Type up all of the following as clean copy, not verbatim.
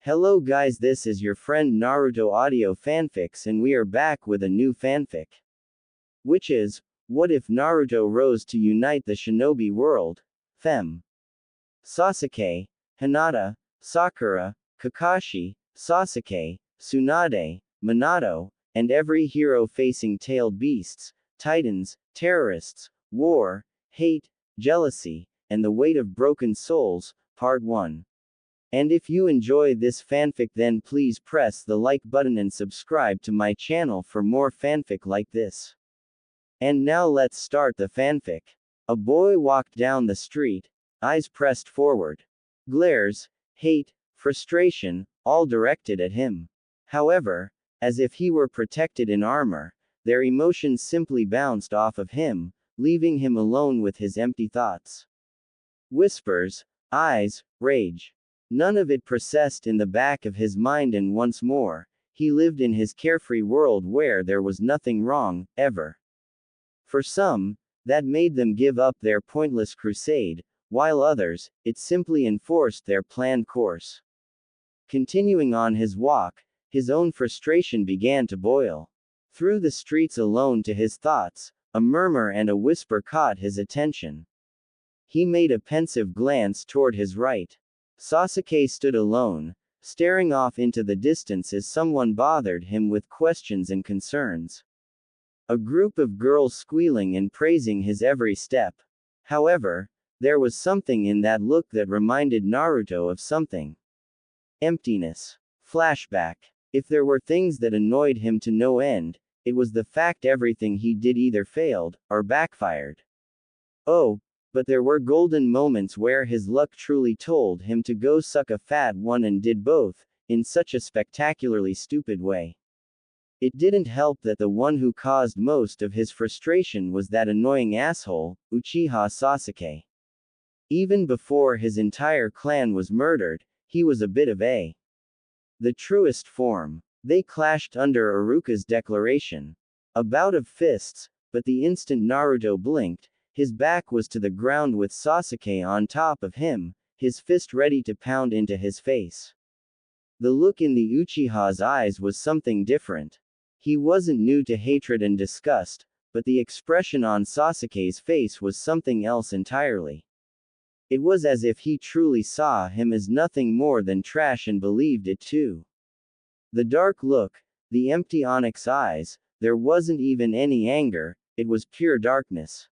Hello guys, this is your friend Naruto Audio Fanfics and we are back with a new fanfic. Which is, what if Naruto rose to unite the Shinobi world? Fem. Sasuke, Hinata, Sakura, Kakashi, Sasuke, Tsunade, Minato, and every hero facing tailed beasts, titans, terrorists, war, hate, jealousy, and the weight of broken souls, Part 1. And if you enjoy this fanfic, then please press the like button and subscribe to my channel for more fanfic like this. And now let's start the fanfic. A boy walked down the street, eyes pressed forward. Glares, hate, frustration, all directed at him. However, as if he were protected in armor, their emotions simply bounced off of him, leaving him alone with his empty thoughts. Whispers, eyes, rage. None of it processed in the back of his mind, and once more, he lived in his carefree world where there was nothing wrong, ever. For some, that made them give up their pointless crusade, while others, it simply enforced their planned course. Continuing on his walk, his own frustration began to boil. Through the streets alone to his thoughts, a murmur and a whisper caught his attention. He made a pensive glance toward his right. Sasuke stood alone, staring off into the distance as someone bothered him with questions and concerns. A group of girls squealing and praising his every step. However, there was something in that look that reminded Naruto of something. Emptiness. Flashback. If there were things that annoyed him to no end, it was the fact everything he did either failed, or backfired. Oh, but there were golden moments where his luck truly told him to go suck a fat one, and did both, in such a spectacularly stupid way. It didn't help that the one who caused most of his frustration was that annoying asshole, Uchiha Sasuke. Even before his entire clan was murdered, he was a bit of the truest form. They clashed under Iruka's declaration. A bout of fists, but the instant Naruto blinked, his back was to the ground with Sasuke on top of him, his fist ready to pound into his face. The look in the Uchiha's eyes was something different. He wasn't new to hatred and disgust, but the expression on Sasuke's face was something else entirely. It was as if he truly saw him as nothing more than trash and believed it too. The dark look, the empty onyx eyes, there wasn't even any anger, it was pure darkness.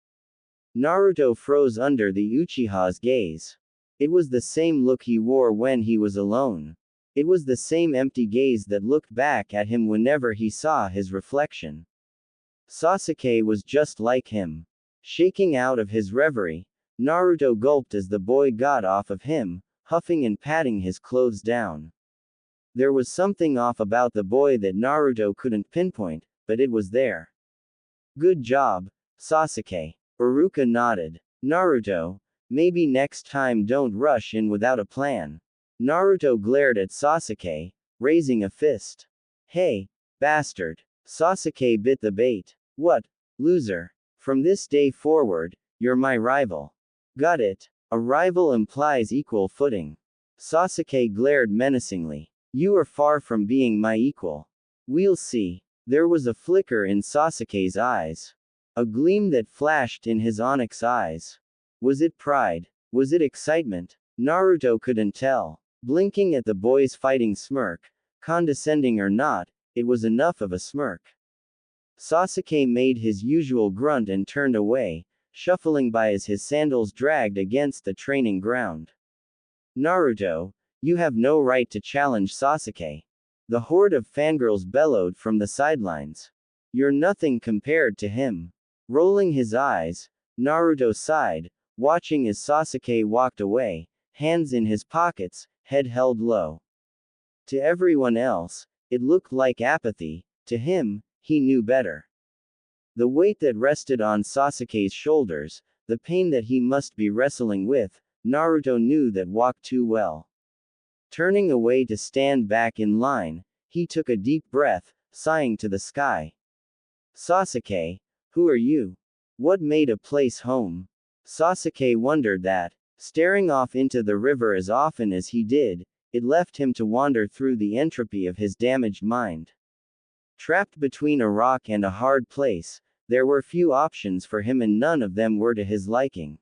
Naruto froze under the Uchiha's gaze. It was the same look he wore when he was alone. It was the same empty gaze that looked back at him whenever he saw his reflection. Sasuke was just like him. Shaking out of his reverie, Naruto gulped as the boy got off of him, huffing and patting his clothes down. There was something off about the boy that Naruto couldn't pinpoint, but it was there. Good job, Sasuke. Iruka nodded. Naruto, maybe next time don't rush in without a plan. Naruto glared at Sasuke, raising a fist. Hey, bastard. Sasuke bit the bait. What, loser? From this day forward, you're my rival. Got it? A rival implies equal footing. Sasuke glared menacingly. You are far from being my equal. We'll see. There was a flicker in Sasuke's eyes. A gleam that flashed in his onyx eyes. Was it pride? Was it excitement? Naruto couldn't tell. Blinking at the boy's fighting smirk, condescending or not, it was enough of a smirk. Sasuke made his usual grunt and turned away, shuffling by as his sandals dragged against the training ground. Naruto, you have no right to challenge Sasuke. The horde of fangirls bellowed from the sidelines. You're nothing compared to him. Rolling his eyes, Naruto sighed, watching as Sasuke walked away, hands in his pockets, head held low. To everyone else, it looked like apathy. To him, he knew better. The weight that rested on Sasuke's shoulders, the pain that he must be wrestling with, Naruto knew that walk too well. Turning away to stand back in line, he took a deep breath, sighing to the sky. Sasuke, who are you? What made a place home? Sasuke wondered that, staring off into the river as often as he did, it left him to wander through the entropy of his damaged mind. Trapped between a rock and a hard place, there were few options for him and none of them were to his liking.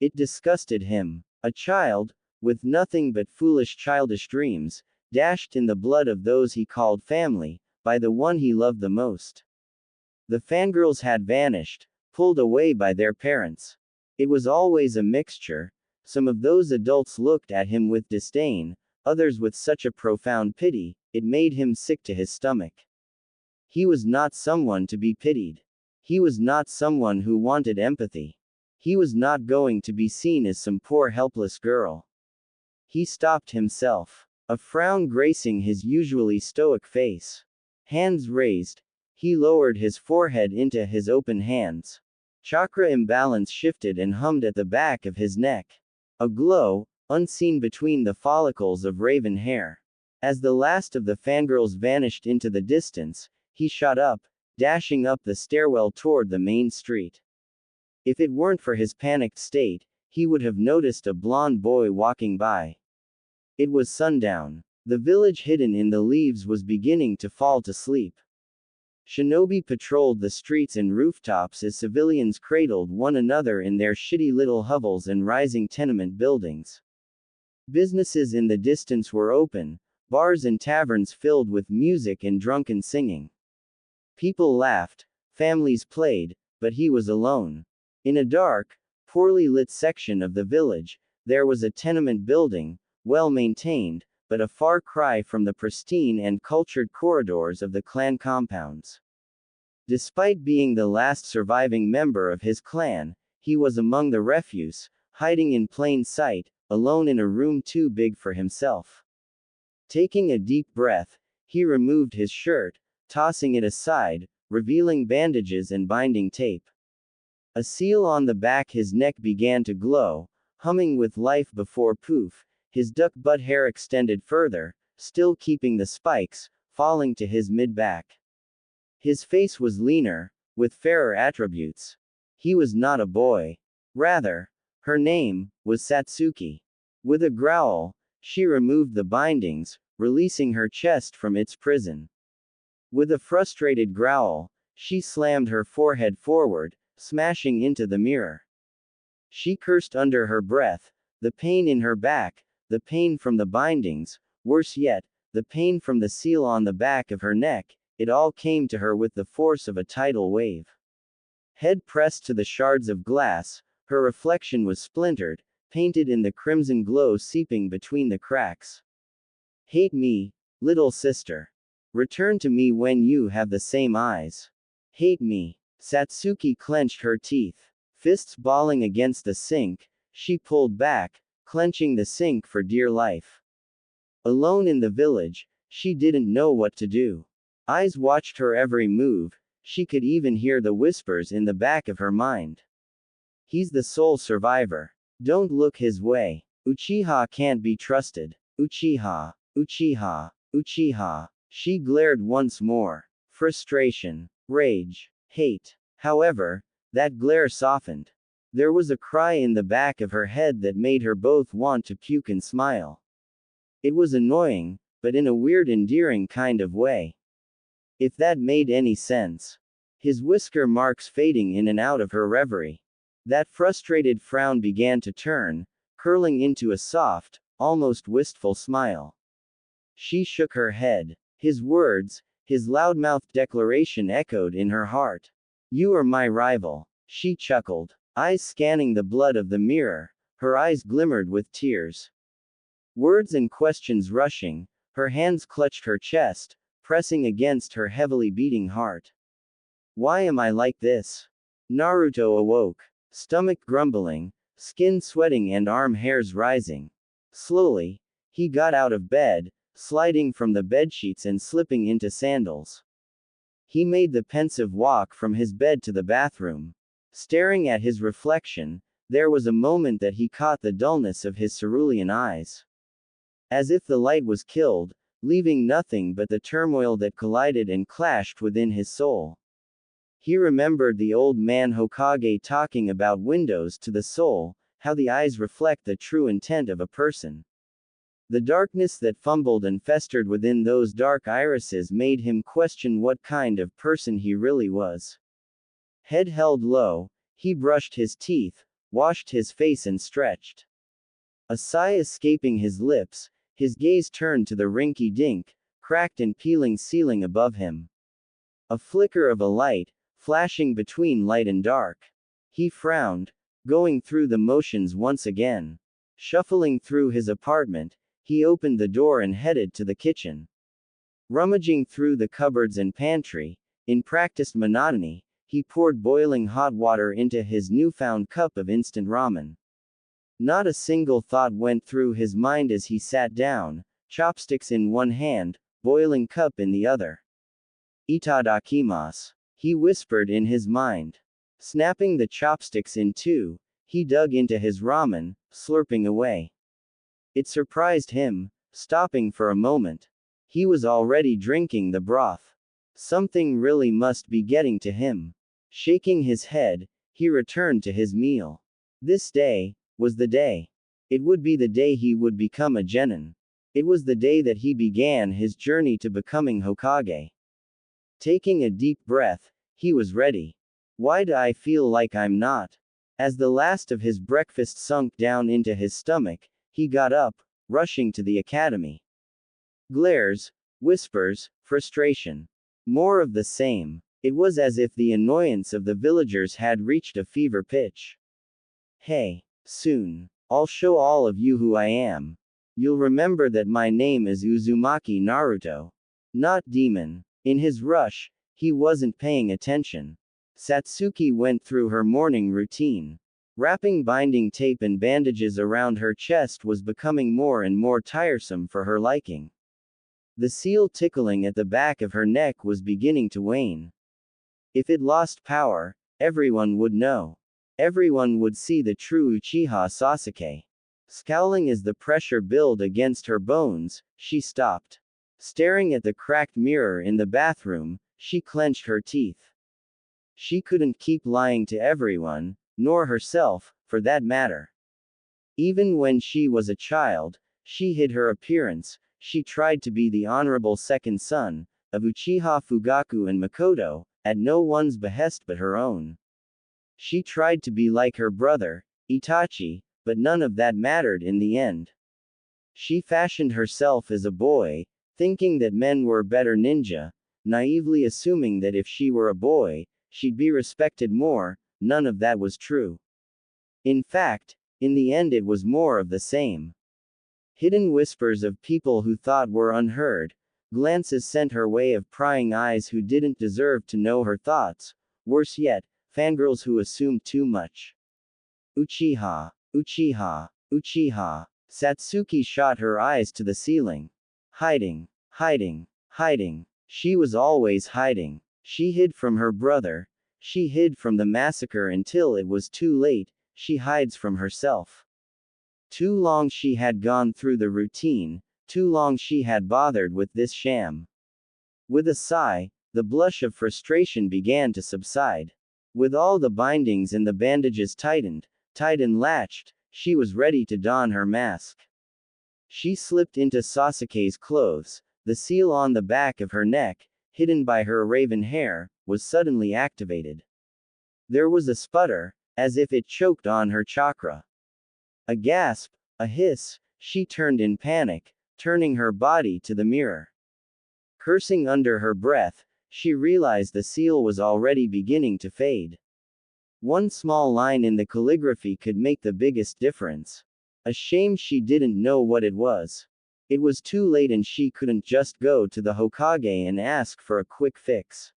It disgusted him. A child, with nothing but foolish childish dreams, dashed in the blood of those he called family, by the one he loved the most. The fangirls had vanished, pulled away by their parents. It was always a mixture. Some of those adults looked at him with disdain, others with such a profound pity, it made him sick to his stomach. He was not someone to be pitied. He was not someone who wanted empathy. He was not going to be seen as some poor helpless girl. He stopped himself, a frown gracing his usually stoic face. Hands raised, he lowered his forehead into his open hands. Chakra imbalance shifted and hummed at the back of his neck. A glow, unseen between the follicles of raven hair. As the last of the fangirls vanished into the distance, he shot up, dashing up the stairwell toward the main street. If it weren't for his panicked state, he would have noticed a blond boy walking by. It was sundown. The village hidden in the leaves was beginning to fall to sleep. Shinobi patrolled the streets and rooftops as civilians cradled one another in their shitty little hovels and rising tenement buildings. Businesses in the distance were open, bars and taverns filled with music and drunken singing. People laughed, families played, but he was alone. In a dark, poorly lit section of the village, there was a tenement building, well maintained, but a far cry from the pristine and cultured corridors of the clan compounds. Despite being the last surviving member of his clan, he was among the refuse, hiding in plain sight, alone in a room too big for himself. Taking a deep breath, he removed his shirt, tossing it aside, revealing bandages and binding tape. A seal on the back his neck began to glow, humming with life before poof, his duck butt hair extended further, still keeping the spikes, falling to his mid-back. His face was leaner, with fairer attributes. He was not a boy. Rather, her name was Satsuki. With a growl, she removed the bindings, releasing her chest from its prison. With a frustrated growl, she slammed her forehead forward, smashing into the mirror. She cursed under her breath, the pain in her back, the pain from the bindings, worse yet, the pain from the seal on the back of her neck, it all came to her with the force of a tidal wave. Head pressed to the shards of glass, her reflection was splintered, painted in the crimson glow seeping between the cracks. Hate me, little sister. Return to me when you have the same eyes. Hate me. Satsuki clenched her teeth. Fists balling against the sink, she pulled back, clenching the sink for dear life. Alone in the village, she didn't know what to do. Eyes watched her every move, she could even hear the whispers in the back of her mind. He's the sole survivor. Don't look his way. Uchiha can't be trusted. Uchiha. Uchiha. Uchiha. She glared once more. Frustration. Rage. Hate. However, that glare softened. There was a cry in the back of her head that made her both want to puke and smile. It was annoying, but in a weird endearing kind of way. If that made any sense. His whisker marks fading in and out of her reverie. That frustrated frown began to turn, curling into a soft, almost wistful smile. She shook her head. His words, his loudmouthed declaration echoed in her heart. You are my rival. She chuckled, eyes scanning the blood of the mirror, her eyes glimmered with tears. Words and questions rushing, her hands clutched her chest, pressing against her heavily beating heart. Why am I like this? Naruto awoke, stomach grumbling, skin sweating and arm hairs rising. Slowly, he got out of bed, sliding from the bedsheets and slipping into sandals. He made the pensive walk from his bed to the bathroom. Staring at his reflection, there was a moment that he caught the dullness of his cerulean eyes. As if the light was killed, leaving nothing but the turmoil that collided and clashed within his soul. He remembered the old man Hokage talking about windows to the soul, how the eyes reflect the true intent of a person. The darkness that fumbled and festered within those dark irises made him question what kind of person he really was. Head held low, he brushed his teeth, washed his face and stretched. A sigh escaping his lips, his gaze turned to the rinky-dink, cracked and peeling ceiling above him. A flicker of a light, flashing between light and dark. He frowned, going through the motions once again. Shuffling through his apartment, he opened the door and headed to the kitchen. Rummaging through the cupboards and pantry, in practiced monotony, he poured boiling hot water into his newfound cup of instant ramen. Not a single thought went through his mind as he sat down, chopsticks in one hand, boiling cup in the other. Itadakimasu, he whispered in his mind. Snapping the chopsticks in two, he dug into his ramen, slurping away. It surprised him, stopping for a moment. He was already drinking the broth. Something really must be getting to him. Shaking his head, he returned to his meal. This day was the day. It would be the day he would become a genin. It was the day that he began his journey to becoming Hokage. Taking a deep breath, he was ready. Why do I feel like I'm not? As the last of his breakfast sunk down into his stomach, he got up, rushing to the academy. Glares, whispers, frustration. More of the same. It was as if the annoyance of the villagers had reached a fever pitch. Hey, soon, I'll show all of you who I am. You'll remember that my name is Uzumaki Naruto. Not demon. In his rush, he wasn't paying attention. Satsuki went through her morning routine. Wrapping binding tape and bandages around her chest was becoming more and more tiresome for her liking. The seal tickling at the back of her neck was beginning to wane. If it lost power, everyone would know. Everyone would see the true Uchiha Sasuke. Scowling as the pressure built against her bones, she stopped. Staring at the cracked mirror in the bathroom, she clenched her teeth. She couldn't keep lying to everyone, nor herself, for that matter. Even when she was a child, she hid her appearance. She tried to be the honorable second son of Uchiha Fugaku and Makoto, at no one's behest but her own. She tried to be like her brother, Itachi, but none of that mattered in the end. She fashioned herself as a boy, thinking that men were better ninja, naively assuming that if she were a boy, she'd be respected more. None of that was true. In fact, in the end it was more of the same. Hidden whispers of people who thought were unheard, glances sent her way of prying eyes who didn't deserve to know her thoughts, worse yet, fangirls who assumed too much. Uchiha, Uchiha, Uchiha. Satsuki shot her eyes to the ceiling. Hiding, hiding, hiding. She was always hiding. She hid from her brother. She hid from the massacre until it was too late. She hides from herself. Too long she had gone through the routine. Too long she had bothered with this sham. With a sigh, the blush of frustration began to subside. With all the bindings and the bandages tightened, tied and latched, she was ready to don her mask. She slipped into Sasuke's clothes. The seal on the back of her neck, hidden by her raven hair, was suddenly activated. There was a sputter, as if it choked on her chakra. A gasp, a hiss, she turned in panic, turning her body to the mirror. Cursing under her breath, she realized the seal was already beginning to fade. One small line in the calligraphy could make the biggest difference. A shame she didn't know what it was. It was too late and she couldn't just go to the Hokage and ask for a quick fix.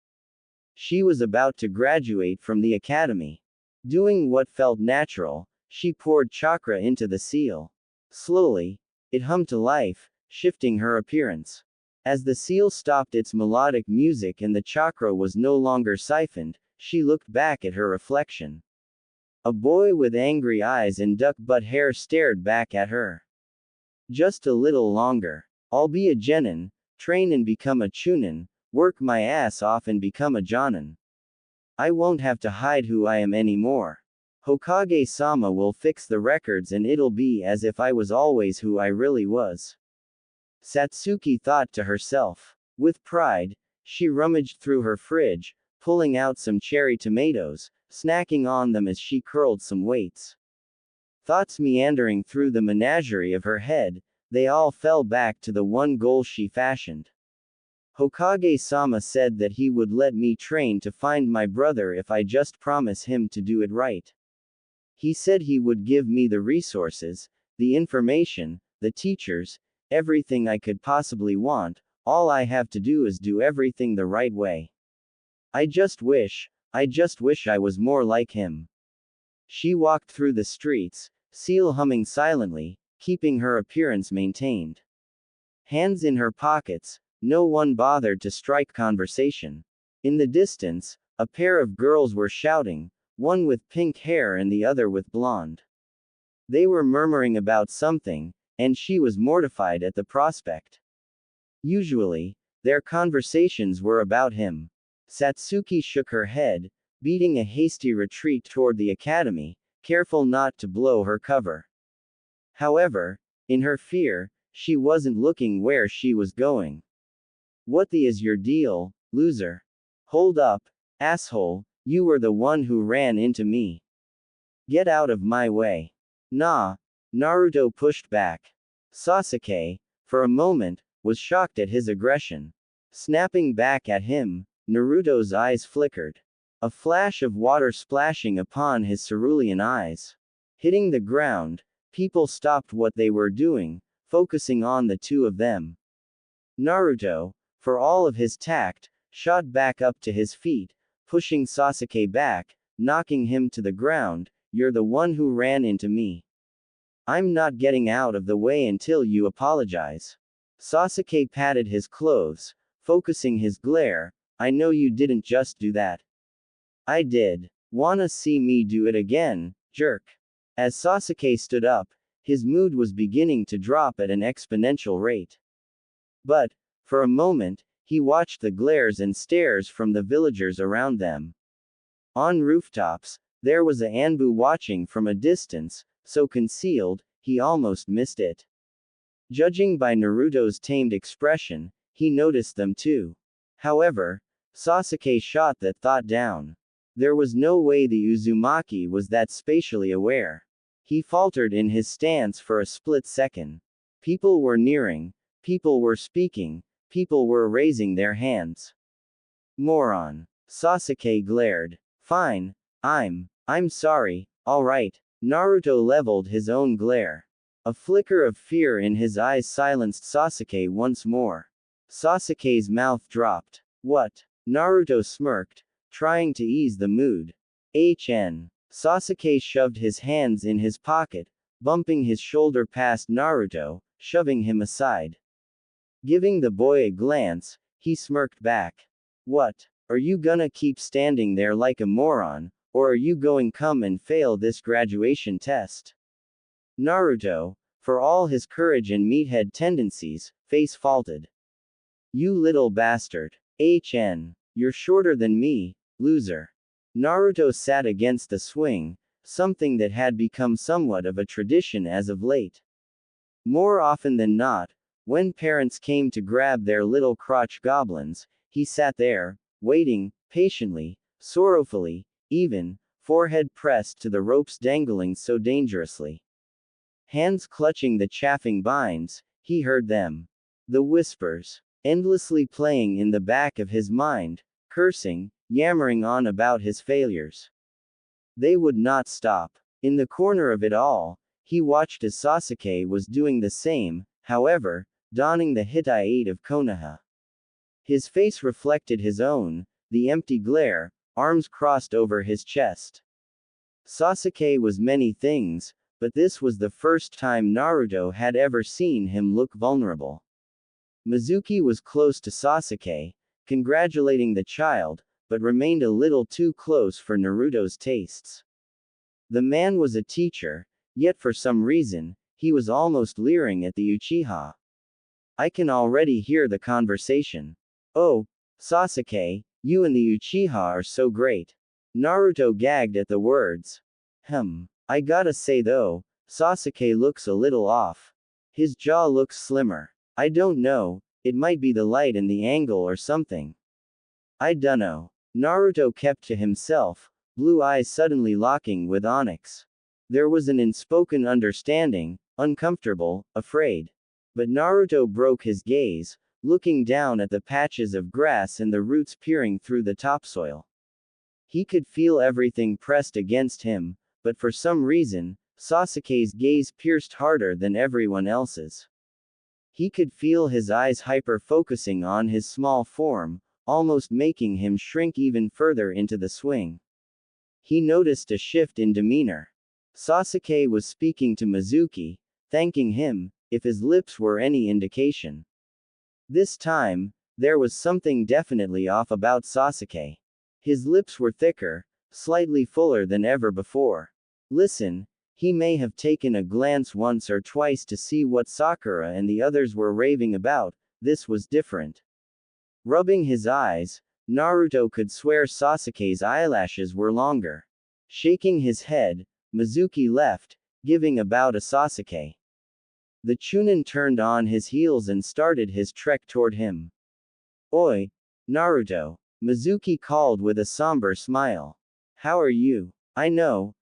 She was about to graduate from the academy. Doing what felt natural, she poured chakra into the seal. Slowly, it hummed to life, shifting her appearance. As the seal stopped its melodic music and the chakra was no longer siphoned, she looked back at her reflection. A boy with angry eyes and duck butt hair stared back at her. Just a little longer. I'll be a genin, train and become a chunin, work my ass off and become a jonin. I won't have to hide who I am anymore. Hokage-sama will fix the records and it'll be as if I was always who I really was. Satsuki thought to herself. With pride, she rummaged through her fridge, pulling out some cherry tomatoes, snacking on them as she curled some weights. Thoughts meandering through the menagerie of her head, they all fell back to the one goal she fashioned. Hokage-sama said that he would let me train to find my brother if I just promise him to do it right. He said he would give me the resources, the information, the teachers, everything I could possibly want. All I have to do is do everything the right way. I just wish I was more like him. She walked through the streets, seal humming silently, keeping her appearance maintained. Hands in her pockets, no one bothered to strike conversation. In the distance, a pair of girls were shouting, one with pink hair and the other with blonde. They were murmuring about something, and she was mortified at the prospect. Usually, their conversations were about him. Satsuki shook her head, beating a hasty retreat toward the academy, careful not to blow her cover. However, in her fear, she wasn't looking where she was going. What the is your deal, loser? Hold up, asshole, you were the one who ran into me. Get out of my way. Nah, Naruto pushed back. Sasuke, for a moment, was shocked at his aggression. Snapping back at him, Naruto's eyes flickered. A flash of water splashing upon his cerulean eyes. Hitting the ground, people stopped what they were doing, focusing on the two of them. Naruto, for all of his tact, shot back up to his feet, pushing Sasuke back, knocking him to the ground. You're the one who ran into me. I'm not getting out of the way until you apologize. Sasuke patted his clothes, focusing his glare. I know you didn't just do that. I did. Wanna see me do it again, jerk? As Sasuke stood up, his mood was beginning to drop at an exponential rate. But, for a moment, he watched the glares and stares from the villagers around them. On rooftops, there was a Anbu watching from a distance, so concealed, he almost missed it. Judging by Naruto's tamed expression, he noticed them too. However, Sasuke shot that thought down. There was no way the Uzumaki was that spatially aware. He faltered in his stance for a split second. People were nearing, people were speaking, people were raising their hands. Moron. Sasuke glared. Fine. I'm sorry, alright. Naruto leveled his own glare. A flicker of fear in his eyes silenced Sasuke once more. Sasuke's mouth dropped. What? Naruto smirked, trying to ease the mood. Sasuke shoved his hands in his pocket, bumping his shoulder past Naruto, shoving him aside. Giving the boy a glance, he smirked back. What? Are you gonna keep standing there like a moron, or are you going come and fail this graduation test? Naruto, for all his courage and meathead tendencies, face faulted. You little bastard. You're shorter than me, loser. Naruto sat against the swing, something that had become somewhat of a tradition as of late. More often than not, when parents came to grab their little crotch goblins, he sat there, waiting, patiently, sorrowfully, even, forehead pressed to the ropes dangling so dangerously. Hands clutching the chafing binds, he heard them. The whispers, endlessly playing in the back of his mind, cursing, yammering on about his failures. They would not stop. In the corner of it all, he watched as Sasuke was doing the same, however, donning the Hittite of Konoha. His face reflected his own, the empty glare, arms crossed over his chest. Sasuke was many things, but this was the first time Naruto had ever seen him look vulnerable. Mizuki was close to Sasuke, congratulating the child, but remained a little too close for Naruto's tastes. The man was a teacher, yet for some reason, he was almost leering at the Uchiha. I can already hear the conversation. Oh, Sasuke, you and the Uchiha are so great. Naruto gagged at the words. I gotta say though, Sasuke looks a little off. His jaw looks slimmer. I don't know, it might be the light and the angle or something. I dunno. Naruto kept to himself, blue eyes suddenly locking with Onyx. There was an unspoken understanding, uncomfortable, afraid. But Naruto broke his gaze, looking down at the patches of grass and the roots peering through the topsoil. He could feel everything pressed against him, but for some reason, Sasuke's gaze pierced harder than everyone else's. He could feel his eyes hyper-focusing on his small form, almost making him shrink even further into the swing. He noticed a shift in demeanor. Sasuke was speaking to Mizuki, thanking him, if his lips were any indication. This time, there was something definitely off about Sasuke. His lips were thicker, slightly fuller than ever before. Listen, he may have taken a glance once or twice to see what Sakura and the others were raving about, this was different. Rubbing his eyes, Naruto could swear Sasuke's eyelashes were longer. Shaking his head, Mizuki left, giving about a Sasuke. The Chunin turned on his heels and started his trek toward him. Oi, Naruto, Mizuki called with a somber smile. How are you? I know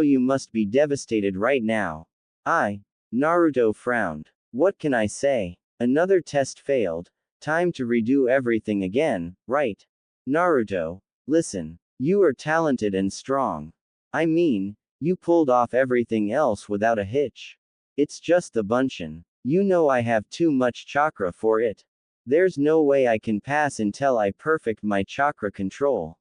you must be devastated right now. Naruto frowned. What can I say? Another test failed. Time to redo everything again, right? Naruto, listen. You are talented and strong. I mean, you pulled off everything else without a hitch. It's just the bunshin. You know I have too much chakra for it. There's no way I can pass until I perfect my chakra control.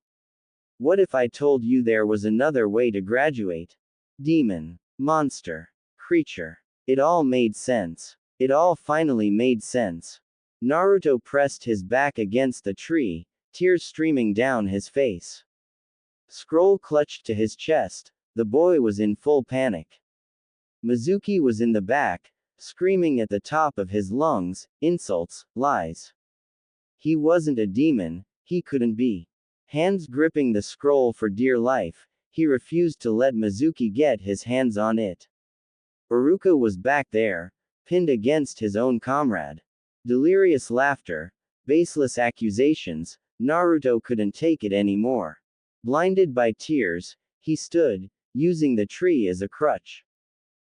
What if I told you there was another way to graduate? Demon, monster, creature. It all made sense. It all finally made sense. Naruto pressed his back against the tree, tears streaming down his face. Scroll clutched to his chest, the boy was in full panic. Mizuki was in the back, screaming at the top of his lungs, insults, lies. He wasn't a demon, he couldn't be. Hands gripping the scroll for dear life, he refused to let Mizuki get his hands on it. Iruka was back there, pinned against his own comrade. Delirious laughter, baseless accusations, Naruto couldn't take it anymore. Blinded by tears, he stood, using the tree as a crutch.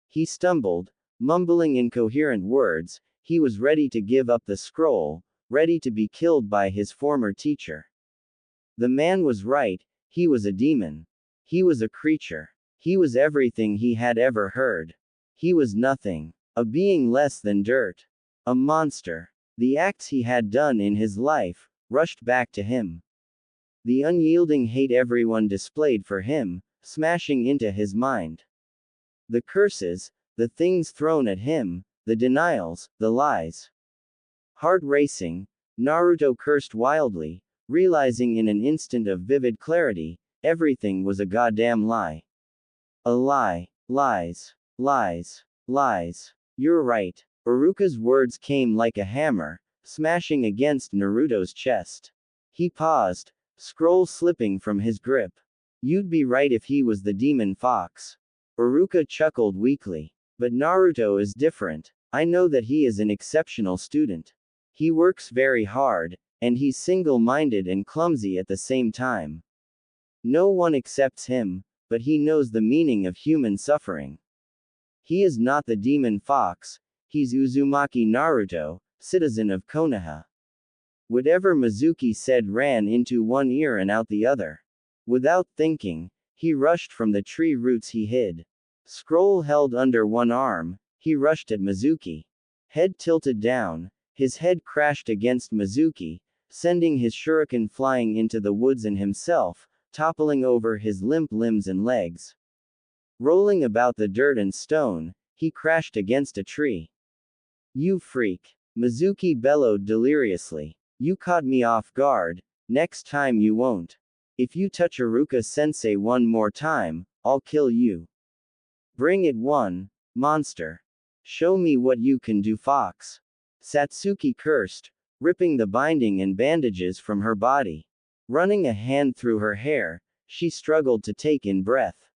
He stumbled, mumbling incoherent words, he was ready to give up the scroll, ready to be killed by his former teacher. The man was right, he was a demon. He was a creature. He was everything he had ever heard. He was nothing. A being less than dirt. A monster. The acts he had done in his life rushed back to him. The unyielding hate everyone displayed for him, smashing into his mind. The curses, the things thrown at him, the denials, the lies. Heart racing, Naruto cursed wildly, realizing in an instant of vivid clarity, everything was a goddamn lie. A lie. Lies. Lies. Lies. You're right. Iruka's words came like a hammer, smashing against Naruto's chest. He paused, scroll slipping from his grip. You'd be right if he was the demon fox. Iruka chuckled weakly. But Naruto is different. I know that he is an exceptional student. He works very hard, and he's single-minded and clumsy at the same time. No one accepts him, but he knows the meaning of human suffering. He is not the demon fox, he's Uzumaki Naruto, citizen of Konoha. Whatever Mizuki said ran into one ear and out the other. Without thinking, he rushed from the tree roots he hid. Scroll held under one arm, he rushed at Mizuki. Head tilted down, his head crashed against Mizuki, sending his shuriken flying into the woods and himself, toppling over his limp limbs and legs. Rolling about the dirt and stone, he crashed against a tree. You freak! Mizuki bellowed deliriously. You caught me off guard, next time you won't. If you touch Iruka-sensei one more time, I'll kill you. Bring it one, monster. Show me what you can do, fox. Satsuki cursed, ripping the binding and bandages from her body. Running a hand through her hair, she struggled to take in breath.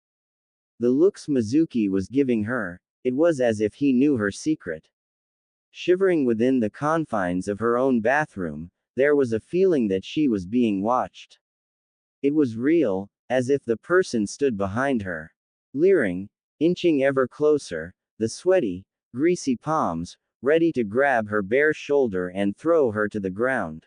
The looks Mizuki was giving her, it was as if he knew her secret. Shivering within the confines of her own bathroom, there was a feeling that she was being watched. It was real, as if the person stood behind her. Leering, inching ever closer, the sweaty, greasy palms, ready to grab her bare shoulder and throw her to the ground.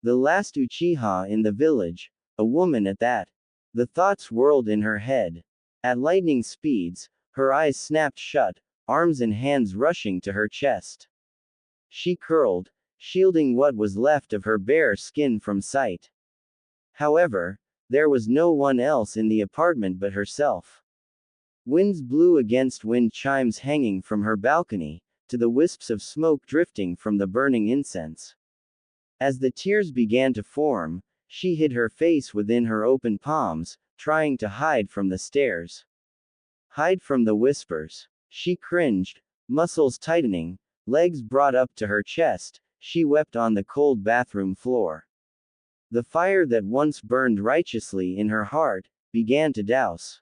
The last Uchiha in the village, a woman at that. The thoughts whirled in her head. At lightning speeds, her eyes snapped shut, arms and hands rushing to her chest. She curled, shielding what was left of her bare skin from sight. However, there was no one else in the apartment but herself. Winds blew against wind chimes hanging from her balcony, to the wisps of smoke drifting from the burning incense. As the tears began to form, she hid her face within her open palms, trying to hide from the stares. Hide from the whispers. She cringed, muscles tightening, legs brought up to her chest, she wept on the cold bathroom floor. The fire that once burned righteously in her heart began to douse.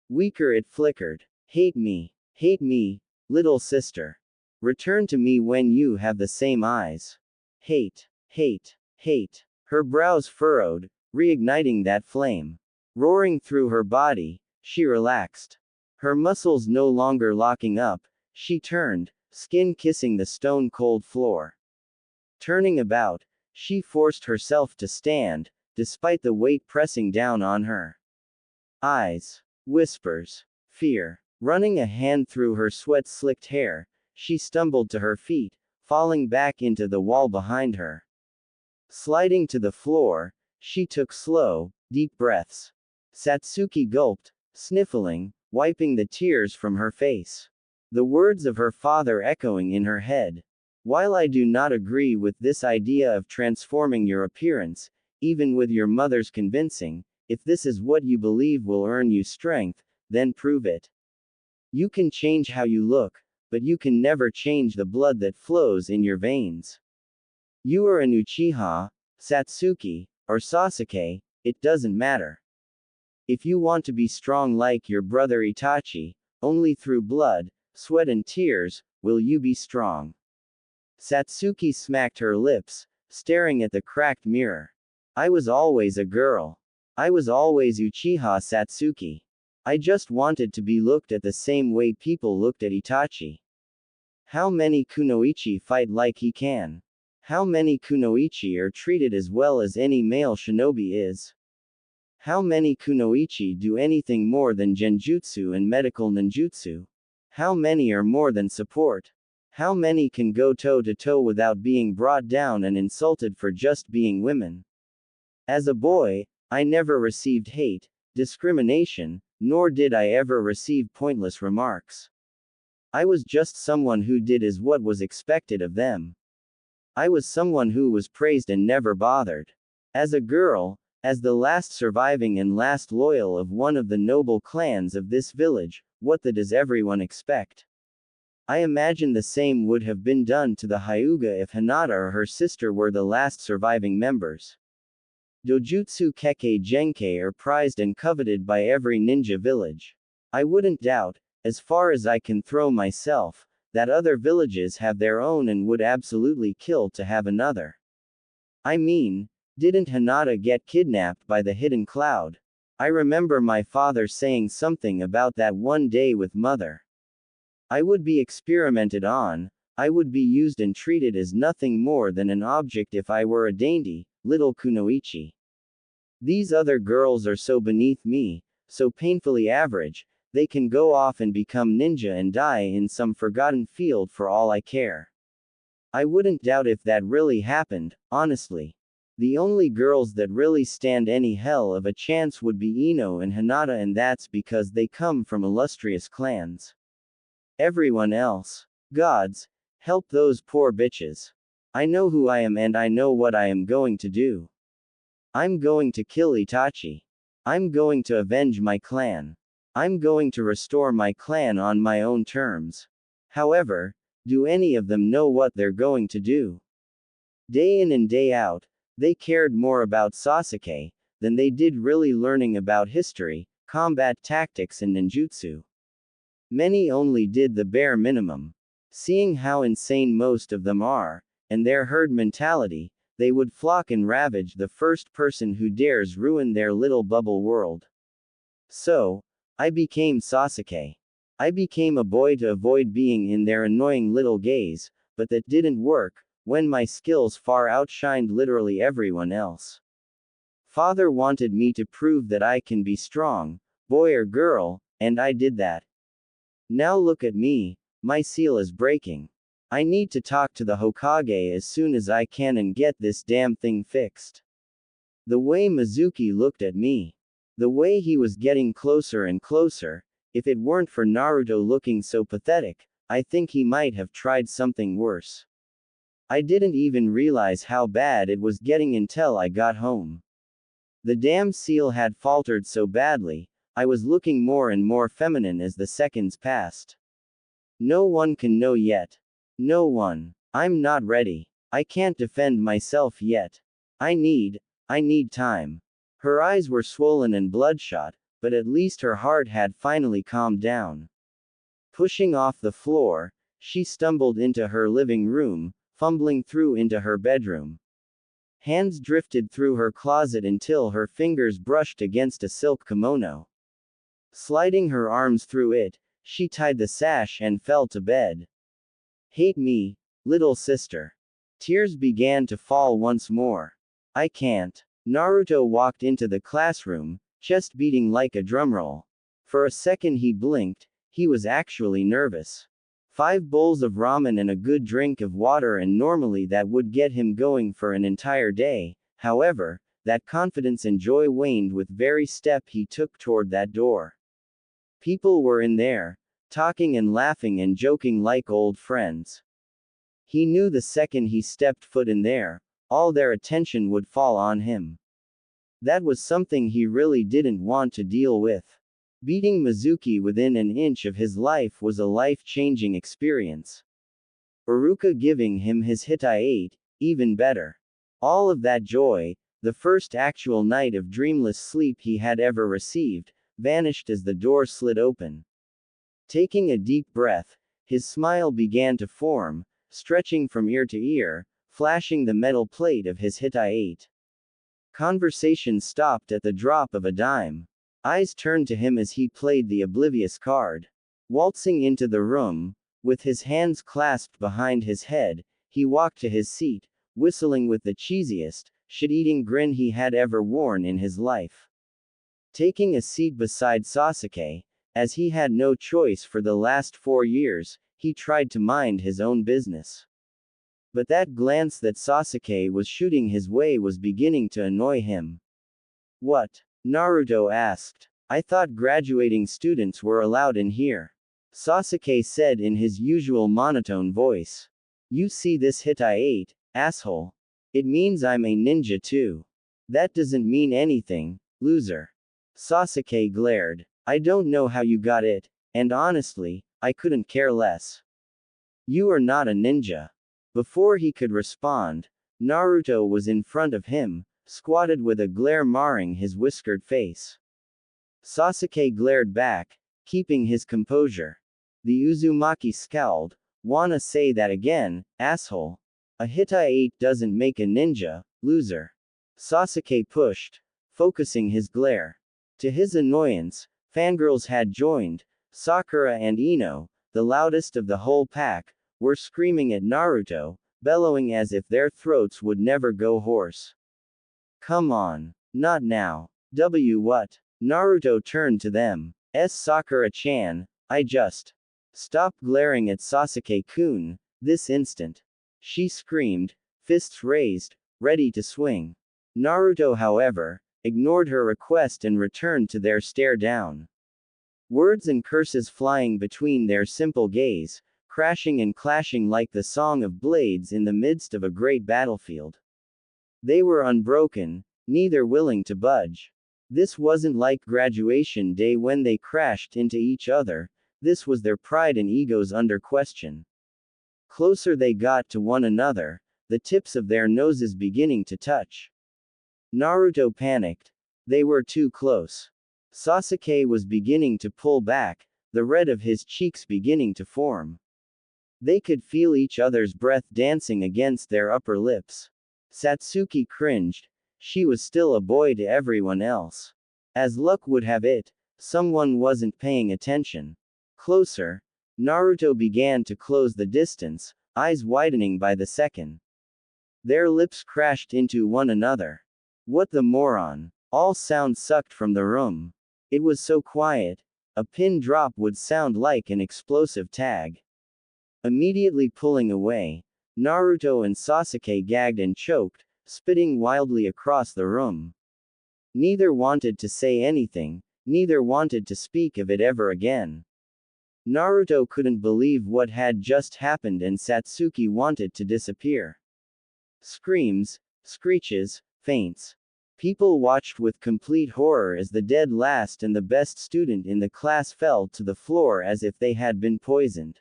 Weaker it flickered. Hate me, little sister. Return to me when you have the same eyes. Hate, hate, hate. Her brows furrowed, reigniting that flame. Roaring through her body, she relaxed. Her muscles no longer locking up, she turned, skin kissing the stone-cold floor. Turning about, she forced herself to stand, despite the weight pressing down on her. Eyes. Whispers. Fear. Running a hand through her sweat-slicked hair, she stumbled to her feet, falling back into the wall behind her. Sliding to the floor, she took slow, deep breaths. Satsuki gulped, sniffling, wiping the tears from her face. The words of her father echoing in her head. While I do not agree with this idea of transforming your appearance, even with your mother's convincing, if this is what you believe will earn you strength, then prove it. You can change how you look, but you can never change the blood that flows in your veins. You are an Uchiha, Satsuki, or Sasuke, it doesn't matter. If you want to be strong like your brother Itachi, only through blood, sweat and tears, will you be strong. Satsuki smacked her lips, staring at the cracked mirror. I was always a girl. I was always Uchiha Satsuki. I just wanted to be looked at the same way people looked at Itachi. How many kunoichi fight like he can? How many kunoichi are treated as well as any male shinobi is? How many kunoichi do anything more than genjutsu and medical ninjutsu? How many are more than support? How many can go toe-to-toe without being brought down and insulted for just being women? As a boy, I never received hate, discrimination, nor did I ever receive pointless remarks. I was just someone who did as what was expected of them. I was someone who was praised and never bothered. As a girl, as the last surviving and last loyal of one of the noble clans of this village, what does everyone expect? I imagine the same would have been done to the Hyuga if Hinata or her sister were the last surviving members. Dojutsu Kekkei Genkei are prized and coveted by every ninja village. I wouldn't doubt, as far as I can throw myself, that other villages have their own and would absolutely kill to have another. I mean, didn't Hinata get kidnapped by the hidden cloud? I remember my father saying something about that one day with mother. I would be experimented on, I would be used and treated as nothing more than an object if I were a dainty, little kunoichi. These other girls are so beneath me, so painfully average, they can go off and become ninja and die in some forgotten field for all I care. I wouldn't doubt if that really happened, honestly. The only girls that really stand any hell of a chance would be Ino and Hinata, and that's because they come from illustrious clans. Everyone else. Gods, help those poor bitches. I know who I am and I know what I am going to do. I'm going to kill Itachi. I'm going to avenge my clan. I'm going to restore my clan on my own terms. However, do any of them know what they're going to do? Day in and day out, they cared more about Sasuke than they did really learning about history, combat tactics and ninjutsu. Many only did the bare minimum. Seeing how insane most of them are, and their herd mentality, they would flock and ravage the first person who dares ruin their little bubble world. So, I became Sasuke. I became a boy to avoid being in their annoying little gaze, but that didn't work, when my skills far outshined literally everyone else. Father wanted me to prove that I can be strong, boy or girl, and I did that. Now look at me, my seal is breaking. I need to talk to the Hokage as soon as I can and get this damn thing fixed. The way Mizuki looked at me. The way he was getting closer and closer, if it weren't for Naruto looking so pathetic, I think he might have tried something worse. I didn't even realize how bad it was getting until I got home. The damn seal had faltered so badly, I was looking more and more feminine as the seconds passed. No one can know yet. No one. I'm not ready. I can't defend myself yet. I need time. Her eyes were swollen and bloodshot, but at least her heart had finally calmed down. Pushing off the floor, she stumbled into her living room, fumbling through into her bedroom. Hands drifted through her closet until her fingers brushed against a silk kimono. Sliding her arms through it, she tied the sash and fell to bed. Hate me, little sister. Tears began to fall once more. I can't. Naruto walked into the classroom, chest beating like a drumroll. For a second he blinked, he was actually nervous. 5 bowls of ramen and a good drink of water, and normally that would get him going for an entire day. However, that confidence and joy waned with every step he took toward that door. People were in there, talking and laughing and joking like old friends. He knew the second he stepped foot in there, all their attention would fall on him. That was something he really didn't want to deal with. Beating Mizuki within an inch of his life was a life-changing experience. Iruka giving him his Hitai-8, even better. All of that joy, the first actual night of dreamless sleep he had ever received, vanished as the door slid open. Taking a deep breath, his smile began to form, stretching from ear to ear, flashing the metal plate of his Hitai-8. Conversation stopped at the drop of a dime. Eyes turned to him as he played the oblivious card. Waltzing into the room, with his hands clasped behind his head, he walked to his seat, whistling with the cheesiest, shit-eating grin he had ever worn in his life. Taking a seat beside Sasuke, as he had no choice for the last 4 years, he tried to mind his own business. But that glance that Sasuke was shooting his way was beginning to annoy him. What? Naruto asked. I thought graduating students were allowed in here. Sasuke said in his usual monotone voice. You see this Hitai-8, asshole? It means I'm a ninja too. That doesn't mean anything, loser. Sasuke glared. I don't know how you got it, and honestly, I couldn't care less. You are not a ninja. Before he could respond, Naruto was in front of him, squatted with a glare marring his whiskered face. Sasuke glared back, keeping his composure. The Uzumaki scowled. Wanna say that again, asshole? A Hitai-8 doesn't make a ninja, loser. Sasuke pushed, focusing his glare. To his annoyance, fangirls had joined. Sakura and Ino, the loudest of the whole pack, were screaming at Naruto, bellowing as if their throats would never go hoarse. Come on. Not now. What? Naruto turned to them. Sakura-chan, I just. Stop glaring at Sasuke-kun, this instant. She screamed, fists raised, ready to swing. Naruto, however, ignored her request and returned to their stare down. Words and curses flying between their simple gaze, crashing and clashing like the song of blades in the midst of a great battlefield. They were unbroken, neither willing to budge. This wasn't like graduation day when they crashed into each other, this was their pride and egos under question. Closer they got to one another, the tips of their noses beginning to touch. Naruto panicked. They were too close. Sasuke was beginning to pull back, the red of his cheeks beginning to form. They could feel each other's breath dancing against their upper lips. Satsuki cringed. She was still a boy to everyone else. As luck would have it, someone wasn't paying attention. Closer. Naruto began to close the distance, eyes widening by the second. Their lips crashed into one another. What the moron? All sound sucked from the room. It was so quiet. A pin drop would sound like an explosive tag. Immediately pulling away, Naruto and Sasuke gagged and choked, spitting wildly across the room. Neither wanted to say anything, neither wanted to speak of it ever again. Naruto couldn't believe what had just happened and Satsuki wanted to disappear. Screams, screeches, faints. People watched with complete horror as the dead last and the best student in the class fell to the floor as if they had been poisoned.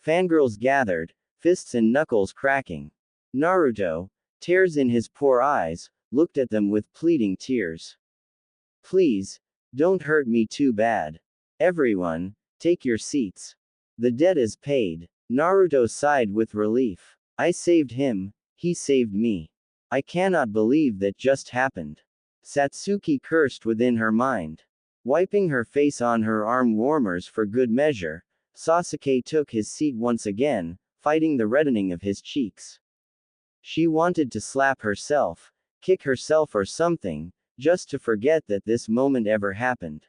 Fangirls gathered, fists and knuckles cracking. Naruto, tears in his poor eyes, looked at them with pleading tears. Please, don't hurt me too bad. Everyone, take your seats. The debt is paid. Naruto sighed with relief. I saved him, he saved me. I cannot believe that just happened. Satsuki cursed within her mind. Wiping her face on her arm warmers for good measure, Sasuke took his seat once again, fighting the reddening of his cheeks. She wanted to slap herself, kick herself or something, just to forget that this moment ever happened.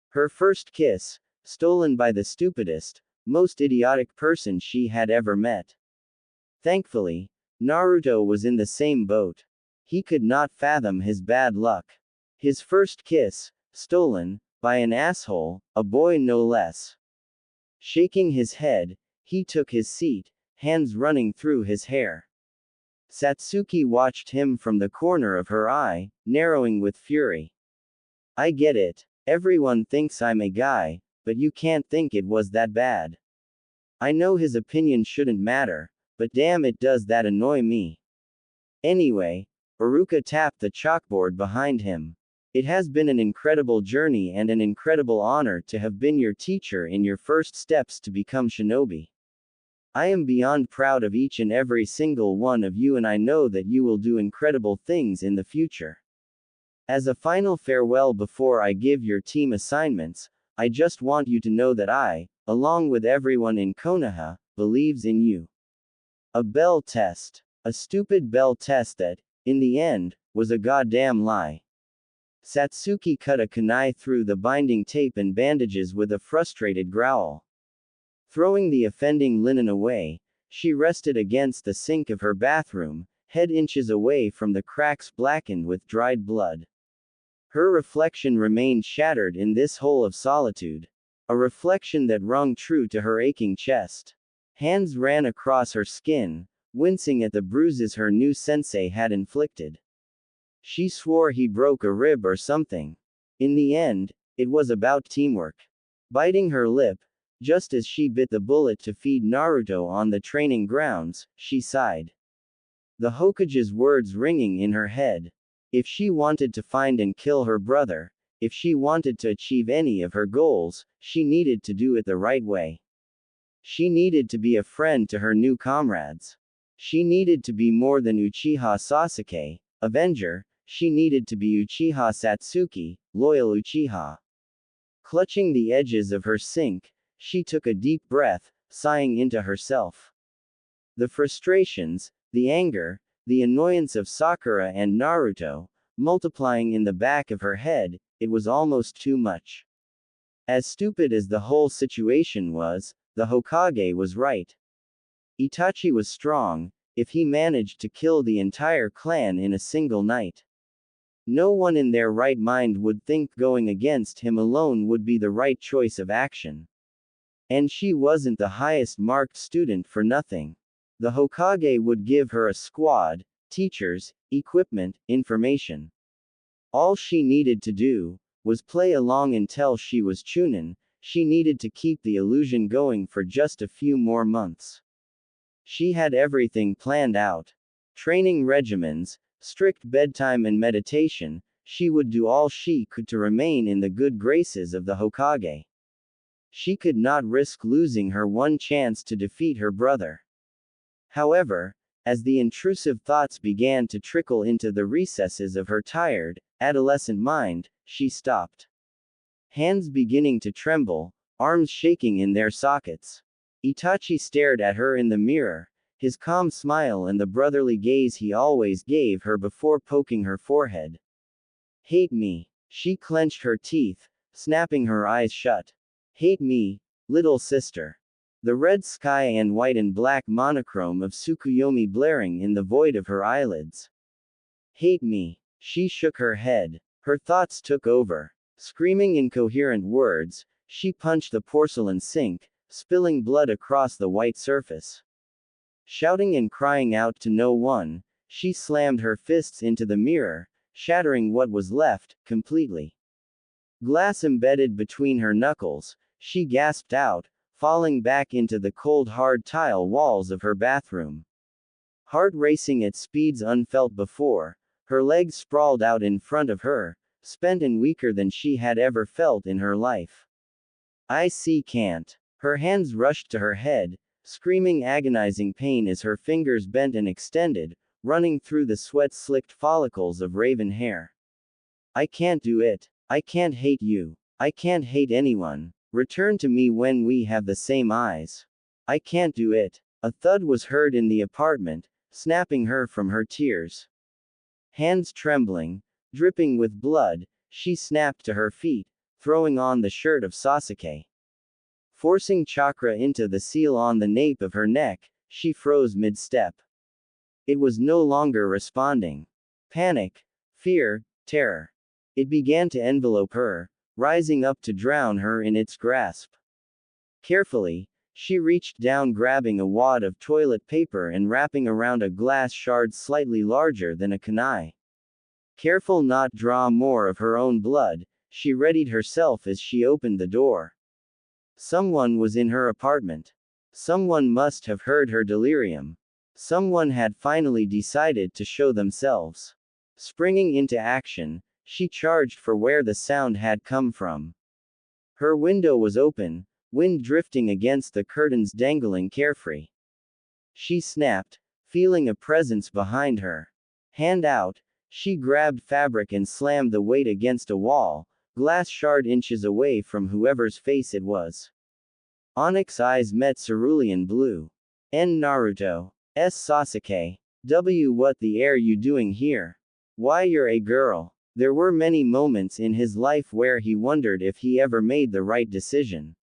Her first kiss, stolen by the stupidest, most idiotic person she had ever met. Thankfully, Naruto was in the same boat. He could not fathom his bad luck. His first kiss, stolen, by an asshole, a boy no less. Shaking his head, he took his seat, hands running through his hair. Satsuki watched him from the corner of her eye, narrowing with fury. I get it. Everyone thinks I'm a guy, but you can't think it was that bad. I know his opinion shouldn't matter, but damn it does that annoy me. Anyway, Iruka tapped the chalkboard behind him. It has been an incredible journey and an incredible honor to have been your teacher in your first steps to become Shinobi. I am beyond proud of each and every single one of you and I know that you will do incredible things in the future. As a final farewell before I give your team assignments, I just want you to know that I, along with everyone in Konoha, believes in you. A bell test. A stupid bell test that, in the end, was a goddamn lie. Satsuki cut a kunai through the binding tape and bandages with a frustrated growl. Throwing the offending linen away, she rested against the sink of her bathroom, head inches away from the cracks blackened with dried blood. Her reflection remained shattered in this hole of solitude. A reflection that rung true to her aching chest. Hands ran across her skin, wincing at the bruises her new sensei had inflicted. She swore he broke a rib or something. In the end, it was about teamwork. Biting her lip, just as she bit the bullet to feed Naruto on the training grounds, she sighed. The Hokage's words ringing in her head. If she wanted to find and kill her brother, if she wanted to achieve any of her goals, she needed to do it the right way. She needed to be a friend to her new comrades. She needed to be more than Uchiha Sasuke, Avenger. She needed to be Uchiha Satsuki, loyal Uchiha. Clutching the edges of her sink, she took a deep breath, sighing into herself. The frustrations, the anger, the annoyance of Sakura and Naruto, multiplying in the back of her head, it was almost too much. As stupid as the whole situation was, the Hokage was right. Itachi was strong, if he managed to kill the entire clan in a single night. No one in their right mind would think going against him alone would be the right choice of action. And she wasn't the highest marked student for nothing. The Hokage would give her a squad, teachers, equipment, information. All she needed to do was play along until she was Chunin. She needed to keep the illusion going for just a few more months. She had everything planned out. Training regimens, strict bedtime and meditation, she would do all she could to remain in the good graces of the Hokage. She could not risk losing her one chance to defeat her brother. However, as the intrusive thoughts began to trickle into the recesses of her tired, adolescent mind, she stopped. Hands beginning to tremble, arms shaking in their sockets. Itachi stared at her in the mirror, his calm smile and the brotherly gaze he always gave her before poking her forehead. Hate me. She clenched her teeth, snapping her eyes shut. Hate me, little sister. The red sky and white and black monochrome of Tsukuyomi blaring in the void of her eyelids. Hate me. She shook her head. Her thoughts took over. Screaming incoherent words, she punched the porcelain sink, spilling blood across the white surface. Shouting and crying out to no one, she slammed her fists into the mirror, shattering what was left, completely. Glass embedded between her knuckles, she gasped out, falling back into the cold hard tile walls of her bathroom. Heart racing at speeds unfelt before, her legs sprawled out in front of her, spent and weaker than she had ever felt in her life. I can't. Her hands rushed to her head, screaming agonizing pain as her fingers bent and extended, running through the sweat-slicked follicles of raven hair. I can't do it. I can't hate you. I can't hate anyone. Return to me when we have the same eyes. I can't do it. A thud was heard in the apartment, snapping her from her tears. Hands trembling, dripping with blood, she snapped to her feet, throwing on the shirt of Sasuke. Forcing chakra into the seal on the nape of her neck, she froze mid-step. It was no longer responding. Panic, fear, terror. It began to envelope her, rising up to drown her in its grasp. Carefully, she reached down, grabbing a wad of toilet paper and wrapping around a glass shard slightly larger than a kunai. Careful not draw more of her own blood, she readied herself as she opened the door. Someone was in her apartment. Someone must have heard her delirium. Someone had finally decided to show themselves. Springing into action, she charged for where the sound had come from. Her window was open, wind drifting against the curtains dangling carefree. She snapped, feeling a presence behind her. Hand out, she grabbed fabric and slammed the weight against a wall, glass shard inches away from whoever's face it was. Onyx eyes met cerulean blue. N Naruto. S Sasuke. W what the air you doing here? Why you're a girl. There were many moments in his life where he wondered if he ever made the right decision.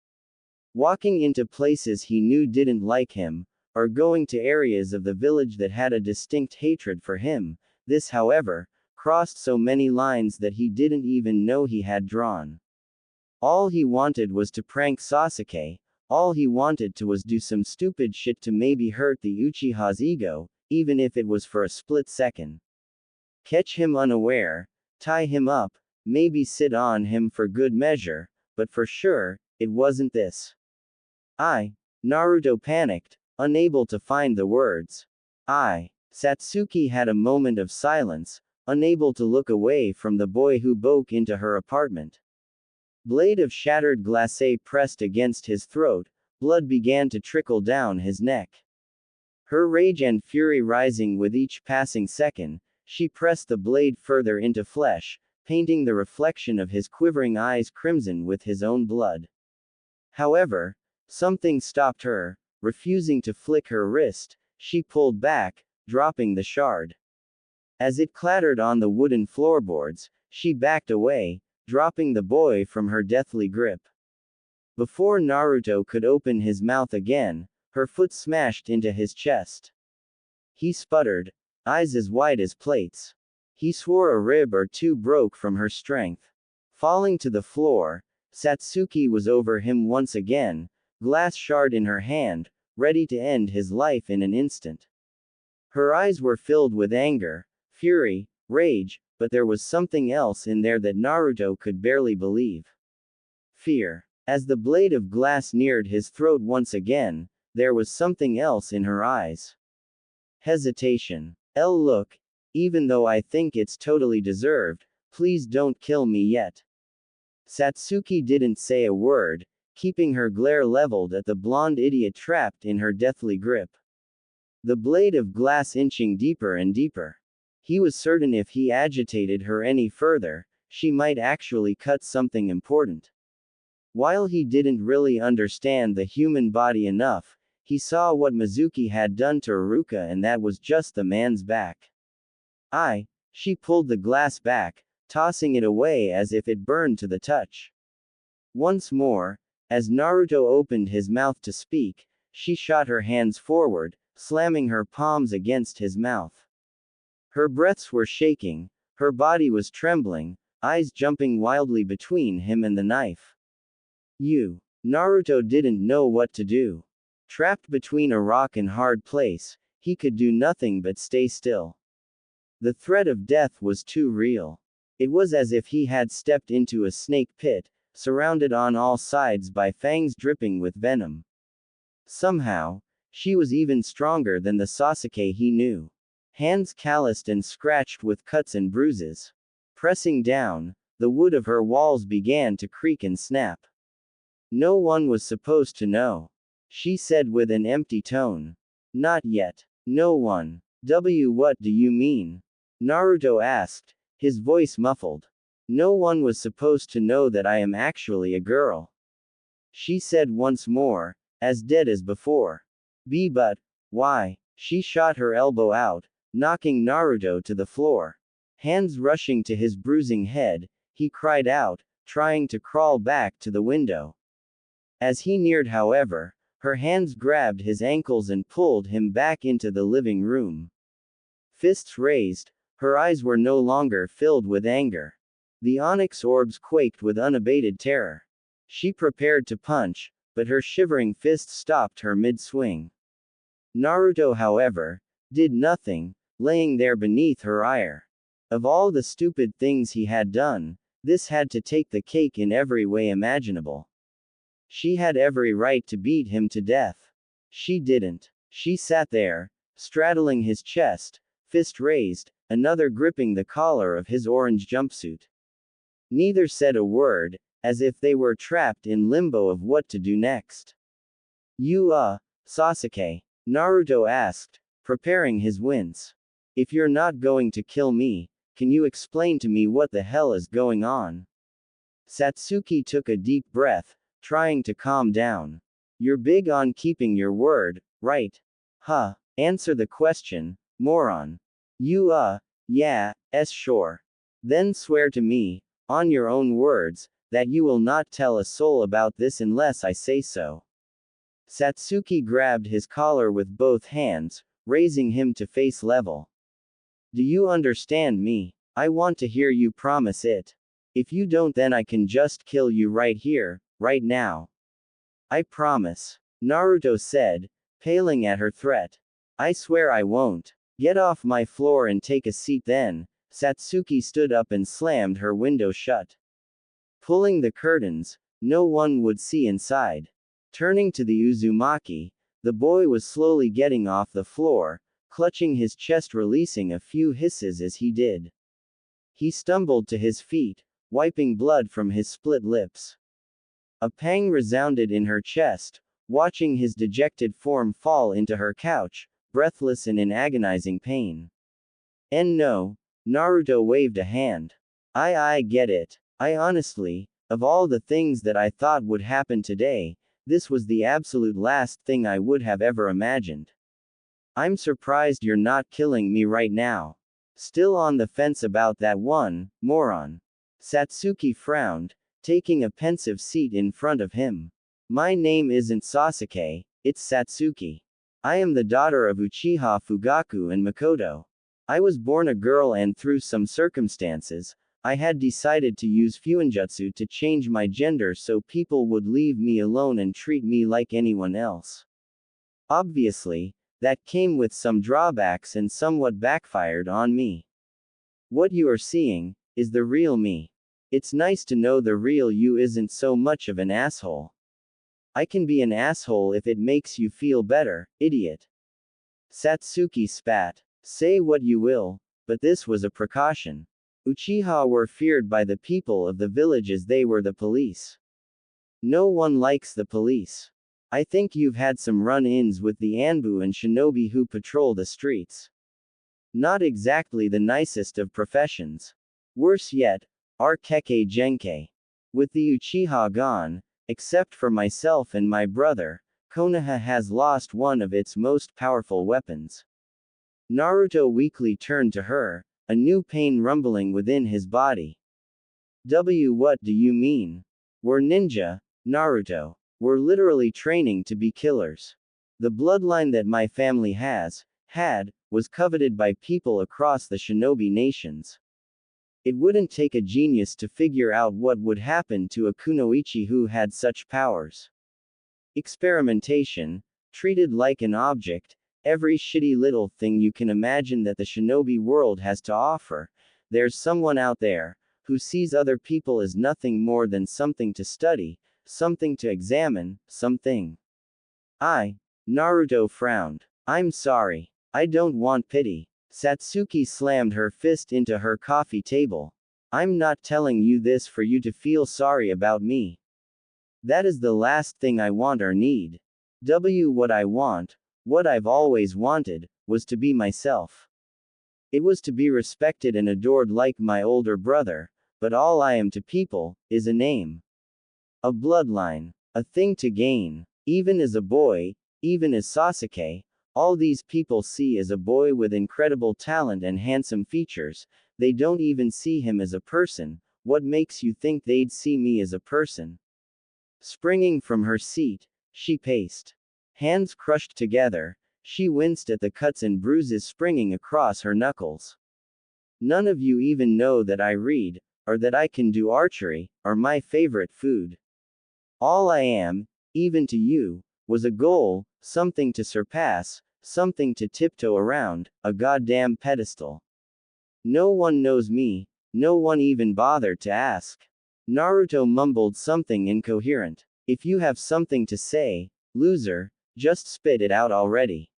Walking into places he knew didn't like him, or going to areas of the village that had a distinct hatred for him, this however, crossed so many lines that he didn't even know he had drawn. All he wanted was to prank Sasuke, all he wanted to was do some stupid shit to maybe hurt the Uchiha's ego, even if it was for a split second. Catch him unaware, tie him up, maybe sit on him for good measure, but for sure, it wasn't this. Naruto panicked, unable to find the words. Satsuki had a moment of silence, unable to look away from the boy who broke into her apartment. Blade of shattered glacé pressed against his throat, blood began to trickle down his neck. Her rage and fury rising with each passing second, she pressed the blade further into flesh, painting the reflection of his quivering eyes crimson with his own blood. However, something stopped her, refusing to flick her wrist, she pulled back, dropping the shard. As it clattered on the wooden floorboards, she backed away, dropping the boy from her deathly grip. Before Naruto could open his mouth again, her foot smashed into his chest. He sputtered, eyes as wide as plates. He swore a rib or two broke from her strength. Falling to the floor, Satsuki was over him once again, glass shard in her hand, ready to end his life in an instant. Her eyes were filled with anger, fury, rage, but there was something else in there that Naruto could barely believe. Fear. As the blade of glass neared his throat once again, there was something else in her eyes. Hesitation. Look, even though I think it's totally deserved, please don't kill me yet. Satsuki didn't say a word, keeping her glare leveled at the blonde idiot trapped in her deathly grip. The blade of glass inching deeper and deeper. He was certain if he agitated her any further, she might actually cut something important. While he didn't really understand the human body enough, he saw what Mizuki had done to Iruka, and that was just the man's back. She pulled the glass back, tossing it away as if it burned to the touch. Once more, as Naruto opened his mouth to speak, she shot her hands forward, slamming her palms against his mouth. Her breaths were shaking, her body was trembling, eyes jumping wildly between him and the knife. Naruto didn't know what to do. Trapped between a rock and hard place, he could do nothing but stay still. The threat of death was too real. It was as if he had stepped into a snake pit, surrounded on all sides by fangs dripping with venom. Somehow, she was even stronger than the Sasuke he knew. Hands calloused and scratched with cuts and bruises. Pressing down, the wood of her walls began to creak and snap. No one was supposed to know, she said with an empty tone. Not yet. No one. What do you mean? Naruto asked, his voice muffled. No one was supposed to know that I am actually a girl. She said once more, as dead as before. But why? She shot her elbow out, knocking Naruto to the floor. Hands rushing to his bruising head, he cried out, trying to crawl back to the window. As he neared, however, her hands grabbed his ankles and pulled him back into the living room. Fists raised, her eyes were no longer filled with anger. The onyx orbs quaked with unabated terror. She prepared to punch, but her shivering fist stopped her mid-swing. Naruto, however, did nothing, laying there beneath her ire. Of all the stupid things he had done, this had to take the cake in every way imaginable. She had every right to beat him to death. She didn't. She sat there, straddling his chest, fist raised, another gripping the collar of his orange jumpsuit. Neither said a word, as if they were trapped in limbo of what to do next. Sasuke? Naruto asked, preparing his wince. If you're not going to kill me, can you explain to me what the hell is going on? Satsuki took a deep breath, trying to calm down. You're big on keeping your word, right? Answer the question, moron. Sure. Then swear to me, on your own words, that you will not tell a soul about this unless I say so. Satsuki grabbed his collar with both hands, raising him to face level. Do you understand me? I want to hear you promise it. If you don't, then I can just kill you right here, right now. I promise, Naruto said, paling at her threat. I swear I won't. Get off my floor and take a seat then. Satsuki stood up and slammed her window shut. Pulling the curtains, no one would see inside. Turning to the Uzumaki, the boy was slowly getting off the floor, clutching his chest, releasing a few hisses as he did. He stumbled to his feet, wiping blood from his split lips. A pang resounded in her chest, watching his dejected form fall into her couch, breathless and in agonizing pain. No, Naruto waved a hand. I get it. I honestly, of all the things that I thought would happen today, this was the absolute last thing I would have ever imagined. I'm surprised you're not killing me right now. Still on the fence about that one, moron. Satsuki frowned, taking a pensive seat in front of him. My name isn't Sasuke, it's Satsuki. I am the daughter of Uchiha Fugaku and Makoto. I was born a girl, and through some circumstances, I had decided to use Fuinjutsu to change my gender so people would leave me alone and treat me like anyone else. Obviously, that came with some drawbacks and somewhat backfired on me. What you are seeing is the real me. It's nice to know the real you isn't so much of an asshole. I can be an asshole if it makes you feel better, idiot. Satsuki spat. Say what you will, but this was a precaution. Uchiha were feared by the people of the village as they were the police. No one likes the police. I think you've had some run-ins with the Anbu and Shinobi who patrol the streets. Not exactly the nicest of professions. Worse yet, are Kekkei Genkei. With the Uchiha gone, except for myself and my brother, Konoha has lost one of its most powerful weapons. Naruto weakly turned to her, a new pain rumbling within his body. What do you mean? We're ninja, Naruto. We're literally training to be killers. The bloodline that my family was coveted by people across the shinobi nations. It wouldn't take a genius to figure out what would happen to a kunoichi who had such powers. Experimentation, treated like an object, every shitty little thing you can imagine that the shinobi world has to offer. There's someone out there who sees other people as nothing more than something to study, something to examine, something. Naruto frowned. I'm sorry. I don't want pity. Satsuki slammed her fist into her coffee table. I'm not telling you this for you to feel sorry about me. That is the last thing I want or need. What I want, what I've always wanted, was to be myself. It was to be respected and adored like my older brother, but all I am to people is a name. A bloodline. A thing to gain. Even as a boy, even as Sasuke, all these people see as a boy with incredible talent and handsome features, they don't even see him as a person. What makes you think they'd see me as a person? Springing from her seat, she paced. Hands crushed together, she winced at the cuts and bruises springing across her knuckles. None of you even know that I read, or that I can do archery, or my favorite food. All I am, even to you, was a goal, something to surpass, something to tiptoe around, a goddamn pedestal. No one knows me, no one even bothered to ask. Naruto mumbled something incoherent. If you have something to say, loser, just spit it out already.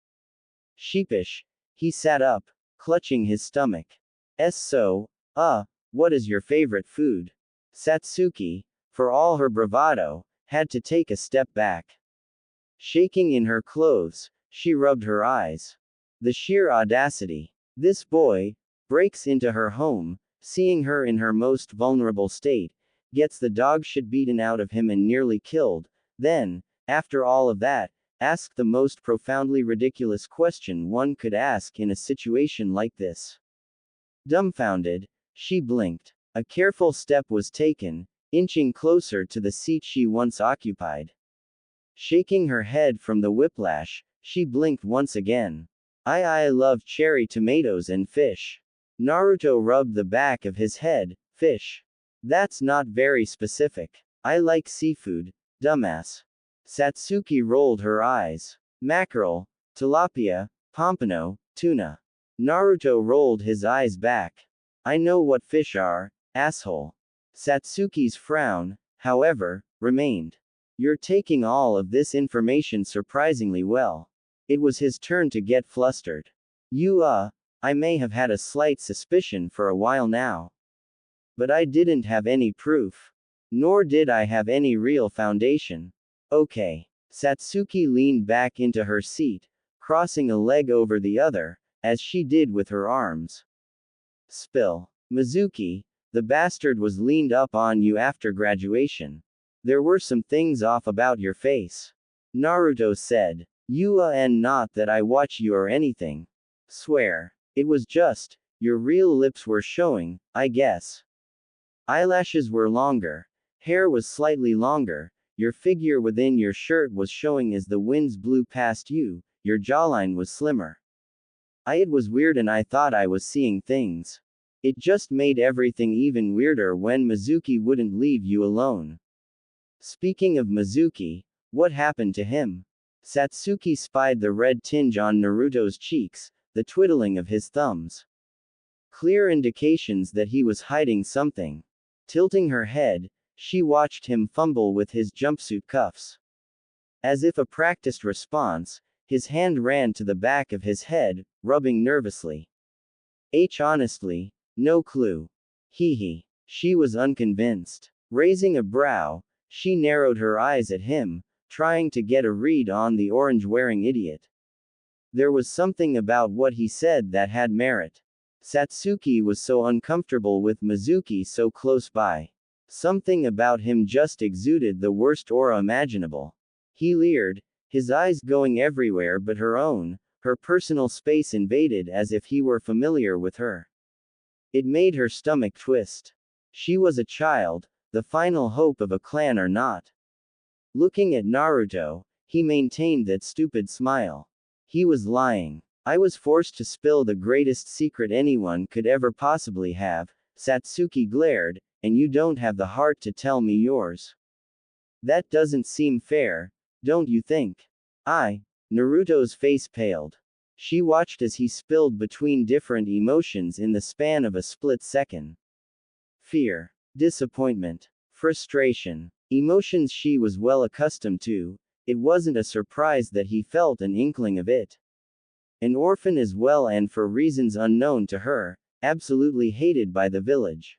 Sheepish, he sat up, clutching his stomach. What is your favorite food? Satsuki, for all her bravado, had to take a step back. Shaking in her clothes, she rubbed her eyes. The sheer audacity. This boy breaks into her home, seeing her in her most vulnerable state, gets the dog shit beaten out of him and nearly killed, then, after all of that, asked the most profoundly ridiculous question one could ask in a situation like this. Dumbfounded, she blinked. A careful step was taken, inching closer to the seat she once occupied. Shaking her head from the whiplash, she blinked once again. I love cherry tomatoes and fish. Naruto rubbed the back of his head. Fish. That's not very specific. I like seafood, dumbass. Satsuki rolled her eyes. Mackerel, tilapia, pompano, tuna. Naruto rolled his eyes back. I know what fish are, asshole. Satsuki's frown, however, remained. You're taking all of this information surprisingly well. It was his turn to get flustered. I may have had a slight suspicion for a while now. But I didn't have any proof. Nor did I have any real foundation. Okay. Satsuki leaned back into her seat, crossing a leg over the other, as she did with her arms. Spill. Mizuki, the bastard was leaned up on you after graduation. There were some things off about your face. Naruto said. And not that I watch you or anything. Swear. It was just, your real lips were showing, I guess. Eyelashes were longer. Hair was slightly longer. Your figure within your shirt was showing as the winds blew past you. Your jawline was slimmer. It was weird and I thought I was seeing things. It just made everything even weirder when Mizuki wouldn't leave you alone. Speaking of Mizuki, what happened to him? Satsuki spied the red tinge on Naruto's cheeks, the twiddling of his thumbs. Clear indications that he was hiding something. Tilting her head, she watched him fumble with his jumpsuit cuffs. As if a practiced response, his hand ran to the back of his head, rubbing nervously. Honestly, no clue. Hee hee. She was unconvinced. Raising a brow, She narrowed her eyes at him, trying to get a read on the orange-wearing idiot. There was something about what he said that had merit. Satsuki was so uncomfortable with Mizuki so close by. Something about him just exuded the worst aura imaginable. He leered, his eyes going everywhere but her own, her personal space invaded as if he were familiar with her. It made her stomach twist. She was a child, the final hope of a clan or not. Looking at Naruto, he maintained that stupid smile. He was lying. I was forced to spill the greatest secret anyone could ever possibly have, Satsuki glared, and you don't have the heart to tell me yours. That doesn't seem fair, don't you think? Naruto's face paled. She watched as he spilled between different emotions in the span of a split second. Fear, disappointment, frustration, emotions she was well accustomed to. It wasn't a surprise that he felt an inkling of it. An orphan as well, and for reasons unknown to her, absolutely hated by the village.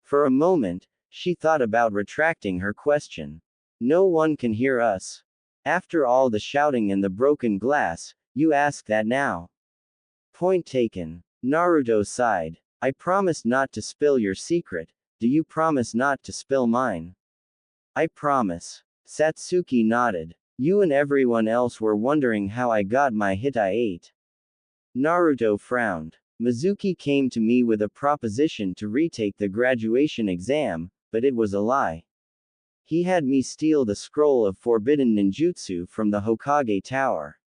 For a moment, she thought about retracting her question. No one can hear us. After all the shouting and the broken glass, you ask that now? Point taken. Naruto sighed. I promised not to spill your secret. Do you promise not to spill mine? I promise. Satsuki nodded. You and everyone else were wondering how I got my hit I ate. Naruto frowned. Mizuki came to me with a proposition to retake the graduation exam, but it was a lie. He had me steal the scroll of forbidden ninjutsu from the Hokage tower.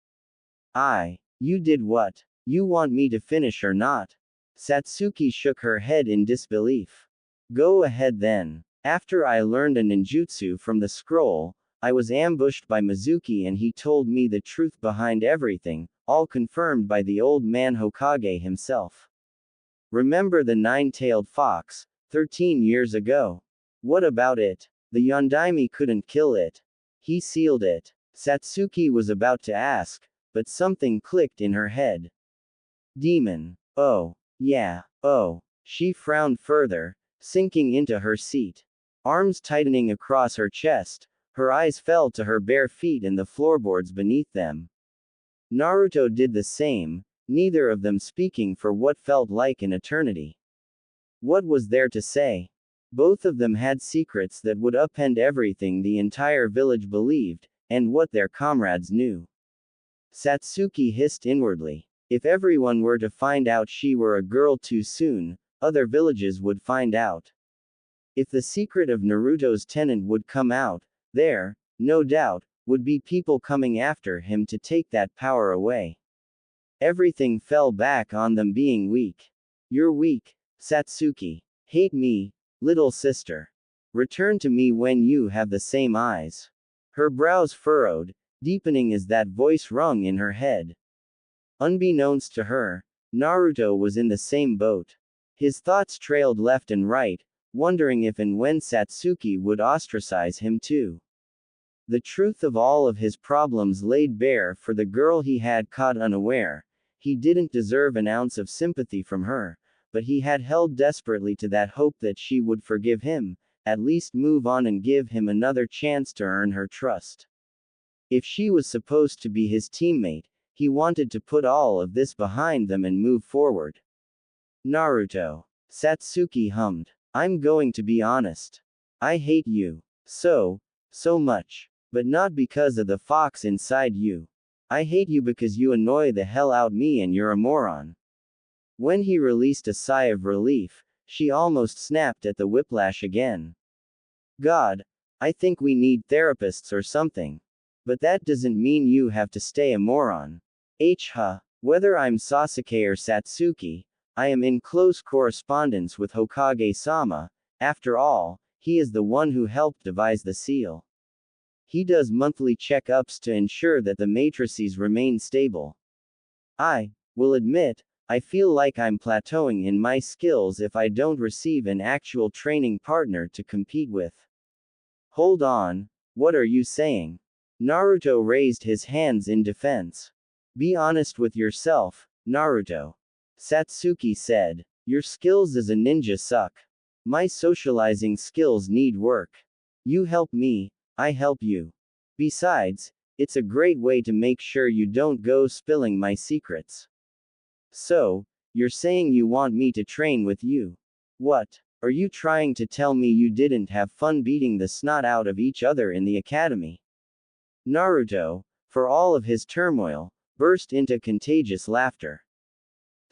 You did what? You want me to finish or not? Satsuki shook her head in disbelief. Go ahead then. After I learned a ninjutsu from the scroll, I was ambushed by Mizuki and he told me the truth behind everything, all confirmed by the old man Hokage himself. Remember the nine-tailed fox, 13 years ago? What about it? The Yondaime couldn't kill it. He sealed it. Satsuki was about to ask, but something clicked in her head. Demon. Oh. Yeah. Oh. She frowned further, sinking into her seat. Arms tightening across her chest, her eyes fell to her bare feet and the floorboards beneath them. Naruto did the same, neither of them speaking for what felt like an eternity. What was there to say? Both of them had secrets that would upend everything the entire village believed, and what their comrades knew. Satsuki hissed inwardly. If everyone were to find out she were a girl too soon, other villages would find out. If the secret of Naruto's tenant would come out, there, no doubt, would be people coming after him to take that power away. Everything fell back on them being weak. You're weak, Satsuki. Hate me, little sister. Return to me when you have the same eyes. Her brows furrowed, deepening as that voice rung in her head. Unbeknownst to her, Naruto was in the same boat. His thoughts trailed left and right, wondering if and when Satsuki would ostracize him too. The truth of all of his problems laid bare for the girl he had caught unaware. He didn't deserve an ounce of sympathy from her, but he had held desperately to that hope that she would forgive him, at least move on and give him another chance to earn her trust. If she was supposed to be his teammate, he wanted to put all of this behind them and move forward. Naruto. Satsuki hummed. I'm going to be honest. I hate you. So much. But not because of the fox inside you. I hate you because you annoy the hell out me and you're a moron. When he released a sigh of relief, she almost snapped at the whiplash again. God, I think we need therapists or something. But that doesn't mean you have to stay a moron. Whether I'm Sasuke or Satsuki, I am in close correspondence with Hokage-sama. After all, he is the one who helped devise the seal. He does monthly checkups to ensure that the matrices remain stable. I will admit, I feel like I'm plateauing in my skills if I don't receive an actual training partner to compete with. Hold on, what are you saying? Naruto raised his hands in defense. Be honest with yourself, Naruto. Satsuki said. Your skills as a ninja suck. My socializing skills need work. You help me, I help you. Besides, it's a great way to make sure you don't go spilling my secrets. So, you're saying you want me to train with you? What? Are you trying to tell me you didn't have fun beating the snot out of each other in the academy? Naruto, for all of his turmoil, burst into contagious laughter.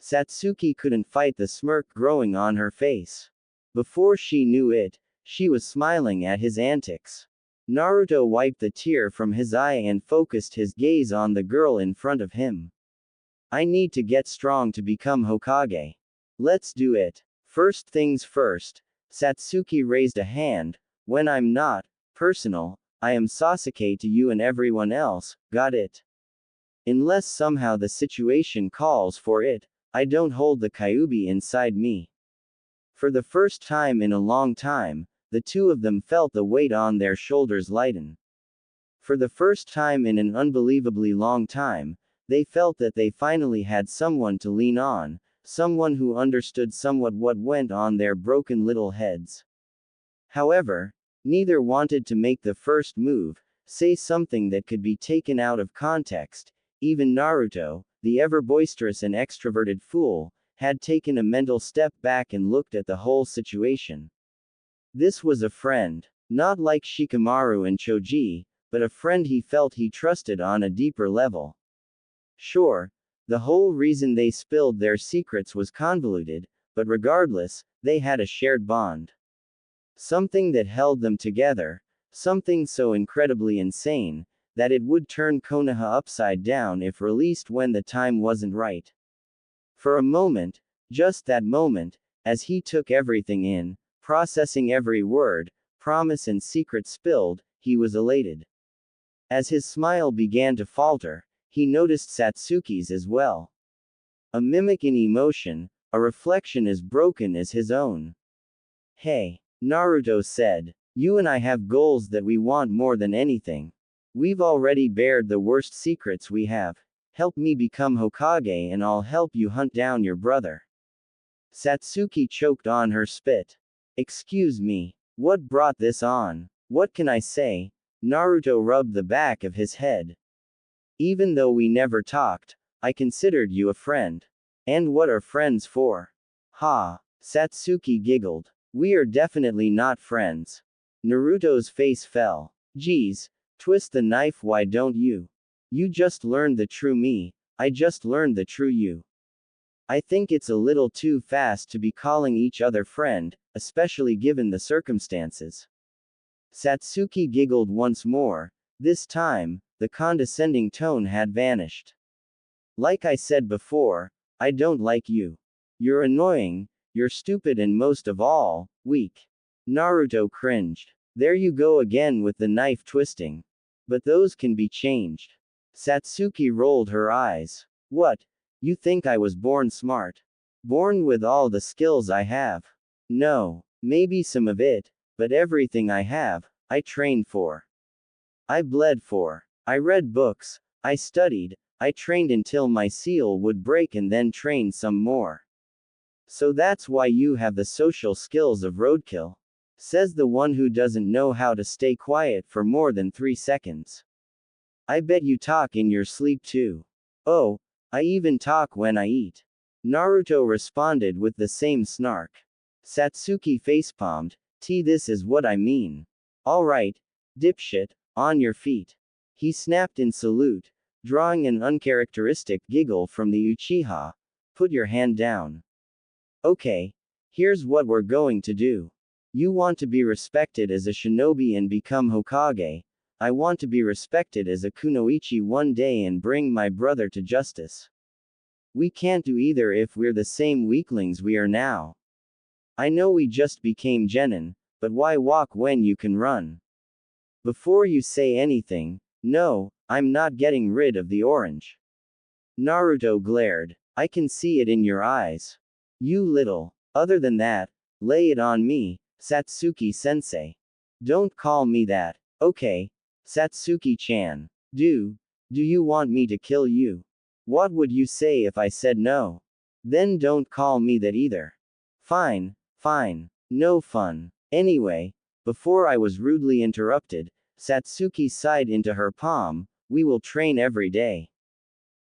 Satsuki couldn't fight the smirk growing on her face. Before she knew it, she was smiling at his antics. Naruto wiped the tear from his eye and focused his gaze on the girl in front of him. I need to get strong to become Hokage. Let's do it. First things first, Satsuki raised a hand. When I'm not personal, I am Sasuke to you and everyone else, got it? Unless somehow the situation calls for it, I don't hold the Kyuubi inside me. For the first time in a long time, the two of them felt the weight on their shoulders lighten. For the first time in an unbelievably long time, they felt that they finally had someone to lean on, someone who understood somewhat what went on their broken little heads. However, neither wanted to make the first move, say something that could be taken out of context. Even Naruto, the ever boisterous and extroverted fool, had taken a mental step back and looked at the whole situation. This was a friend. Not like Shikamaru and Choji, but a friend he felt he trusted on a deeper level. Sure, the whole reason they spilled their secrets was convoluted, but regardless, they had a shared bond. Something that held them together, something so incredibly insane, that it would turn Konoha upside down if released when the time wasn't right. For a moment, just that moment, as he took everything in, processing every word, promise and secret spilled, he was elated. As his smile began to falter, he noticed Satsuki's as well. A mimic in emotion, a reflection as broken as his own. Hey, Naruto said, you and I have goals that we want more than anything. We've already bared the worst secrets we have. Help me become Hokage and I'll help you hunt down your brother. Satsuki choked on her spit. Excuse me, what brought this on? What can I say? Naruto rubbed the back of his head. Even though we never talked, I considered you a friend. And what are friends for? Ha! Satsuki giggled. We are definitely not friends. Naruto's face fell. Geez, twist the knife, why don't you? You just learned the true me, I just learned the true you. I think it's a little too fast to be calling each other friend, especially given the circumstances. Satsuki giggled once more. This time, the condescending tone had vanished. Like I said before, I don't like you. You're annoying, you're stupid and most of all, weak. Naruto cringed. There you go again with the knife twisting. But those can be changed. Satsuki rolled her eyes. What? You think I was born smart? Born with all the skills I have? No, maybe some of it, but everything I have, I trained for. I bled for. I read books, I studied, I trained until my seal would break and then trained some more. So that's why you have the social skills of roadkill. Says the one who doesn't know how to stay quiet for more than 3 seconds. I bet you talk in your sleep too. Oh, I even talk when I eat. Naruto responded with the same snark. Satsuki facepalmed. This is what I mean. Alright, dipshit, on your feet. He snapped in salute, drawing an uncharacteristic giggle from the Uchiha. Put your hand down. Okay, here's what we're going to do. You want to be respected as a shinobi and become Hokage. I want to be respected as a kunoichi one day and bring my brother to justice. We can't do either if we're the same weaklings we are now. I know we just became genin, but why walk when you can run? Before you say anything, no, I'm not getting rid of the orange. Naruto glared. I can see it in your eyes. You little. Other than that, lay it on me, Satsuki-sensei. Don't call me that. Okay, Satsuki-chan. Do you want me to kill you? What would you say if I said no? Then don't call me that either. Fine, fine. No fun. Anyway, Before I was rudely interrupted, Satsuki sighed into her palm, we will train every day.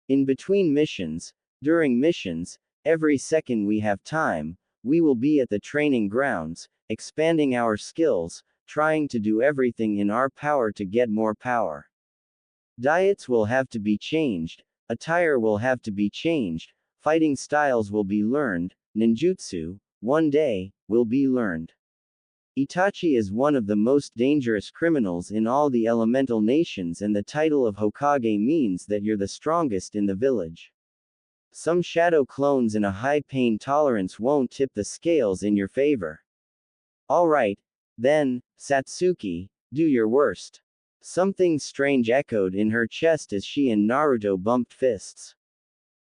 In between missions, during missions, every second we have time, we will be at the training grounds, expanding our skills, trying to do everything in our power to get more power. Diets will have to be changed, attire will have to be changed, fighting styles will be learned, ninjutsu, one day, will be learned. Itachi is one of the most dangerous criminals in all the elemental nations, and the title of Hokage means that you're the strongest in the village. Some shadow clones in a high pain tolerance won't tip the scales in your favor. Alright, then, Satsuki, do your worst. Something strange echoed in her chest as she and Naruto bumped fists.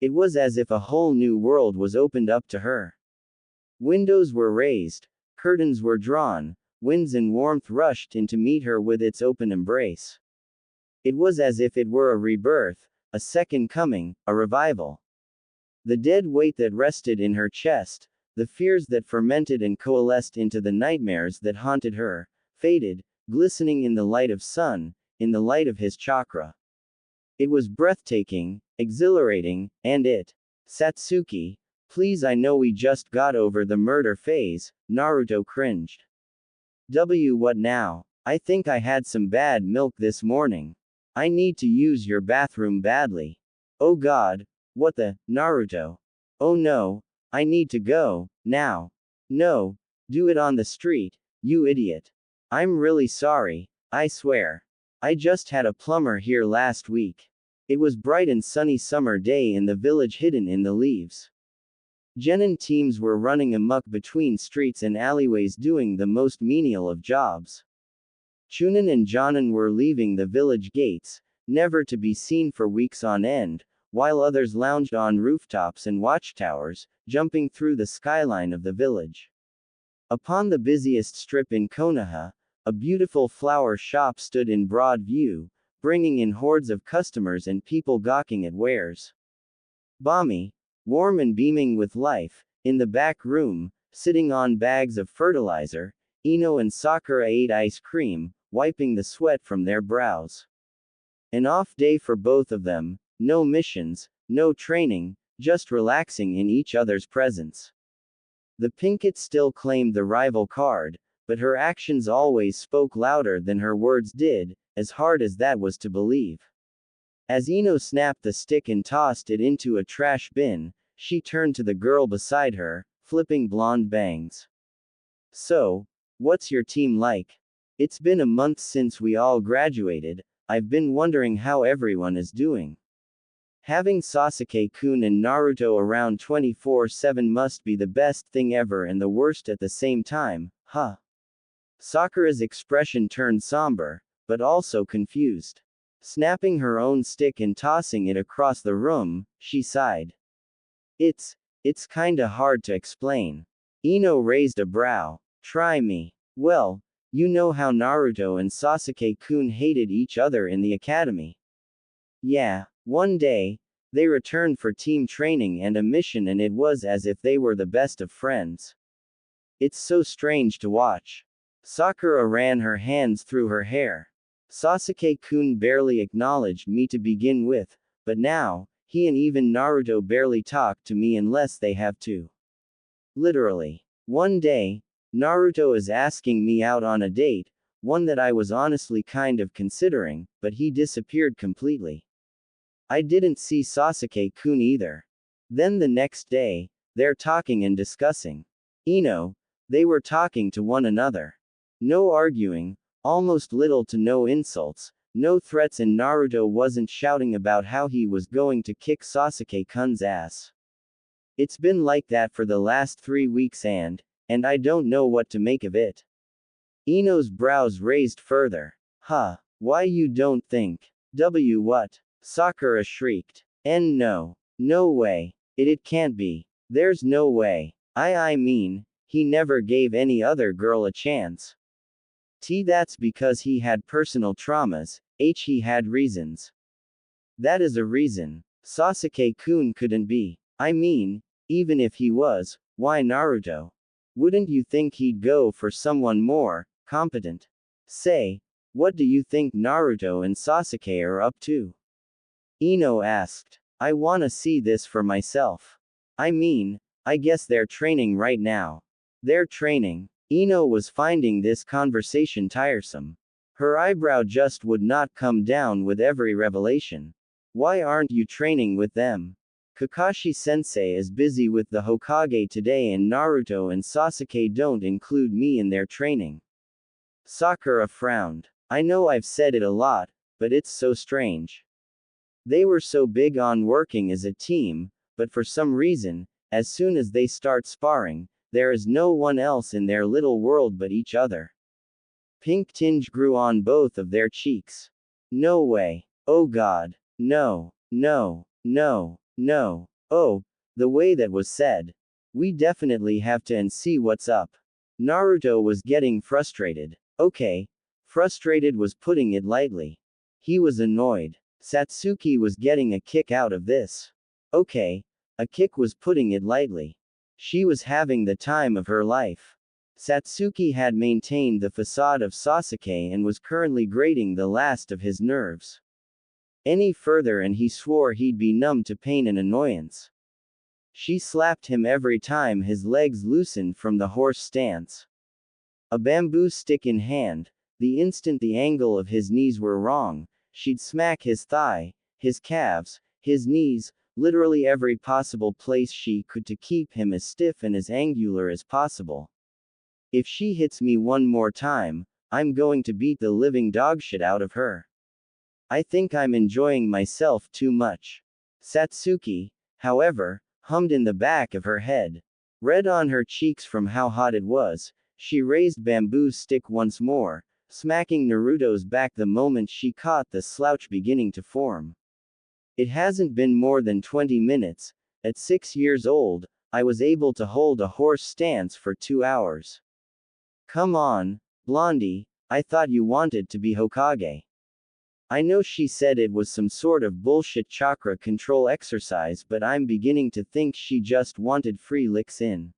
It was as if a whole new world was opened up to her. Windows were raised, curtains were drawn, winds and warmth rushed in to meet her with its open embrace. It was as if it were a rebirth, a second coming, a revival. The dead weight that rested in her chest, the fears that fermented and coalesced into the nightmares that haunted her, faded, glistening in the light of sun, in the light of his chakra. It was breathtaking, exhilarating, and it. Satsuki, please, I know we just got over the murder phase, Naruto cringed. What now? I think I had some bad milk this morning. I need to use your bathroom badly. Oh god, what the, Naruto? Oh no, I need to go, now. No, do it on the street, you idiot. I'm really sorry, I swear. I just had a plumber here last week. It was bright and sunny summer day in the village hidden in the leaves. Genin teams were running amok between streets and alleyways doing the most menial of jobs. Chunin and Jonin were leaving the village gates, never to be seen for weeks on end, while others lounged on rooftops and watchtowers, jumping through the skyline of the village. Upon the busiest strip in Konoha, a beautiful flower shop stood in broad view, bringing in hordes of customers and people gawking at wares. Balmy, warm and beaming with life, in the back room, sitting on bags of fertilizer, Ino and Sakura ate ice cream, wiping the sweat from their brows. An off day for both of them, no missions, no training, just relaxing in each other's presence. The Pinkett still claimed the rival card, but her actions always spoke louder than her words did, as hard as that was to believe. As Ino snapped the stick and tossed it into a trash bin, she turned to the girl beside her, flipping blonde bangs. So, what's your team like? It's been a month since we all graduated, I've been wondering how everyone is doing. Having Sasuke-kun and Naruto around 24/7 must be the best thing ever and the worst at the same time, huh? Sakura's expression turned somber, but also confused. Snapping her own stick and tossing it across the room, she sighed. It's kinda hard to explain. Ino raised a brow. Try me. Well, you know how Naruto and Sasuke-kun hated each other in the academy. Yeah, one day, they returned for team training and a mission and it was as if they were the best of friends. It's so strange to watch. Sakura ran her hands through her hair. Sasuke-kun barely acknowledged me to begin with, but now, he and even Naruto barely talk to me unless they have to. Literally. One day, Naruto is asking me out on a date, one that I was honestly kind of considering, but he disappeared completely. I didn't see Sasuke-kun either. Then the next day, they're talking and discussing. They were talking to one another. No arguing, almost little to no insults, no threats, and Naruto wasn't shouting about how he was going to kick Sasuke-kun's ass. It's been like that for the last 3 weeks and I don't know what to make of it. Ino's brows raised further. Huh, why you don't think? What? Sakura shrieked. No. No way. It can't be. There's no way. I mean, he never gave any other girl a chance. That's because he had personal traumas, he had reasons. That is a reason. Sasuke-kun couldn't be. I mean, even if he was, why Naruto? Wouldn't you think he'd go for someone more Competent. Say, what do you think Naruto and Sasuke are up to? Ino asked. I wanna see this for myself. I mean, I guess they're training right now. They're training. Ino was finding this conversation tiresome. Her eyebrow just would not come down with every revelation. Why aren't you training with them? Kakashi-sensei is busy with the Hokage today and Naruto and Sasuke don't include me in their training. Sakura frowned. I know I've said it a lot, but it's so strange. They were so big on working as a team, but for some reason, as soon as they start sparring, there is no one else in their little world but each other. Pink tinge grew on both of their cheeks. No way. Oh God. No. No. No. No. Oh, the way that was said. We definitely have to and see what's up. Naruto was getting frustrated. Okay. Frustrated was putting it lightly. He was annoyed. Satsuki was getting a kick out of this. Okay. A kick was putting it lightly. She was having the time of her life. Satsuki had maintained the facade of Sasuke and was currently grating the last of his nerves. Any further and he swore he'd be numb to pain and annoyance. She slapped him every time his legs loosened from the horse stance. A bamboo stick in hand, the instant the angle of his knees were wrong, she'd smack his thigh, his calves, his knees, literally every possible place she could to keep him as stiff and as angular as possible. If she hits me one more time, I'm going to beat the living dogshit out of her. I think I'm enjoying myself too much. Satsuki, however, hummed in the back of her head. Red on her cheeks from how hot it was, she raised bamboo stick once more, smacking Naruto's back the moment she caught the slouch beginning to form. It hasn't been more than 20 minutes. At 6 years old, I was able to hold a horse stance for 2 hours. Come on, Blondie, I thought you wanted to be Hokage. I know she said it was some sort of bullshit chakra control exercise, but I'm beginning to think she just wanted free licks in.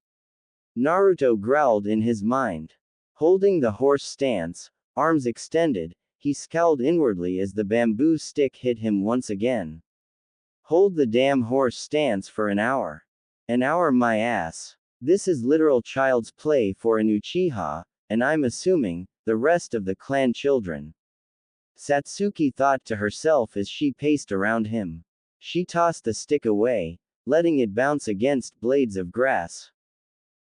Naruto growled in his mind. Holding the horse stance, arms extended, he scowled inwardly as the bamboo stick hit him once again. Hold the damn horse stance for an hour. An hour my ass. This is literal child's play for an Uchiha, and I'm assuming, the rest of the clan children. Satsuki thought to herself as she paced around him. She tossed the stick away, letting it bounce against blades of grass.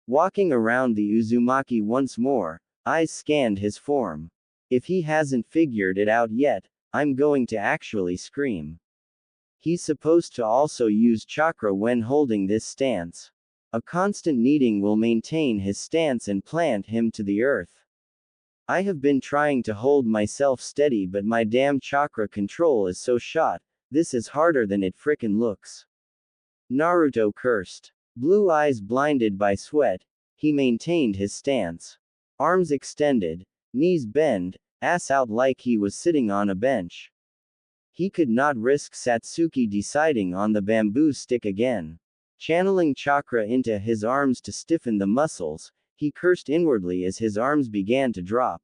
Walking around the Uzumaki once more, eyes scanned his form. If he hasn't figured it out yet, I'm going to actually scream. He's supposed to also use chakra when holding this stance. A constant kneading will maintain his stance and plant him to the earth. I have been trying to hold myself steady, but my damn chakra control is so shot, this is harder than it frickin' looks. Naruto cursed. Blue eyes blinded by sweat, he maintained his stance. Arms extended, knees bent, ass out like he was sitting on a bench. He could not risk Satsuki deciding on the bamboo stick again. Channeling chakra into his arms to stiffen the muscles, he cursed inwardly as his arms began to drop.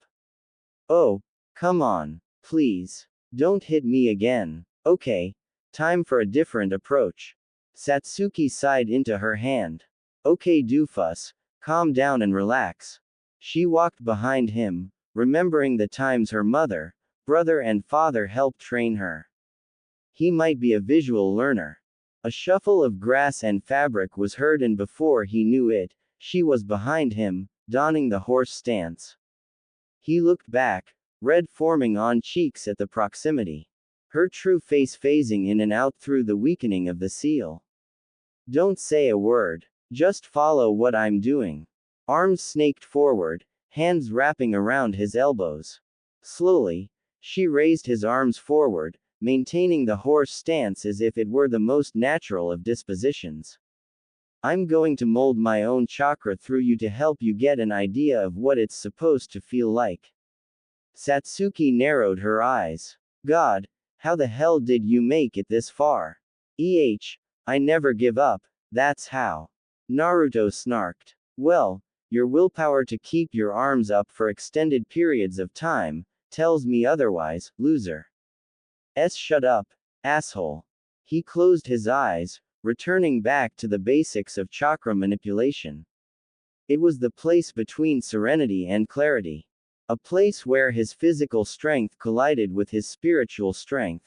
Oh, come on, please. Don't hit me again. Okay, time for a different approach. Satsuki sighed into her hand. Okay doofus, calm down and relax. She walked behind him, remembering the times her mother, brother and father helped train her. He might be a visual learner. A shuffle of grass and fabric was heard, and before he knew it, she was behind him, donning the horse stance. He looked back, red forming on cheeks at the proximity. Her true face phasing in and out through the weakening of the seal. Don't say a word. Just follow what I'm doing. Arms snaked forward, hands wrapping around his elbows. Slowly, she raised his arms forward, maintaining the horse stance as if it were the most natural of dispositions. I'm going to mold my own chakra through you to help you get an idea of what it's supposed to feel like. Satsuki narrowed her eyes. God, how the hell did you make it this far? I never give up, that's how. Naruto snarked. Well, Your willpower to keep your arms up for extended periods of time tells me otherwise, loser. Shut up, asshole. He closed his eyes, returning back to the basics of chakra manipulation. It was the place between serenity and clarity. A place where his physical strength collided with his spiritual strength.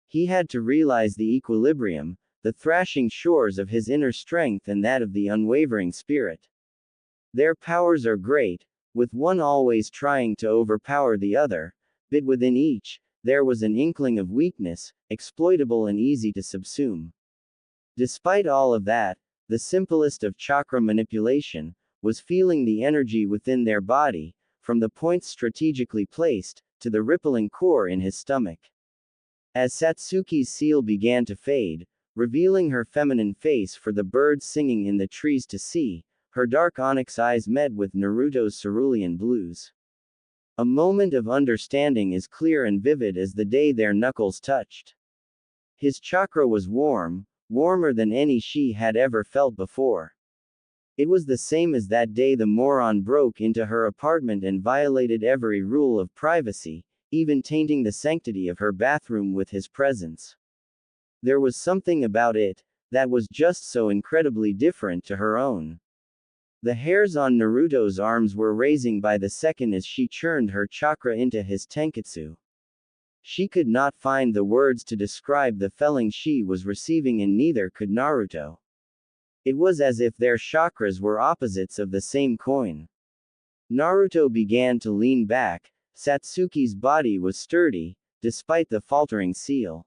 He had to realize the equilibrium, the thrashing shores of his inner strength and that of the unwavering spirit. Their powers are great, with one always trying to overpower the other, but within each, there was an inkling of weakness, exploitable and easy to subsume. Despite all of that, the simplest of chakra manipulation was feeling the energy within their body, from the points strategically placed, to the rippling core in his stomach. As Satsuki's seal began to fade, revealing her feminine face for the birds singing in the trees to see, her dark onyx eyes met with Naruto's cerulean blues. A moment of understanding as clear and vivid as the day their knuckles touched. His chakra was warm, warmer than any she had ever felt before. It was the same as that day the moron broke into her apartment and violated every rule of privacy, even tainting the sanctity of her bathroom with his presence. There was something about it that was just so incredibly different to her own. The hairs on Naruto's arms were raising by the second as she churned her chakra into his tenketsu. She could not find the words to describe the feeling she was receiving, and neither could Naruto. It was as if their chakras were opposites of the same coin. Naruto began to lean back. Satsuki's body was sturdy, despite the faltering seal.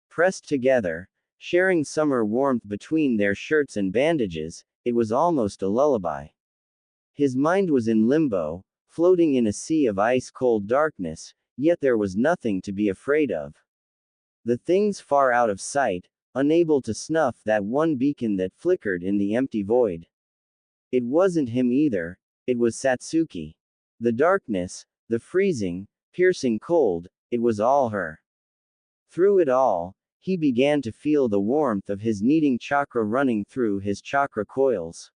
Pressed together, sharing summer warmth between their shirts and bandages, it was almost a lullaby. His mind was in limbo, floating in a sea of ice-cold darkness, yet there was nothing to be afraid of. The things far out of sight, unable to snuff that one beacon that flickered in the empty void. It wasn't him either, it was Satsuki. The darkness, the freezing, piercing cold, it was all her. Through it all, he began to feel the warmth of his kneading chakra running through his chakra coils.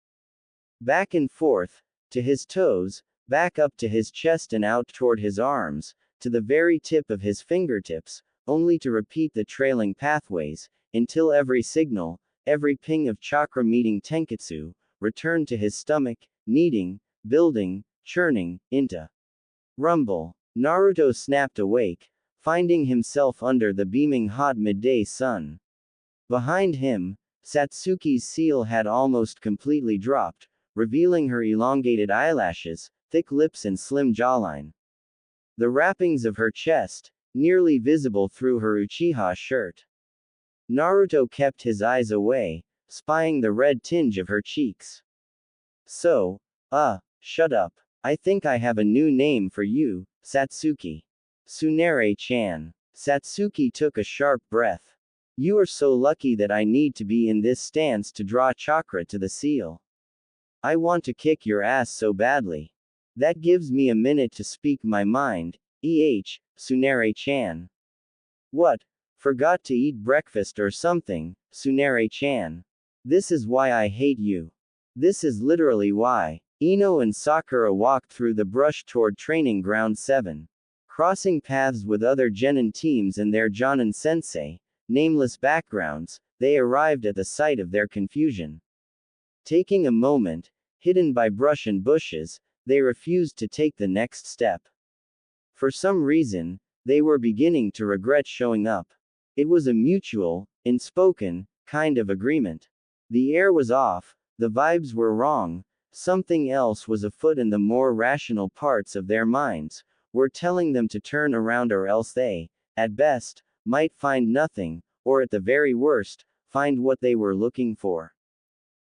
Back and forth, to his toes, back up to his chest and out toward his arms, to the very tip of his fingertips, only to repeat the trailing pathways, until every signal, every ping of chakra meeting tenketsu, returned to his stomach, kneading, building, churning, into rumble. Naruto snapped awake, finding himself under the beaming hot midday sun. Behind him, Satsuki's seal had almost completely dropped, revealing her elongated eyelashes, thick lips and slim jawline. The wrappings of her chest, nearly visible through her Uchiha shirt. Naruto kept his eyes away, spying the red tinge of her cheeks. So, shut up. I think I have a new name for you, Satsuki. Tsunere-chan. Satsuki took a sharp breath. You are so lucky that I need to be in this stance to draw chakra to the seal. I want to kick your ass so badly. That gives me a minute to speak my mind, Tsunere-chan. What? Forgot to eat breakfast or something, Tsunere-chan. This is why I hate you. This is literally why. Ino and Sakura walked through the brush toward Training Ground 7. Crossing paths with other genin teams and their Jonin sensei, nameless backgrounds, they arrived at the site of their confusion. Taking a moment, hidden by brush and bushes, they refused to take the next step. For some reason, they were beginning to regret showing up. It was a mutual, unspoken, kind of agreement. The air was off, the vibes were wrong, something else was afoot, and the more rational parts of their minds were telling them to turn around, or else they, at best, might find nothing, or at the very worst, find what they were looking for.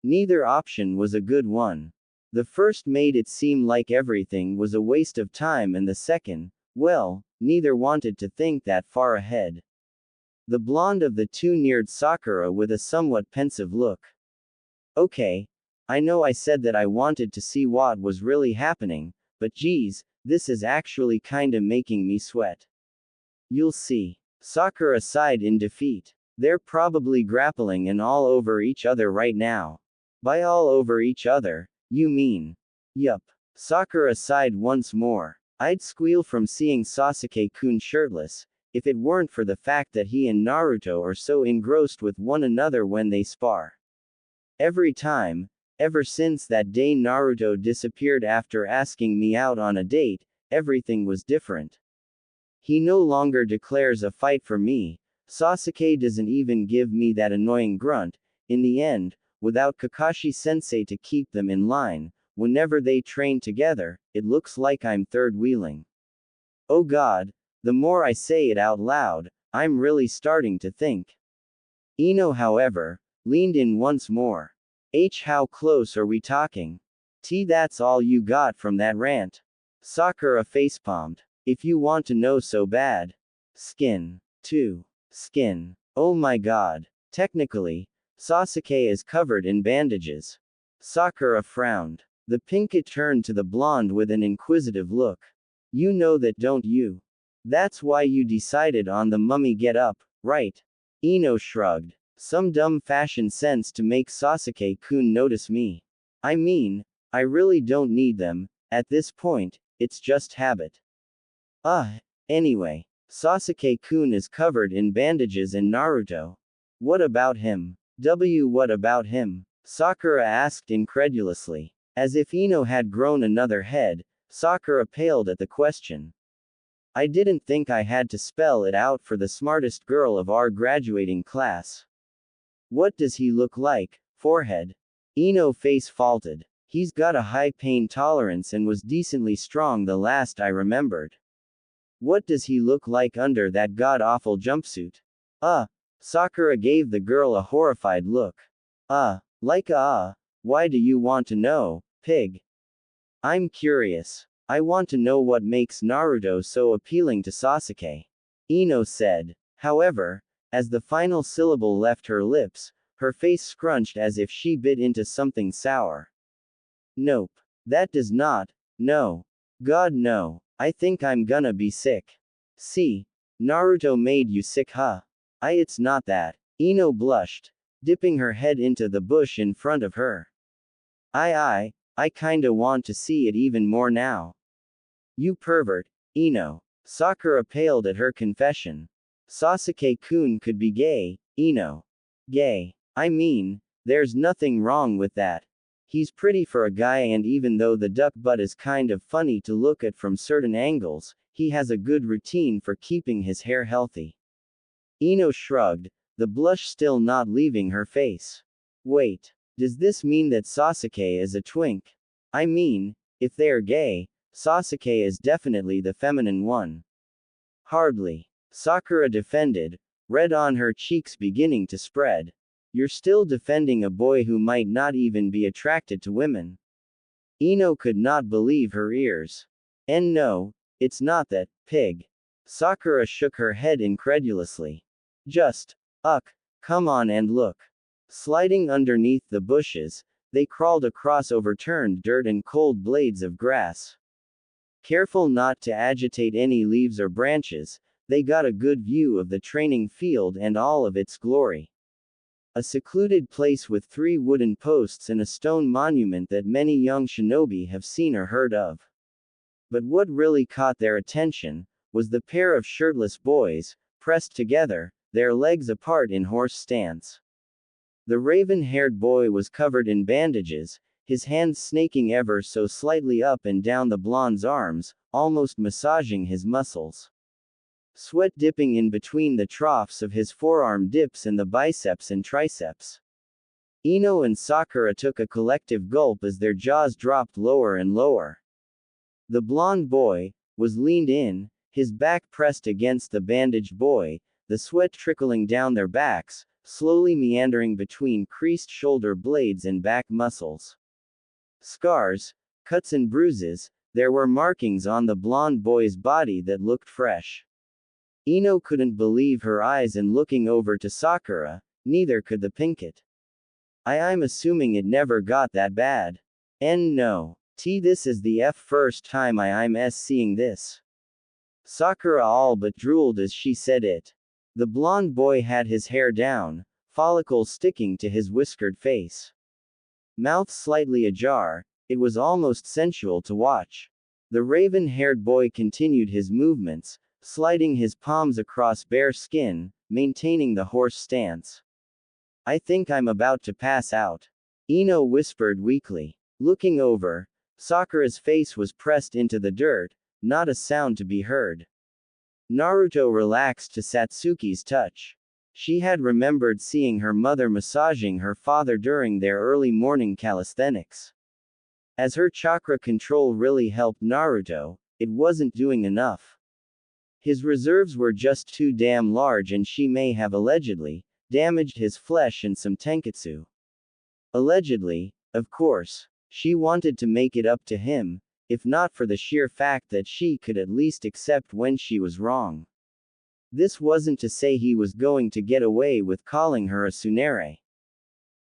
Neither option was a good one. The first made it seem like everything was a waste of time, and the second, well, neither wanted to think that far ahead. The blonde of the two neared Sakura with a somewhat pensive look. Okay, I know I said that I wanted to see what was really happening, but geez, this is actually kinda making me sweat. You'll see. Sakura sighed in defeat. They're probably grappling and all over each other right now. By all over each other, you mean Yup. Sakura sighed once more. I'd squeal from seeing Sasuke-kun shirtless, if it weren't for the fact that he and Naruto are so engrossed with one another when they spar. Every time, ever since that day Naruto disappeared after asking me out on a date, everything was different. He no longer declares a fight for me. Sasuke doesn't even give me that annoying grunt. In the end, without Kakashi-sensei to keep them in line, whenever they train together, it looks like I'm third-wheeling. Oh God, the more I say it out loud, I'm really starting to think. Ino, however, leaned in once more. How close are we talking? That's all you got from that rant. Sakura facepalmed. If you want to know so bad. Skin. 2. Skin. Oh my God. Technically, Sasuke is covered in bandages. Sakura frowned. The pinkett turned to the blonde with an inquisitive look. You know that, don't you? That's why you decided on the mummy get-up, right? Ino shrugged. Some dumb fashion sense to make Sasuke-kun notice me. I mean, I really don't need them, at this point, it's just habit. Anyway, Sasuke-kun is covered in bandages and Naruto. What about him? What about him? Sakura asked incredulously. As if Ino had grown another head, Sakura paled at the question. I didn't think I had to spell it out for the smartest girl of our graduating class. What does he look like? Forehead. Ino face faulted. He's got a high pain tolerance and was decently strong the last I remembered. What does he look like under that god-awful jumpsuit? Sakura gave the girl a horrified look. Why do you want to know, pig? I'm curious. I want to know what makes Naruto so appealing to Sasuke. Ino said. However, as the final syllable left her lips, her face scrunched as if she bit into something sour. Nope. That does not. No. God no. I think I'm gonna be sick. See? Naruto made you sick, huh? It's not that. Ino blushed, dipping her head into the bush in front of her. I kinda want to see it even more now. You pervert, Ino. Sakura paled at her confession. Sasuke-kun could be gay, Ino. Gay. I mean, there's nothing wrong with that. He's pretty for a guy, and even though the duck butt is kind of funny to look at from certain angles, he has a good routine for keeping his hair healthy. Ino shrugged, the blush still not leaving her face. Wait. Does this mean that Sasuke is a twink? I mean, if they're gay, Sasuke is definitely the feminine one. Hardly. Sakura defended, red on her cheeks beginning to spread. You're still defending a boy who might not even be attracted to women. Ino could not believe her ears. And no, it's not that, pig. Sakura shook her head incredulously. Just, come on and look. Sliding underneath the bushes, they crawled across overturned dirt and cold blades of grass. Careful not to agitate any leaves or branches, they got a good view of the training field and all of its glory. A secluded place with 3 wooden posts and a stone monument that many young shinobi have seen or heard of. But what really caught their attention was the pair of shirtless boys, pressed together, their legs apart in horse stance. The raven-haired boy was covered in bandages, his hands snaking ever so slightly up and down the blonde's arms, almost massaging his muscles. Sweat dipping in between the troughs of his forearm dips and the biceps and triceps. Ino and Sakura took a collective gulp as their jaws dropped lower and lower. The blonde boy was leaned in, his back pressed against the bandaged boy, the sweat trickling down their backs, slowly meandering between creased shoulder blades and back muscles. Scars, cuts and bruises, there were markings on the blonde boy's body that looked fresh. Ino couldn't believe her eyes, and looking over to Sakura, neither could the pinkett. I'm assuming it never got that bad. No. This is the first time I'm seeing this. Sakura all but drooled as she said it. The blonde boy had his hair down, follicles sticking to his whiskered face. Mouth slightly ajar, It was almost sensual to watch. The raven-haired boy continued his movements, sliding his palms across bare skin, maintaining the horse stance. I think I'm about to pass out. Ino whispered weakly. Looking over, Sakura's face was pressed into the dirt, not a sound to be heard. Naruto relaxed to Satsuki's touch. She had remembered seeing her mother massaging her father during their early morning calisthenics. As her chakra control really helped Naruto, it wasn't doing enough. His reserves were just too damn large, and she may have allegedly damaged his flesh in some tenketsu. Allegedly, of course. She wanted to make it up to him, if not for the sheer fact that she could at least accept when she was wrong. This wasn't to say he was going to get away with calling her a tsundere.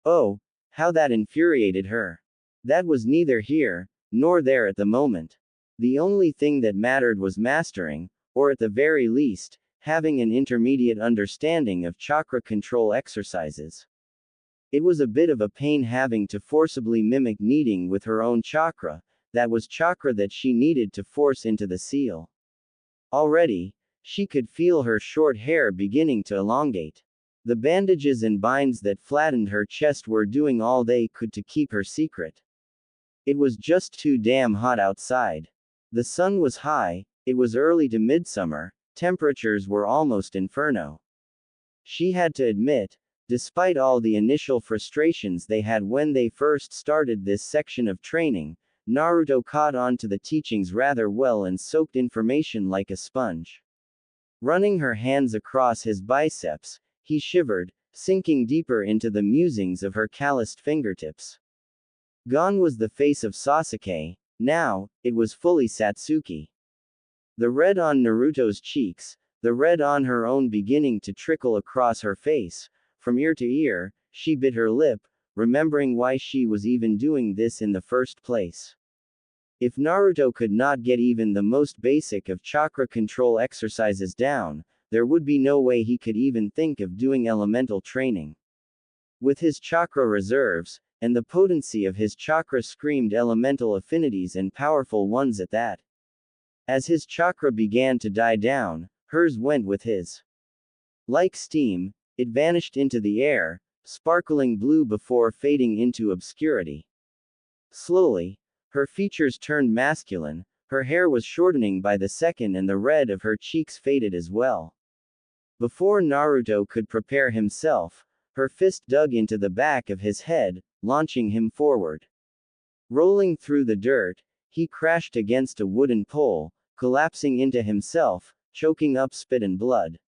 Oh, how that infuriated her. That was neither here nor there at the moment. The only thing that mattered was mastering, or at the very least, having an intermediate understanding of chakra control exercises. It was a bit of a pain having to forcibly mimic kneading with her own chakra, that was chakra that she needed to force into the seal. Already, she could feel her short hair beginning to elongate. The bandages and binds that flattened her chest were doing all they could to keep her secret. It was just too damn hot outside. The sun was high, it was early to midsummer, temperatures were almost inferno. She had to admit, despite all the initial frustrations they had when they first started this section of training, Naruto caught on to the teachings rather well and soaked information like a sponge. Running her hands across his biceps, he shivered, sinking deeper into the musings of her calloused fingertips. Gone was the face of Sasuke, now, it was fully Satsuki. The red on Naruto's cheeks, the red on her own beginning to trickle across her face. From ear to ear, she bit her lip, remembering why she was even doing this in the first place. If Naruto could not get even the most basic of chakra control exercises down, there would be no way he could even think of doing elemental training. With his chakra reserves, and the potency of his chakra screamed elemental affinities and powerful ones at that. As his chakra began to die down, hers went with his. Like steam, it vanished into the air, sparkling blue before fading into obscurity. Slowly, her features turned masculine, her hair was shortening by the second and the red of her cheeks faded as well. Before Naruto could prepare himself, her fist dug into the back of his head, launching him forward. Rolling through the dirt, he crashed against a wooden pole, collapsing into himself, choking up spit and blood.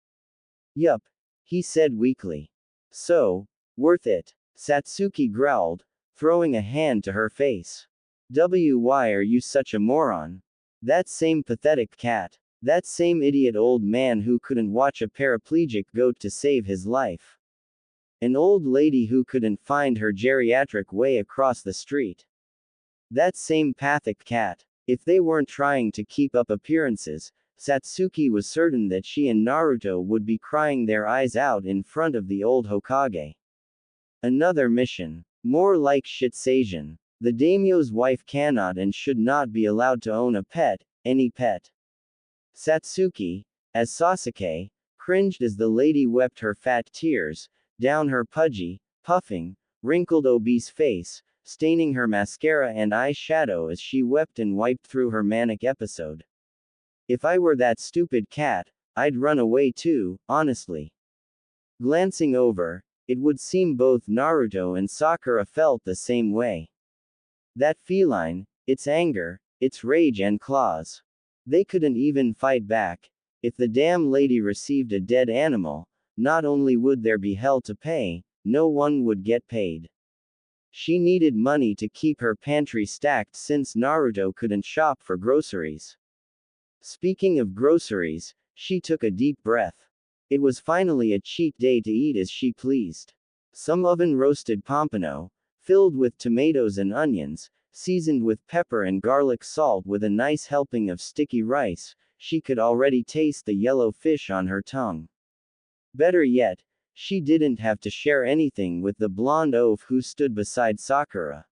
Yup, he said weakly. So, worth it, Satsuki growled, throwing a hand to her face. Why are you such a moron? That same pathetic cat. That same idiot old man who couldn't watch a paraplegic goat to save his life. An old lady who couldn't find her geriatric way across the street. That same pathic cat. If they weren't trying to keep up appearances, Satsuki was certain that she and Naruto would be crying their eyes out in front of the old Hokage. Another mission. More like Shitseijin. The daimyo's wife cannot and should not be allowed to own a pet, any pet. Satsuki, as Sasuke, cringed as the lady wept her fat tears down her pudgy, puffing, wrinkled obese face, staining her mascara and eyeshadow as she wept and wiped through her manic episode. If I were that stupid cat, I'd run away too, honestly. Glancing over, it would seem both Naruto and Sakura felt the same way. That feline, its anger, its rage and claws. They couldn't even fight back. If the damn lady received a dead animal, not only would there be hell to pay, no one would get paid. She needed money to keep her pantry stacked since Naruto couldn't shop for groceries. Speaking of groceries, she took a deep breath. It was finally a cheat day to eat as she pleased. Some oven-roasted pompano, filled with tomatoes and onions, seasoned with pepper and garlic salt with a nice helping of sticky rice, she could already taste the yellow fish on her tongue. Better yet, she didn't have to share anything with the blonde oaf who stood beside Sakura.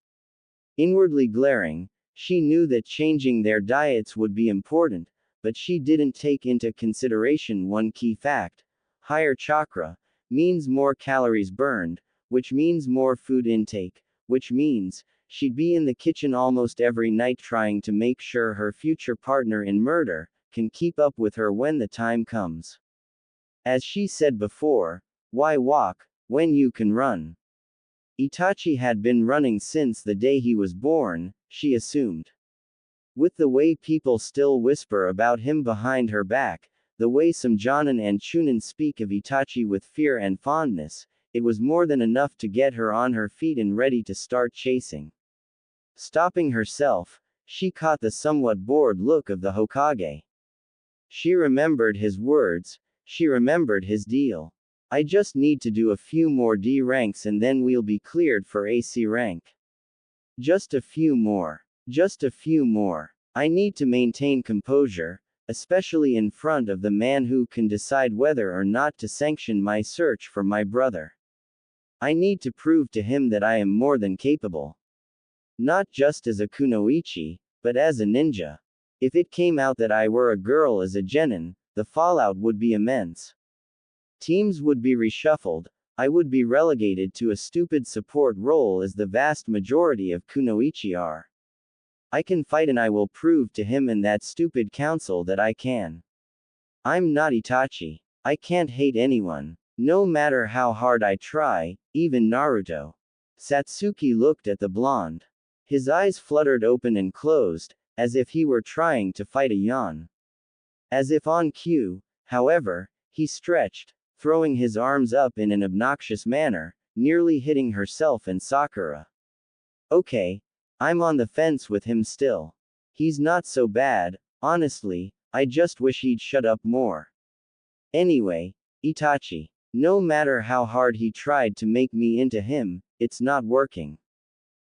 Inwardly glaring, she knew that changing their diets would be important, but she didn't take into consideration one key fact. Higher chakra means more calories burned, which means more food intake, which means she'd be in the kitchen almost every night trying to make sure her future partner in murder can keep up with her when the time comes. As she said before, why walk when you can run? Itachi had been running since the day he was born, she assumed. With the way people still whisper about him behind her back, the way some Jonin and Chunin speak of Itachi with fear and fondness, it was more than enough to get her on her feet and ready to start chasing. Stopping herself, she caught the somewhat bored look of the Hokage. She remembered his words, she remembered his deal. I just need to do a few more D ranks and then we'll be cleared for AC rank. Just a few more. Just a few more. I need to maintain composure, especially in front of the man who can decide whether or not to sanction my search for my brother. I need to prove to him that I am more than capable. Not just as a kunoichi, but as a ninja. If it came out that I were a girl as a genin, the fallout would be immense. Teams would be reshuffled, I would be relegated to a stupid support role as the vast majority of kunoichi are. I can fight and I will prove to him and that stupid council that I can. I'm not Itachi. I can't hate anyone. No matter how hard I try, even Naruto. Satsuki looked at the blonde. His eyes fluttered open and closed, as if he were trying to fight a yawn. As if on cue, however, he stretched, throwing his arms up in an obnoxious manner, nearly hitting herself and Sakura. Okay. I'm on the fence with him still. He's not so bad, honestly, I just wish he'd shut up more. Anyway, Itachi. No matter how hard he tried to make me into him, it's not working.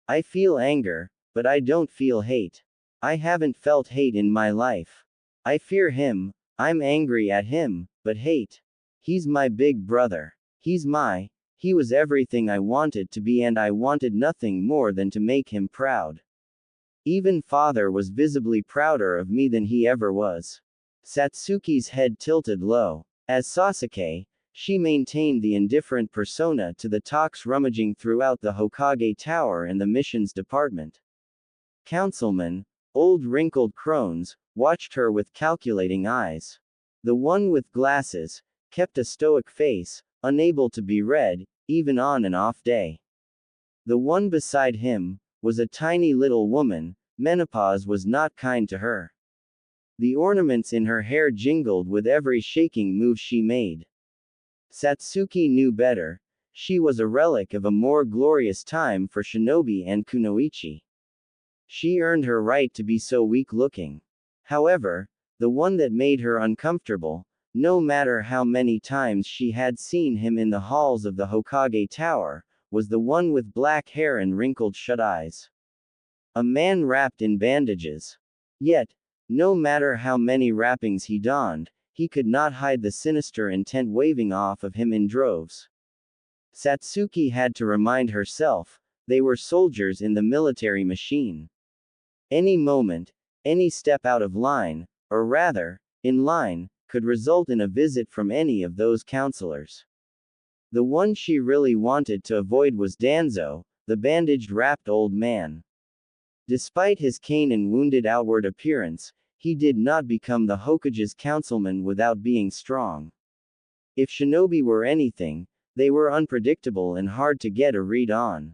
I feel anger, but I don't feel hate. I haven't felt hate in my life. I fear him, I'm angry at him, but hate. He's my big brother. He was everything I wanted to be and I wanted nothing more than to make him proud. Even father was visibly prouder of me than he ever was. Satsuki's head tilted low. As Sasuke, she maintained the indifferent persona to the talks rummaging throughout the Hokage Tower and the missions department. Councilmen, old wrinkled crones, watched her with calculating eyes. The one with glasses kept a stoic face, unable to be read, even on an off day. The one beside him was a tiny little woman. Menopause was not kind to her. The ornaments in her hair jingled with every shaking move she made. Satsuki knew better. She was a relic of a more glorious time for shinobi and kunoichi. She earned her right to be so weak-looking. However, the one that made her uncomfortable, no matter how many times she had seen him in the halls of the Hokage Tower, was the one with black hair and wrinkled shut eyes. A man wrapped in bandages. Yet, no matter how many wrappings he donned, he could not hide the sinister intent waving off of him in droves. Satsuki had to remind herself, they were soldiers in the military machine. Any moment, any step out of line, or rather, in line, could result in a visit from any of those counselors. The one she really wanted to avoid was Danzo, the bandaged wrapped old man. Despite his cane and wounded outward appearance, he did not become the Hokage's councilman without being strong. If shinobi were anything, they were unpredictable and hard to get a read on.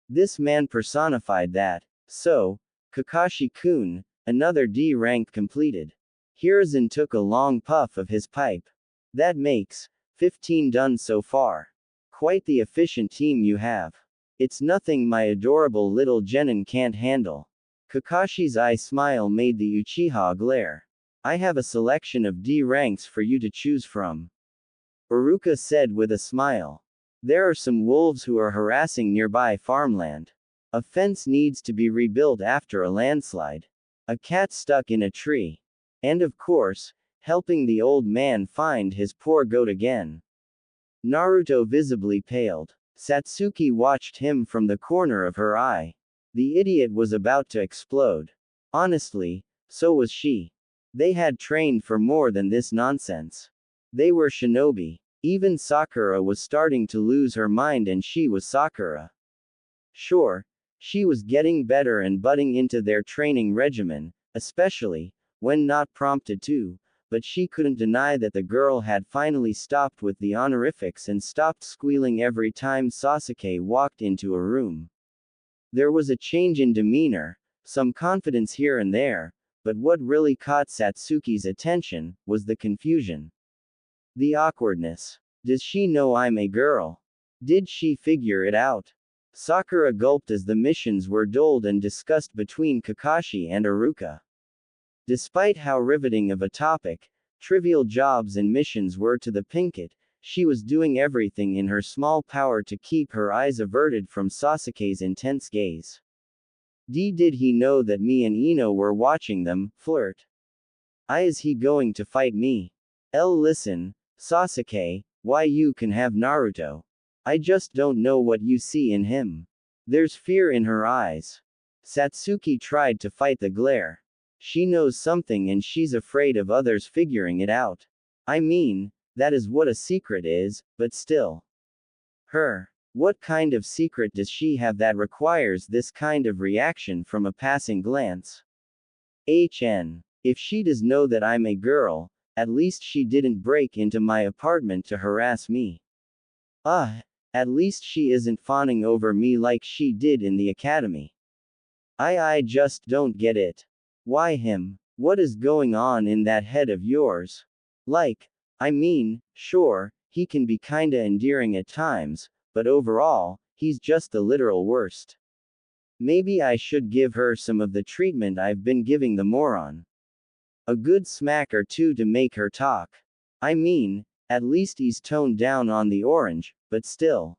This man personified that. So, Kakashi-kun, another D rank completed. Hiruzen took a long puff of his pipe. That makes 15 done so far. Quite the efficient team you have. It's nothing my adorable little genin can't handle. Kakashi's eye smile made the Uchiha glare. I have a selection of D ranks for you to choose from. Uruka said with a smile. There are some wolves who are harassing nearby farmland. A fence needs to be rebuilt after a landslide. A cat stuck in a tree. And of course, helping the old man find his poor goat again. Naruto visibly paled. Satsuki watched him from the corner of her eye. The idiot was about to explode. Honestly, so was she. They had trained for more than this nonsense. They were shinobi. Even Sakura was starting to lose her mind, and she was Sakura. Sure, she was getting better and butting into their training regimen, especially when not prompted to, but she couldn't deny that the girl had finally stopped with the honorifics and stopped squealing every time Sasuke walked into a room. There was a change in demeanor, some confidence here and there, but what really caught Satsuki's attention was the confusion. The awkwardness. Does she know I'm a girl? Did she figure it out? Sakura gulped as the missions were doled and discussed between Kakashi and Iruka. Despite how riveting of a topic, trivial jobs and missions were to the Pinkett, she was doing everything in her small power to keep her eyes averted from Sasuke's intense gaze. Did he know that me and Ino were watching them flirt? Is he going to fight me? Listen, Sasuke, why you can have Naruto. I just don't know what you see in him. There's fear in her eyes. Satsuki tried to fight the glare. She knows something and she's afraid of others figuring it out. I mean, that is what a secret is, but still. What kind of secret does she have that requires this kind of reaction from a passing glance? If she does know that I'm a girl, at least she didn't break into my apartment to harass me. At least she isn't fawning over me like she did in the academy. I just don't get it. Why him? What is going on in that head of yours? Sure, he can be kinda endearing at times, but overall, he's just the literal worst. Maybe I should give her some of the treatment I've been giving the moron. A good smack or two to make her talk. At least he's toned down on the orange, but still.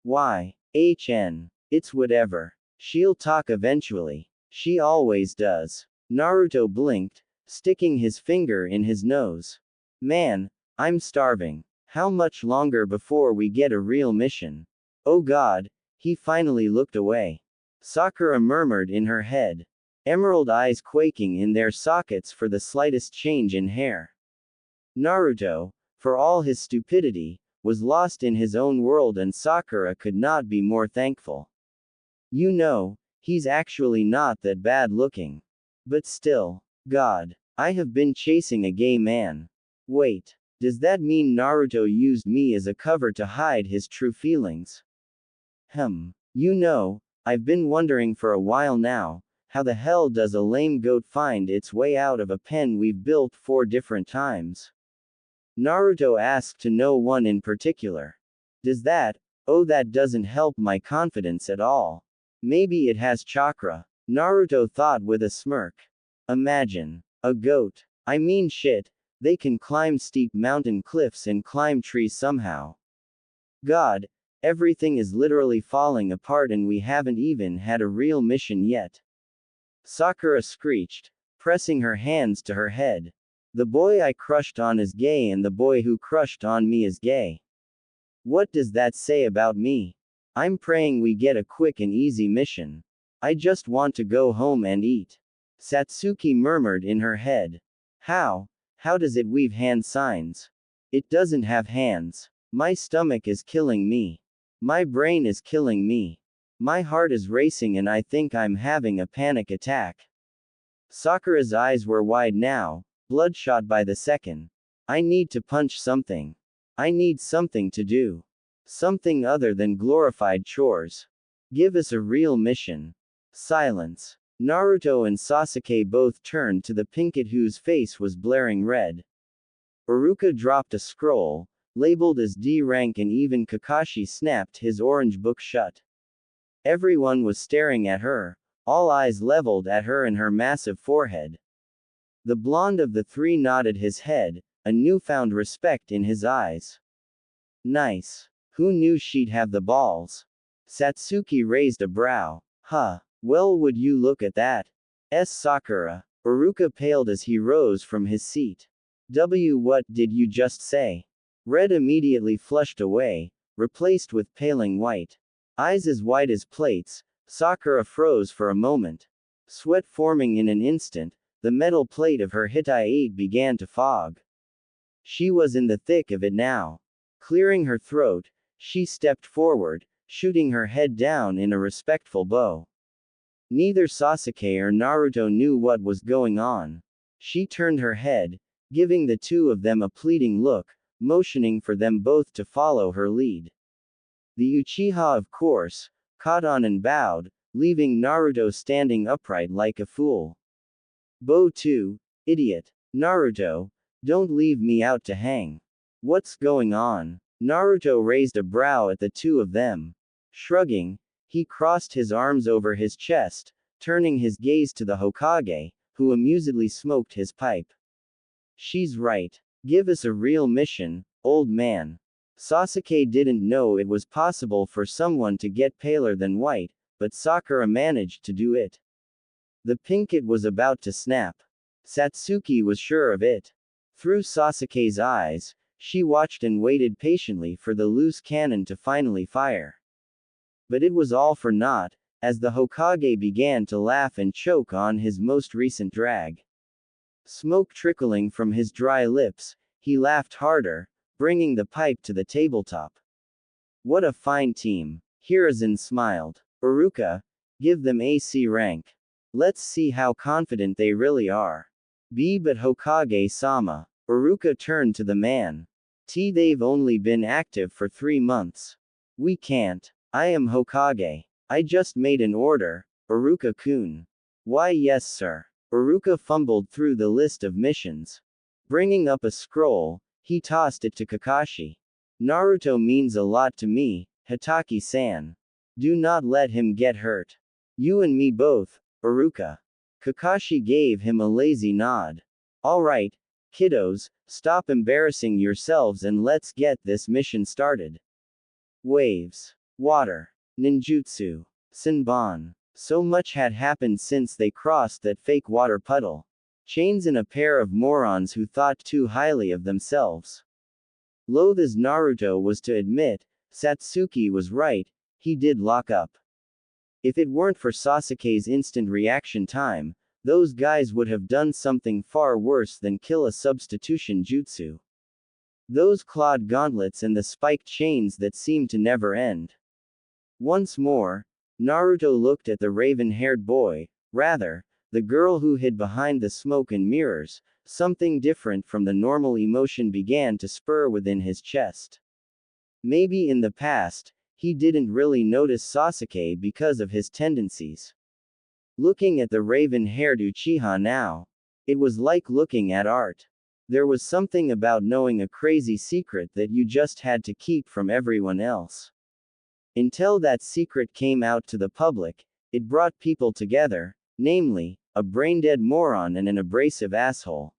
It's whatever. She'll talk eventually. She always does. Naruto blinked, sticking his finger in his nose. Man, I'm starving. How much longer before we get a real mission? Oh God, he finally looked away. Sakura murmured in her head. Emerald eyes quaking in their sockets for the slightest change in hair. Naruto, for all his stupidity, was lost in his own world, and Sakura could not be more thankful. You know, he's actually not that bad looking. But still. God. I have been chasing a gay man. Wait. Does that mean Naruto used me as a cover to hide his true feelings? You know, I've been wondering for a while now, how the hell does a lame goat find its way out of a pen we've built 4 different times? Naruto asked to no one in particular. That doesn't help my confidence at all. Maybe it has chakra. Naruto thought with a smirk. Imagine. A goat. Shit. They can climb steep mountain cliffs and climb trees somehow. God. Everything is literally falling apart and we haven't even had a real mission yet. Sakura screeched, pressing her hands to her head. The boy I crushed on is gay and the boy who crushed on me is gay. What does that say about me? I'm praying we get a quick and easy mission. I just want to go home and eat. Satsuki murmured in her head. How does it weave hand signs? It doesn't have hands. My stomach is killing me. My brain is killing me. My heart is racing and I think I'm having a panic attack. Sakura's eyes were wide now, bloodshot by the second. I need to punch something. I need something to do. Something other than glorified chores. Give us a real mission. Silence. Naruto and Sasuke both turned to the Pinkett whose face was blaring red. Iruka dropped a scroll, labeled as D rank, and even Kakashi snapped his orange book shut. Everyone was staring at her, all eyes leveled at her and her massive forehead. The blonde of the 3 nodded his head, a newfound respect in his eyes. Nice. Who knew she'd have the balls? Satsuki raised a brow. Well, would you look at that? Sakura. Iruka paled as he rose from his seat. What did you just say? Red immediately flushed away, replaced with paling white. Eyes as white as plates, Sakura froze for a moment. Sweat forming in an instant, the metal plate of her Hitai-8 began to fog. She was in the thick of it now. Clearing her throat, she stepped forward, shooting her head down in a respectful bow. Neither Sasuke or Naruto knew what was going on. She turned her head, giving the two of them a pleading look, motioning for them both to follow her lead. The Uchiha, of course, caught on and bowed, leaving Naruto standing upright like a fool. Bow too, idiot. Naruto, don't leave me out to hang. What's going on? Naruto raised a brow at the two of them. Shrugging, he crossed his arms over his chest, turning his gaze to the Hokage, who amusedly smoked his pipe. She's right. Give us a real mission, old man. Sasuke didn't know it was possible for someone to get paler than white, but Sakura managed to do it. The pinkett was about to snap. Satsuki was sure of it. Through Sasuke's eyes, she watched and waited patiently for the loose cannon to finally fire. But it was all for naught, as the Hokage began to laugh and choke on his most recent drag. Smoke trickling from his dry lips, he laughed harder, bringing the pipe to the tabletop. What a fine team. Hiruzen smiled. Iruka, give them AC rank. Let's see how confident they really are. But Hokage-sama. Iruka turned to the man. They've only been active for 3 months. We can't. I am Hokage. I just made an order, Iruka-kun. Why yes sir. Iruka fumbled through the list of missions. Bringing up a scroll, he tossed it to Kakashi. Naruto means a lot to me, Hitaki-san. Do not let him get hurt. You and me both, Iruka. Kakashi gave him a lazy nod. Alright, kiddos, stop embarrassing yourselves and let's get this mission started. Waves. Water. Ninjutsu. Senbon. So much had happened since they crossed that fake water puddle. Chains and a pair of morons who thought too highly of themselves. Loath as Naruto was to admit, Satsuki was right, he did lock up. If it weren't for Sasuke's instant reaction time, those guys would have done something far worse than kill a substitution jutsu. Those clawed gauntlets and the spiked chains that seemed to never end. Once more, Naruto looked at the raven-haired boy, rather, the girl who hid behind the smoke and mirrors. Something different from the normal emotion began to spur within his chest. Maybe in the past, he didn't really notice Sasuke because of his tendencies. Looking at the raven-haired Uchiha now, it was like looking at art. There was something about knowing a crazy secret that you just had to keep from everyone else. Until that secret came out to the public, it brought people together, namely, a brain-dead moron and an abrasive asshole.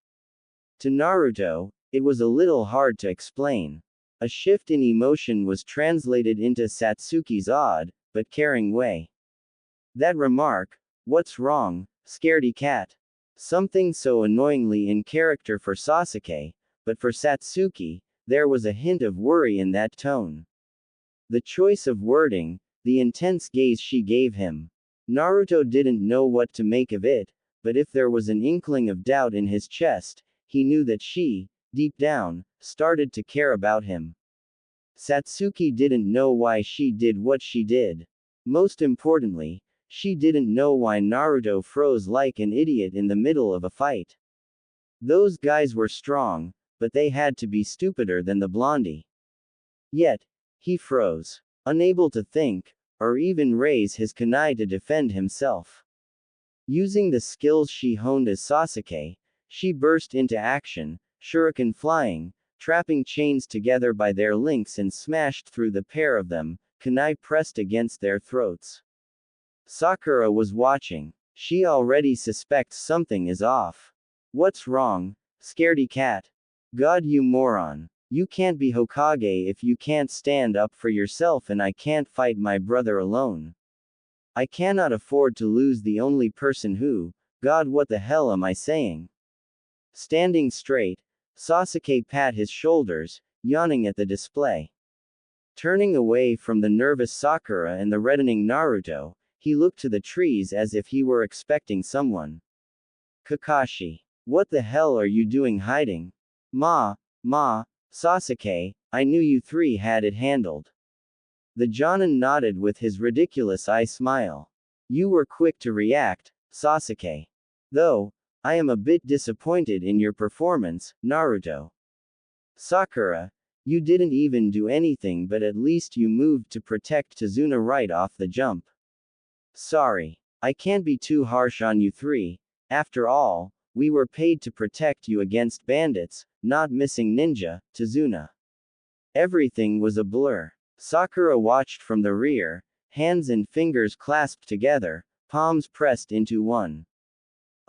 To Naruto, it was a little hard to explain. A shift in emotion was translated into Satsuki's odd, but caring way. That remark, "What's wrong, scaredy cat?" Something so annoyingly in character for Sasuke, but for Satsuki, there was a hint of worry in that tone. The choice of wording, the intense gaze she gave him. Naruto didn't know what to make of it, but if there was an inkling of doubt in his chest, he knew that she, deep down, started to care about him. Satsuki didn't know why she did what she did. Most importantly, she didn't know why Naruto froze like an idiot in the middle of a fight. Those guys were strong, but they had to be stupider than the blondie. Yet, he froze, unable to think, or even raise his kunai to defend himself. Using the skills she honed as Sasuke, she burst into action, shuriken flying, trapping chains together by their links and smashed through the pair of them, kunai pressed against their throats. Sakura was watching. She already suspects something is off. What's wrong, scaredy cat? God you moron. You can't be Hokage if you can't stand up for yourself, and I can't fight my brother alone. I cannot afford to lose the only person who, God what the hell am I saying? Standing straight, Sasuke pat his shoulders, yawning at the display. Turning away from the nervous Sakura and the reddening Naruto, He looked to the trees as if he were expecting someone. Kakashi. What the hell are you doing hiding? Ma, Sasuke, I knew you three had it handled. The Jonin nodded with his ridiculous eye smile. You were quick to react, Sasuke. Though, I am a bit disappointed in your performance, Naruto. Sakura, you didn't even do anything, but at least you moved to protect Tazuna right off the jump. Sorry. I can't be too harsh on you three. After all, we were paid to protect you against bandits, not missing ninja, Tazuna. Everything was a blur. Sakura watched from the rear, hands and fingers clasped together, palms pressed into one.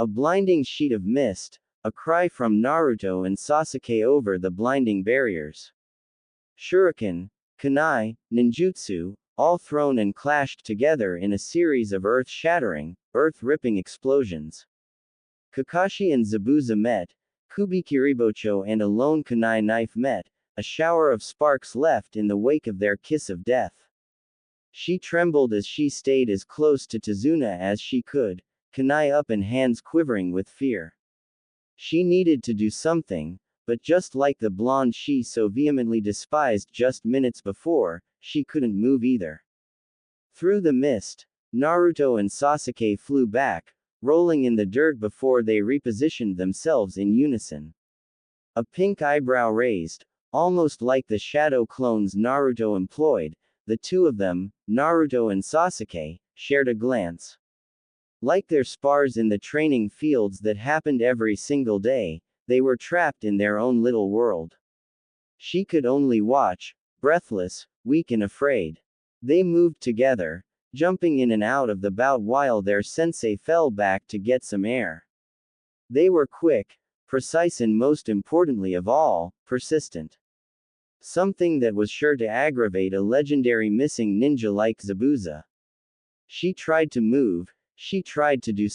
A blinding sheet of mist, a cry from Naruto and Sasuke over the blinding barriers. Shuriken, kunai, ninjutsu, all thrown and clashed together in a series of earth-shattering, earth-ripping explosions. Kakashi and Zabuza met, Kubikiribocho and a lone kunai knife met, a shower of sparks left in the wake of their kiss of death. She trembled as she stayed as close to Tazuna as she could, kunai up and hands quivering with fear. She needed to do something, but just like the blonde she so vehemently despised just minutes before, she couldn't move either. Through the mist, Naruto and Sasuke flew back, rolling in the dirt before they repositioned themselves in unison. A pink eyebrow raised, almost like the shadow clones Naruto employed, the two of them, Naruto and Sasuke, shared a glance. Like their spars in the training fields that happened every single day, they were trapped in their own little world. She could only watch, breathless, weak and afraid. They moved together, jumping in and out of the bout while their sensei fell back to get some air. They were quick, precise and most importantly of all, persistent. Something that was sure to aggravate a legendary missing ninja like Zabuza. She tried to move, she tried to do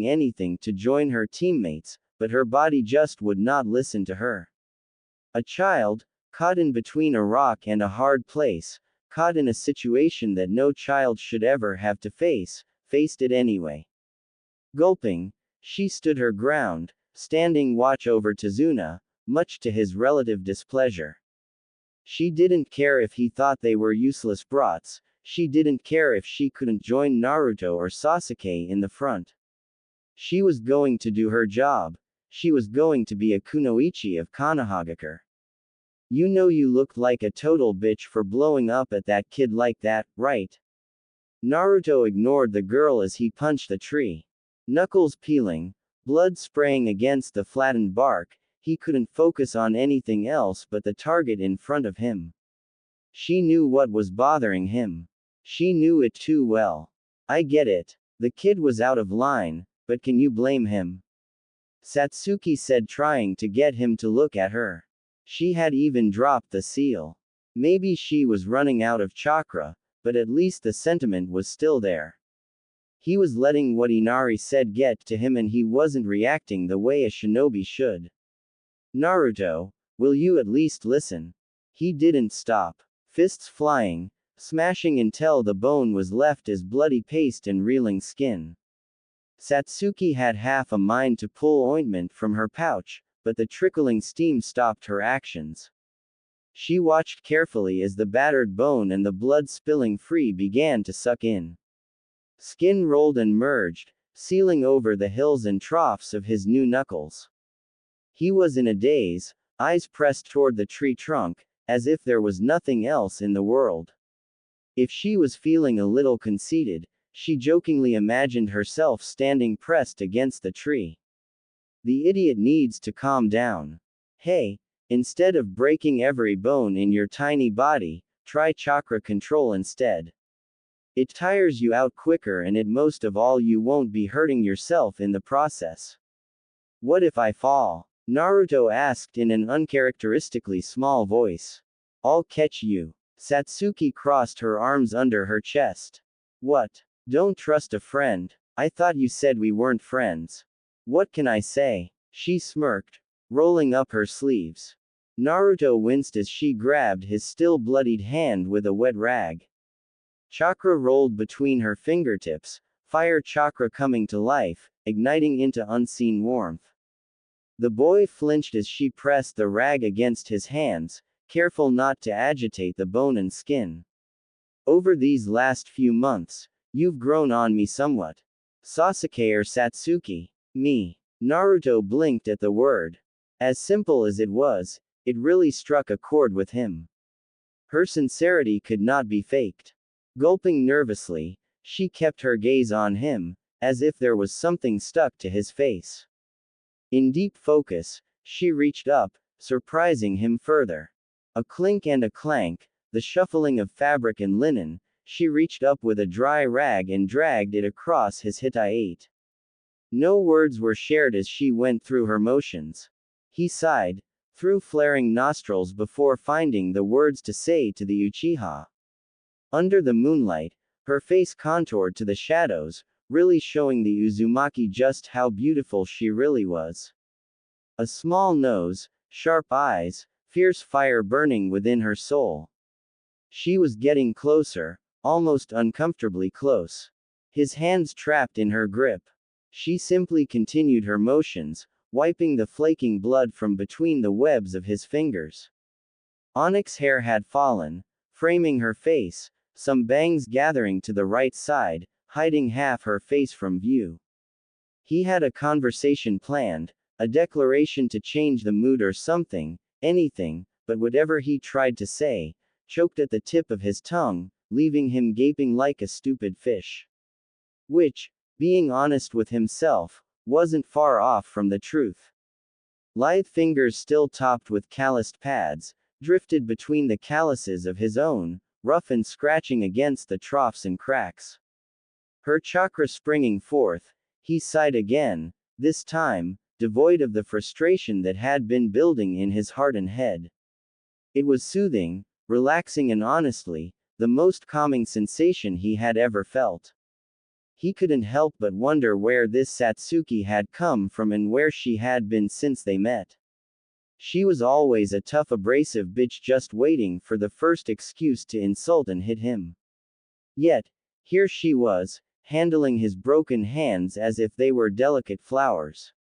anything to join her teammates, but her body just would not listen to her. A child, caught in between a rock and a hard place, caught in a situation that no child should ever have to face, faced it anyway. Gulping, she stood her ground, standing watch over Tazuna, much to his relative displeasure. She didn't care if he thought they were useless brats, she didn't care if she couldn't join Naruto or Sasuke in the front. She was going to do her job. She was going to be a kunoichi of Konohagakure. You know you looked like a total bitch for blowing up at that kid like that, right? Naruto ignored the girl as he punched the tree. Knuckles peeling, blood spraying against the flattened bark, he couldn't focus on anything else but the target in front of him. She knew what was bothering him. She knew it too well. I get it. The kid was out of line, but can you blame him? Satsuki said, trying to get him to look at her. She had even dropped the seal. Maybe she was running out of chakra, but at least the sentiment was still there. He was letting what Inari said get to him and he wasn't reacting the way a shinobi should. Naruto, will you at least listen? He didn't stop. Fists flying, smashing until the bone was left as bloody paste and reeling skin. Satsuki had half a mind to pull ointment from her pouch, but the trickling steam stopped her actions. She watched carefully as the battered bone and the blood spilling free began to suck in. Skin rolled and merged, sealing over the hills and troughs of his new knuckles. He was in a daze, eyes pressed toward the tree trunk, as if there was nothing else in the world. If she was feeling a little conceited, she jokingly imagined herself standing pressed against the tree. The idiot needs to calm down. Hey, instead of breaking every bone in your tiny body, try chakra control instead. It tires you out quicker and most of all you won't be hurting yourself in the process. What if I fall? Naruto asked in an uncharacteristically small voice. I'll catch you. Satsuki crossed her arms under her chest. What? Don't trust a friend. I thought you said we weren't friends. What can I say? She smirked, rolling up her sleeves. Naruto winced as she grabbed his still bloodied hand with a wet rag. Chakra rolled between her fingertips, fire chakra coming to life, igniting into unseen warmth. The boy flinched as she pressed the rag against his hands, careful not to agitate the bone and skin. Over these last few months, you've grown on me somewhat. Sasuke or Satsuki? Me. Naruto blinked at the word. As simple as it was, it really struck a chord with him. Her sincerity could not be faked. Gulping nervously, she kept her gaze on him, as if there was something stuck to his face. In deep focus, she reached up, surprising him further. A clink and a clank, the shuffling of fabric and linen, she reached up with a dry rag and dragged it across his hiaite. No words were shared as she went through her motions. He sighed, through flaring nostrils before finding the words to say to the Uchiha. Under the moonlight, her face contoured to the shadows, really showing the Uzumaki just how beautiful she really was. A small nose, sharp eyes, fierce fire burning within her soul. She was getting closer, almost uncomfortably close. His hands trapped in her grip. She simply continued her motions, wiping the flaking blood from between the webs of his fingers. Onyx hair had fallen, framing her face, some bangs gathering to the right side, hiding half her face from view. He had a conversation planned, a declaration to change the mood or something, anything, but whatever he tried to say, choked at the tip of his tongue, leaving him gaping like a stupid fish. Which, being honest with himself, wasn't far off from the truth. Lithe fingers still topped with calloused pads, drifted between the calluses of his own, rough and scratching against the troughs and cracks. Her chakra springing forth, he sighed again, this time, devoid of the frustration that had been building in his heart and head. It was soothing, relaxing and honestly, the most calming sensation he had ever felt. He couldn't help but wonder where this Satsuki had come from and where she had been since they met. She was always a tough abrasive bitch just waiting for the first excuse to insult and hit him. Yet, here she was, handling his broken hands as if they were delicate flowers.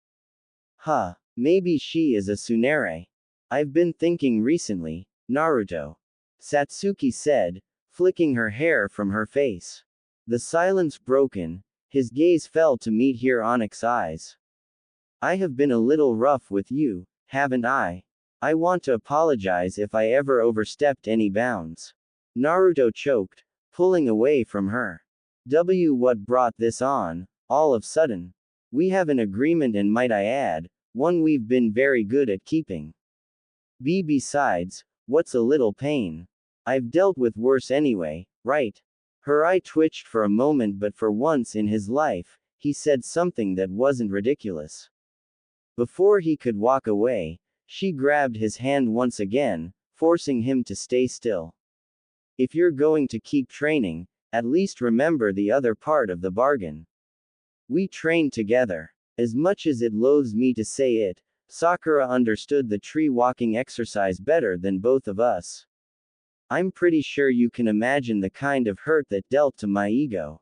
Huh, maybe she is a tsundere. I've been thinking recently, Naruto. Satsuki said, flicking her hair from her face. The silence broken, his gaze fell to meet here Onyx's eyes. I have been a little rough with you, haven't I? I want to apologize if I ever overstepped any bounds. Naruto choked, pulling away from her. What brought this on, all of sudden? We have an agreement and might I add, one we've been very good at keeping. Besides, what's a little pain? I've dealt with worse anyway, right? Her eye twitched for a moment, but for once in his life, he said something that wasn't ridiculous. Before he could walk away, she grabbed his hand once again, forcing him to stay still. If you're going to keep training, at least remember the other part of the bargain. We trained together. As much as it loathes me to say it, Sakura understood the tree walking exercise better than both of us. I'm pretty sure you can imagine the kind of hurt that dealt to my ego.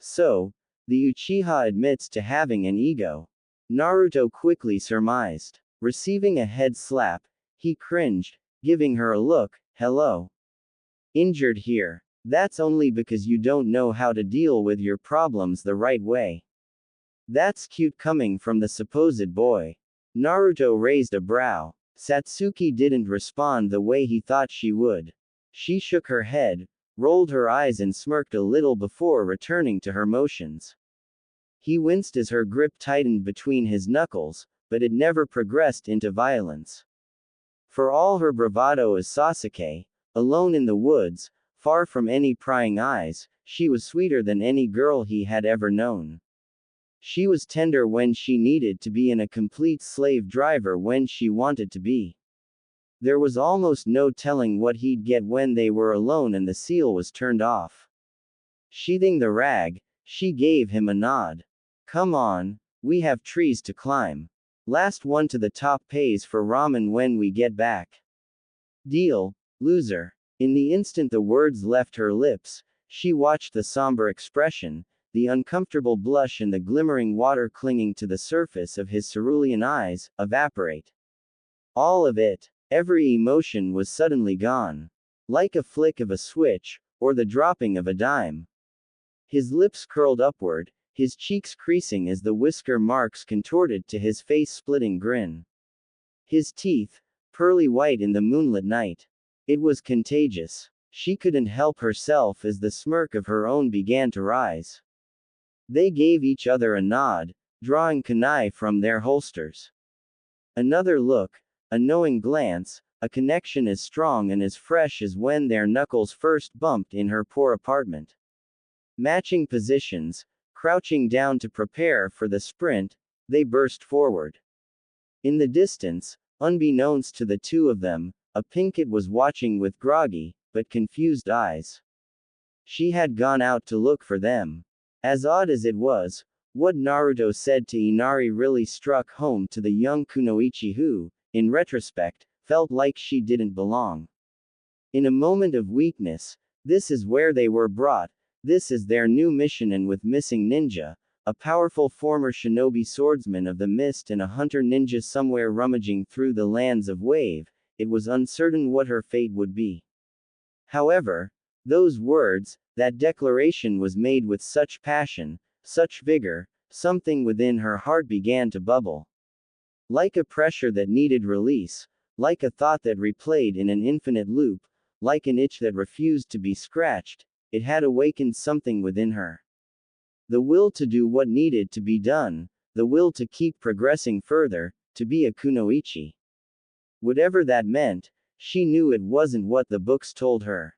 So, the Uchiha admits to having an ego. Naruto quickly surmised. Receiving a head slap, he cringed, giving her a look, hello. Injured here. That's only because you don't know how to deal with your problems the right way. That's cute coming from the supposed boy. Naruto raised a brow. Satsuki didn't respond the way he thought she would. She shook her head, rolled her eyes and smirked a little before returning to her motions. He winced as her grip tightened between his knuckles, but it never progressed into violence. For all her bravado as Sasuke, alone in the woods, far from any prying eyes, she was sweeter than any girl he had ever known. She was tender when she needed to be and a complete slave driver when she wanted to be. There was almost no telling what he'd get when they were alone and the seal was turned off. Sheathing the rag, she gave him a nod. Come on, we have trees to climb. Last one to the top pays for ramen when we get back. Deal, loser. In the instant the words left her lips, She watched the somber expression, the uncomfortable blush and the glimmering water clinging to the surface of his cerulean eyes, evaporate. All of it. Every emotion was suddenly gone. Like a flick of a switch, or the dropping of a dime. His lips curled upward, his cheeks creasing as the whisker marks contorted to his face-splitting grin. His teeth, pearly white in the moonlit night. It was contagious. She couldn't help herself as the smirk of her own began to rise. They gave each other a nod, drawing kunai from their holsters. Another look, a knowing glance, a connection as strong and as fresh as when their knuckles first bumped in her poor apartment. Matching positions, crouching down to prepare for the sprint, they burst forward. In the distance, unbeknownst to the two of them, a Pinkett was watching with groggy, but confused eyes. She had gone out to look for them. As odd as it was, what Naruto said to Inari really struck home to the young kunoichi who, in retrospect, felt like she didn't belong. In a moment of weakness, this is where they were brought, this is their new mission, and with missing ninja, a powerful former shinobi swordsman of the mist and a hunter ninja somewhere rummaging through the lands of wave, it was uncertain what her fate would be. However, those words, that declaration was made with such passion, such vigor, something within her heart began to bubble. Like a pressure that needed release, like a thought that replayed in an infinite loop, like an itch that refused to be scratched, it had awakened something within her. The will to do what needed to be done, the will to keep progressing further, to be a kunoichi. Whatever that meant, she knew it wasn't what the books told her.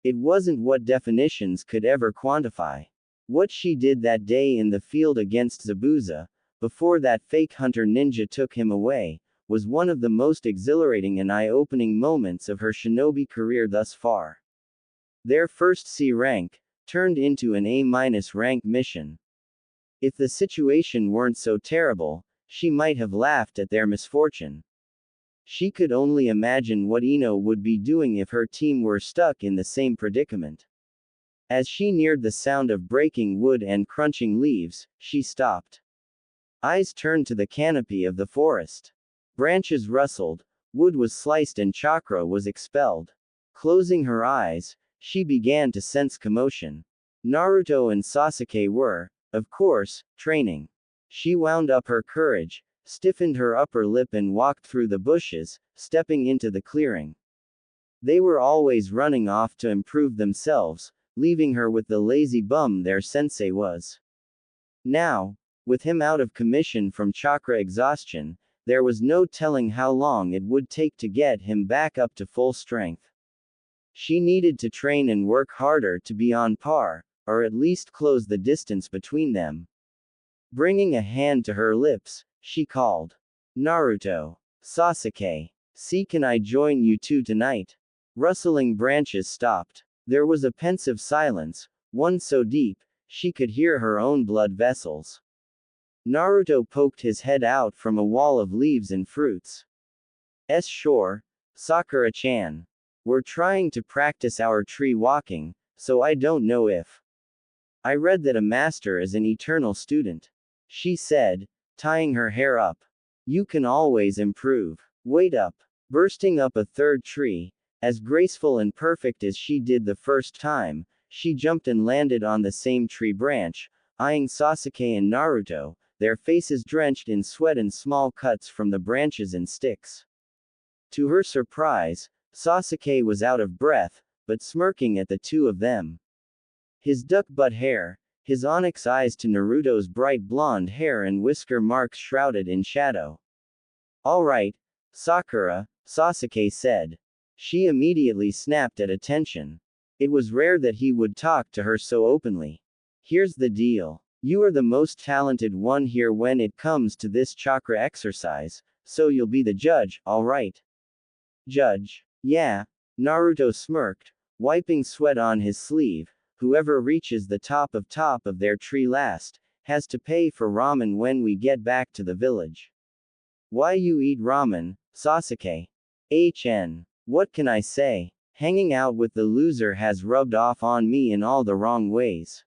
It wasn't what definitions could ever quantify. What she did that day in the field against Zabuza, before that fake hunter ninja took him away, was one of the most exhilarating and eye-opening moments of her shinobi career thus far. Their first C rank, turned into an A- rank mission. If the situation weren't so terrible, she might have laughed at their misfortune. She could only imagine what Ino would be doing if her team were stuck in the same predicament. As she neared the sound of breaking wood and crunching leaves, she stopped. Eyes turned to the canopy of the forest. Branches rustled, wood was sliced and chakra was expelled. Closing her eyes, she began to sense commotion. Naruto and Sasuke were, of course, training. She wound up her courage, stiffened her upper lip and walked through the bushes, stepping into the clearing. They were always running off to improve themselves, leaving her with the lazy bum their sensei was. Now, with him out of commission from chakra exhaustion, there was no telling how long it would take to get him back up to full strength. She needed to train and work harder to be on par, or at least close the distance between them. Bringing a hand to her lips, she called. Naruto. Sasuke. See, can I join you two tonight? Rustling branches stopped. There was a pensive silence, one so deep, she could hear her own blood vessels. Naruto poked his head out from a wall of leaves and fruits. Sure, Sakura-chan. We're trying to practice our tree walking, so I don't know if. I read that a master is an eternal student. She said, tying her hair up. You can always improve. Wait up. Bursting up a third tree, as graceful and perfect as she did the first time, she jumped and landed on the same tree branch, eyeing Sasuke and Naruto, their faces drenched in sweat and small cuts from the branches and sticks. To her surprise, Sasuke was out of breath, but smirking at the two of them. His duck-butt hair, his onyx eyes to Naruto's bright blonde hair and whisker marks shrouded in shadow. All right, Sakura, Sasuke said. She immediately snapped at attention. It was rare that he would talk to her so openly. Here's the deal. You are the most talented one here when it comes to this chakra exercise, so you'll be the judge, alright? Judge? Yeah. Naruto smirked, wiping sweat on his sleeve. Whoever reaches the top of their tree last, has to pay for ramen when we get back to the village. Why you eat ramen, Sasuke? HN. What can I say? Hanging out with the loser has rubbed off on me in all the wrong ways.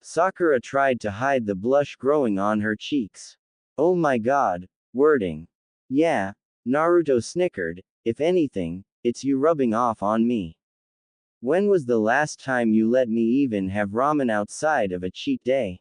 Sakura tried to hide the blush growing on her cheeks. Oh my god, wording. Yeah, Naruto snickered, if anything, it's you rubbing off on me. When was the last time you let me even have ramen outside of a cheat day?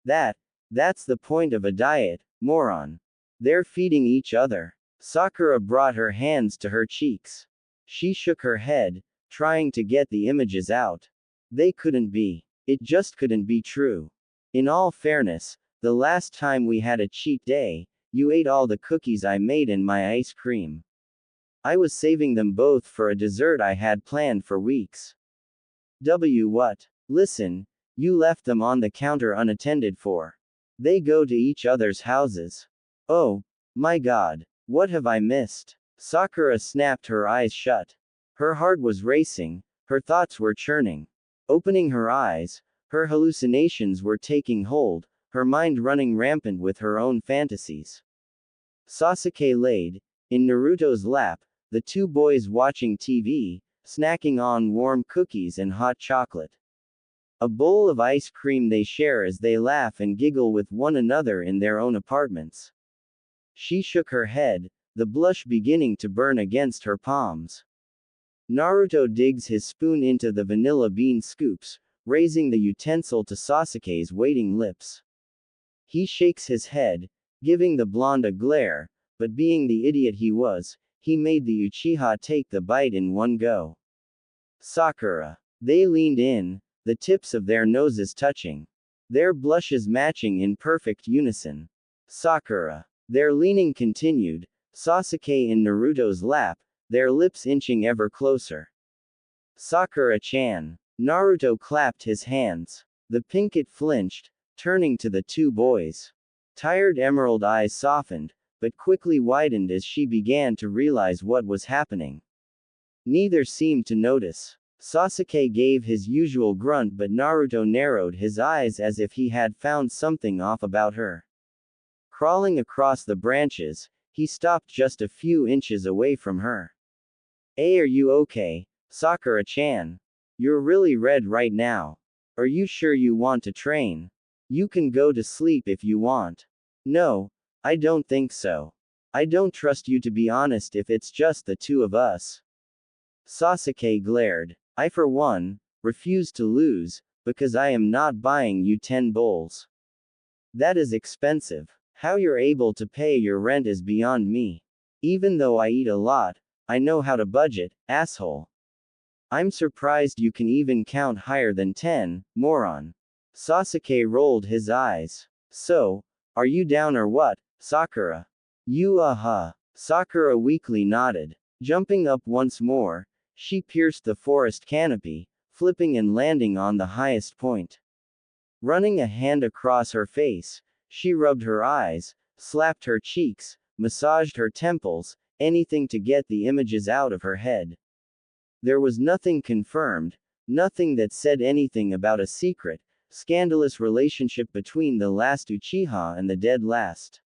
That's the point of a diet, moron. They're feeding each other. Sakura brought her hands to her cheeks. She shook her head, trying to get the images out. They couldn't be. It just couldn't be true. In all fairness, the last time we had a cheat day, you ate all the cookies I made and my ice cream. I was saving them both for a dessert I had planned for weeks. What? Listen, you left them on the counter unattended for. They go to each other's houses. Oh, my god, what have I missed? Sakura snapped her eyes shut. Her heart was racing, her thoughts were churning. Opening her eyes, her hallucinations were taking hold, her mind running rampant with her own fantasies. Sasuke laid, in Naruto's lap, the two boys watching TV, snacking on warm cookies and hot chocolate. A bowl of ice cream they share as they laugh and giggle with one another in their own apartments. She shook her head, the blush beginning to burn against her palms. Naruto digs his spoon into the vanilla bean scoops, raising the utensil to Sasuke's waiting lips. He shakes his head, giving the blonde a glare, but being the idiot he was, he made the Uchiha take the bite in one go. Sakura. They leaned in, the tips of their noses touching. Their blushes matching in perfect unison. Sakura. Their leaning continued, Sasuke in Naruto's lap, their lips inching ever closer. Sakura-chan. Naruto clapped his hands. The pinkett flinched, turning to the two boys. Tired emerald eyes softened, but quickly widened as she began to realize what was happening. Neither seemed to notice. Sasuke gave his usual grunt, but Naruto narrowed his eyes as if he had found something off about her. Crawling across the branches, he stopped just a few inches away from her. Hey, are you okay, Sakura-chan? You're really red right now. Are you sure you want to train? You can go to sleep if you want. No, I don't think so. I don't trust you to be honest if it's just the two of us. Sasuke glared. I for one, refuse to lose, because I am not buying you 10 bowls. That is expensive. How you're able to pay your rent is beyond me. Even though I eat a lot, I know how to budget, asshole. I'm surprised you can even count higher than 10, moron. Sasuke rolled his eyes. So, are you down or what, Sakura? Sakura weakly nodded. Jumping up once more, she pierced the forest canopy, flipping and landing on the highest point. Running a hand across her face, she rubbed her eyes, slapped her cheeks, massaged her temples, anything to get the images out of her head. There was nothing confirmed, nothing that said anything about a secret, scandalous relationship between the last Uchiha and the dead last.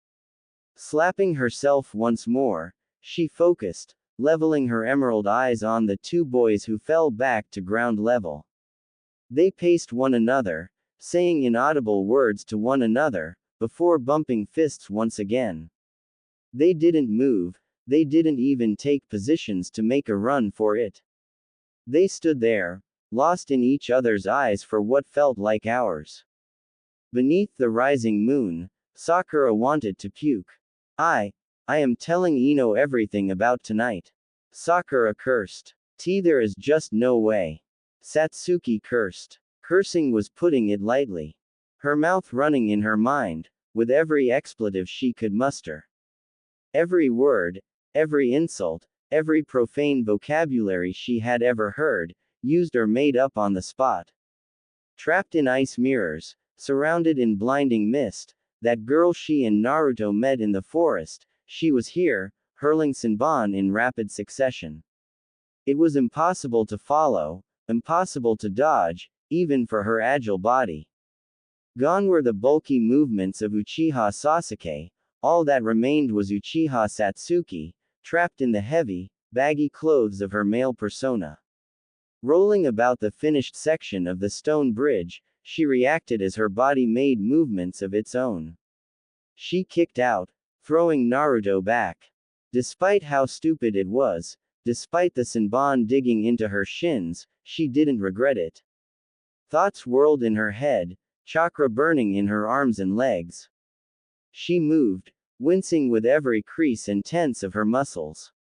Slapping herself once more, she focused, leveling her emerald eyes on the two boys who fell back to ground level. They paced one another, saying inaudible words to one another, before bumping fists once again. They didn't move, they didn't even take positions to make a run for it. They stood there, lost in each other's eyes for what felt like hours. Beneath the rising moon, Sakura wanted to puke. I am telling Ino everything about tonight. Sakura cursed. There is just no way. Satsuki cursed. Cursing was putting it lightly. Her mouth running in her mind, with every expletive she could muster. Every word, every insult, every profane vocabulary she had ever heard, used or made up on the spot. Trapped in ice mirrors, surrounded in blinding mist, that girl she and Naruto met in the forest, she was here, hurling Senbon in rapid succession. It was impossible to follow, impossible to dodge, even for her agile body. Gone were the bulky movements of Uchiha Sasuke, all that remained was Uchiha Satsuki, trapped in the heavy, baggy clothes of her male persona. Rolling about the finished section of the stone bridge, she reacted as her body made movements of its own. She kicked out, throwing Naruto back. Despite how stupid it was, despite the Senbon digging into her shins, she didn't regret it. Thoughts whirled in her head, chakra burning in her arms and legs. She moved, wincing with every crease and tense of her muscles.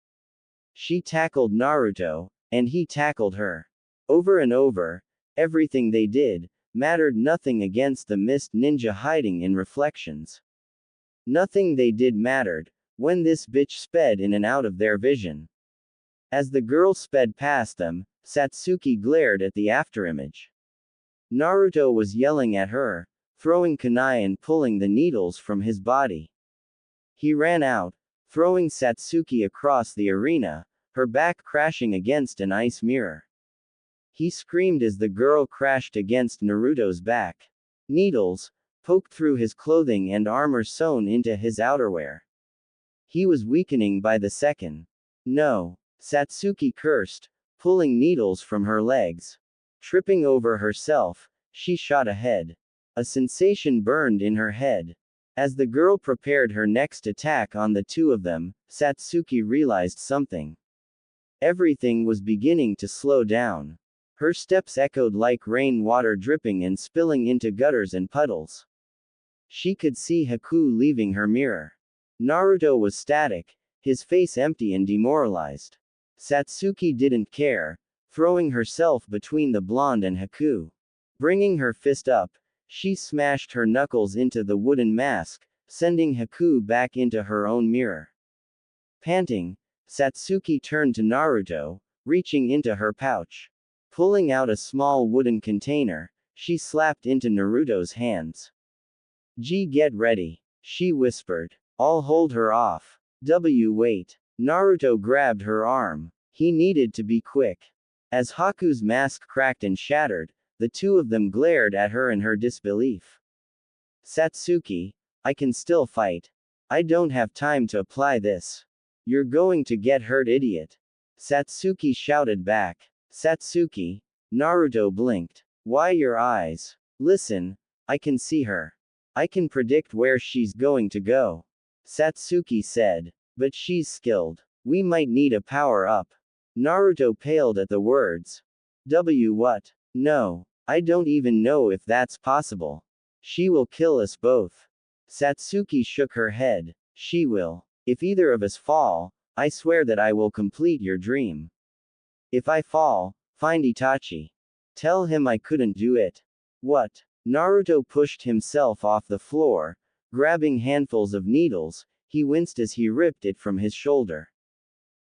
She tackled Naruto, and he tackled her. Over and over, everything they did mattered nothing against the mist ninja hiding in reflections. Nothing they did mattered when this bitch sped in and out of their vision. As the girl sped past them, Satsuki glared at the afterimage. Naruto was yelling at her, throwing kunai and pulling the needles from his body. He ran out, throwing Satsuki across the arena, her back crashing against an ice mirror. He screamed as the girl crashed against Naruto's back. Needles poked through his clothing and armor sewn into his outerwear. He was weakening by the second. No, Satsuki cursed, pulling needles from her legs. Tripping over herself, she shot ahead. A sensation burned in her head. As the girl prepared her next attack on the two of them, Satsuki realized something. Everything was beginning to slow down. Her steps echoed like rain water dripping and spilling into gutters and puddles. She could see Haku leaving her mirror. Naruto was static, his face empty and demoralized. Satsuki didn't care, throwing herself between the blonde and Haku. Bringing her fist up, she smashed her knuckles into the wooden mask, sending Haku back into her own mirror. Panting, Satsuki turned to Naruto, reaching into her pouch. Pulling out a small wooden container, she slapped into Naruto's hands. Get ready, she whispered. I'll hold her off. Wait. Naruto grabbed her arm. He needed to be quick. As Haku's mask cracked and shattered, the two of them glared at her in her disbelief. Satsuki, I can still fight. I don't have time to apply this. You're going to get hurt, idiot. Satsuki shouted back. Satsuki, Naruto blinked. Why your eyes? Listen, I can see her. I can predict where she's going to go. Satsuki said. But she's skilled. We might need a power-up. Naruto paled at the words. What? No. I don't even know if that's possible. She will kill us both. Satsuki shook her head. She will. If either of us fall, I swear that I will complete your dream. If I fall, find Itachi. Tell him I couldn't do it. What? Naruto pushed himself off the floor, grabbing handfuls of needles. He winced as he ripped it from his shoulder.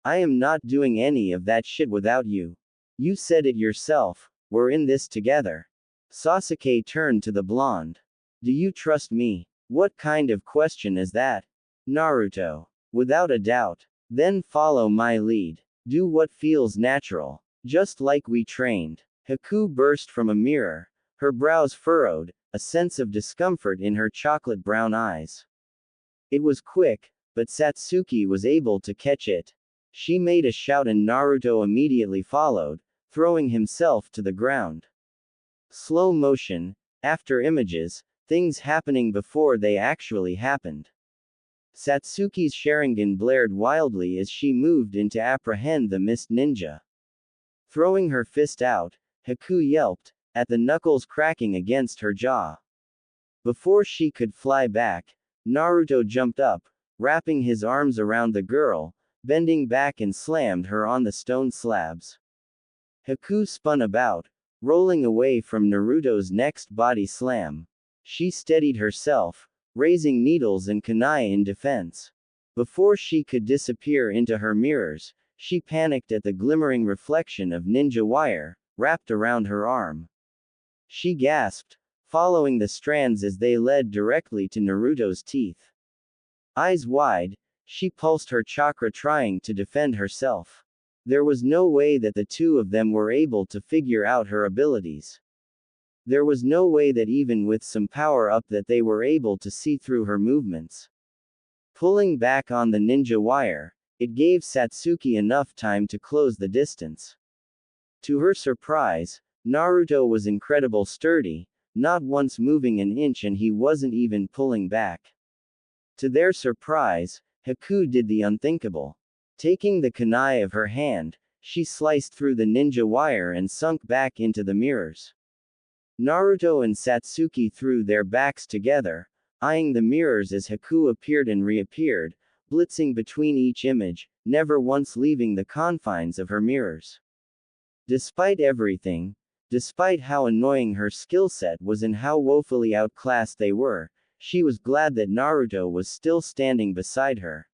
I am not doing any of that shit without you. You said it yourself, we're in this together. Sasuke turned to the blonde. Do you trust me? What kind of question is that? Naruto. Without a doubt. Then follow my lead. Do what feels natural. Just like we trained. Haku burst from a mirror, her brows furrowed, a sense of discomfort in her chocolate brown eyes. It was quick, but Satsuki was able to catch it. She made a shout and Naruto immediately followed, throwing himself to the ground. Slow motion, after images, things happening before they actually happened. Satsuki's Sharingan blared wildly as she moved in to apprehend the mist ninja. Throwing her fist out, Haku yelped, at the knuckles cracking against her jaw. Before she could fly back, Naruto jumped up, wrapping his arms around the girl, bending back and slammed her on the stone slabs. Haku spun about, rolling away from Naruto's next body slam. She steadied herself, raising needles and kunai in defense. Before she could disappear into her mirrors, she panicked at the glimmering reflection of ninja wire, wrapped around her arm. She gasped, following the strands as they led directly to Naruto's teeth. Eyes wide, she pulsed her chakra trying to defend herself. There was no way that the two of them were able to figure out her abilities. There was no way that even with some power up that they were able to see through her movements. Pulling back on the ninja wire, It gave Satsuki enough time to close the distance. To her surprise, Naruto was incredibly sturdy, not once moving an inch, and he wasn't even pulling back. To their surprise, Haku did the unthinkable. Taking the kunai of her hand, she sliced through the ninja wire and sunk back into the mirrors. Naruto and Satsuki threw their backs together, eyeing the mirrors as Haku appeared and reappeared, blitzing between each image, never once leaving the confines of her mirrors. Despite everything, despite how annoying her skill set was and how woefully outclassed they were, she was glad that Naruto was still standing beside her.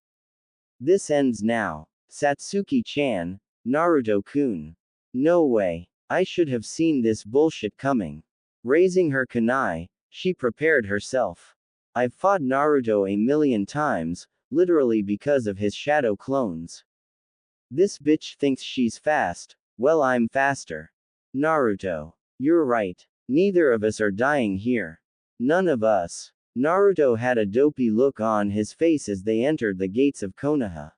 This ends now. Satsuki-chan, Naruto-kun. No way. I should have seen this bullshit coming. Raising her kunai, she prepared herself. I've fought Naruto a million times, literally because of his shadow clones. This bitch thinks she's fast, well, I'm faster. Naruto. You're right. Neither of us are dying here. None of us. Naruto had a dopey look on his face as they entered the gates of Konoha.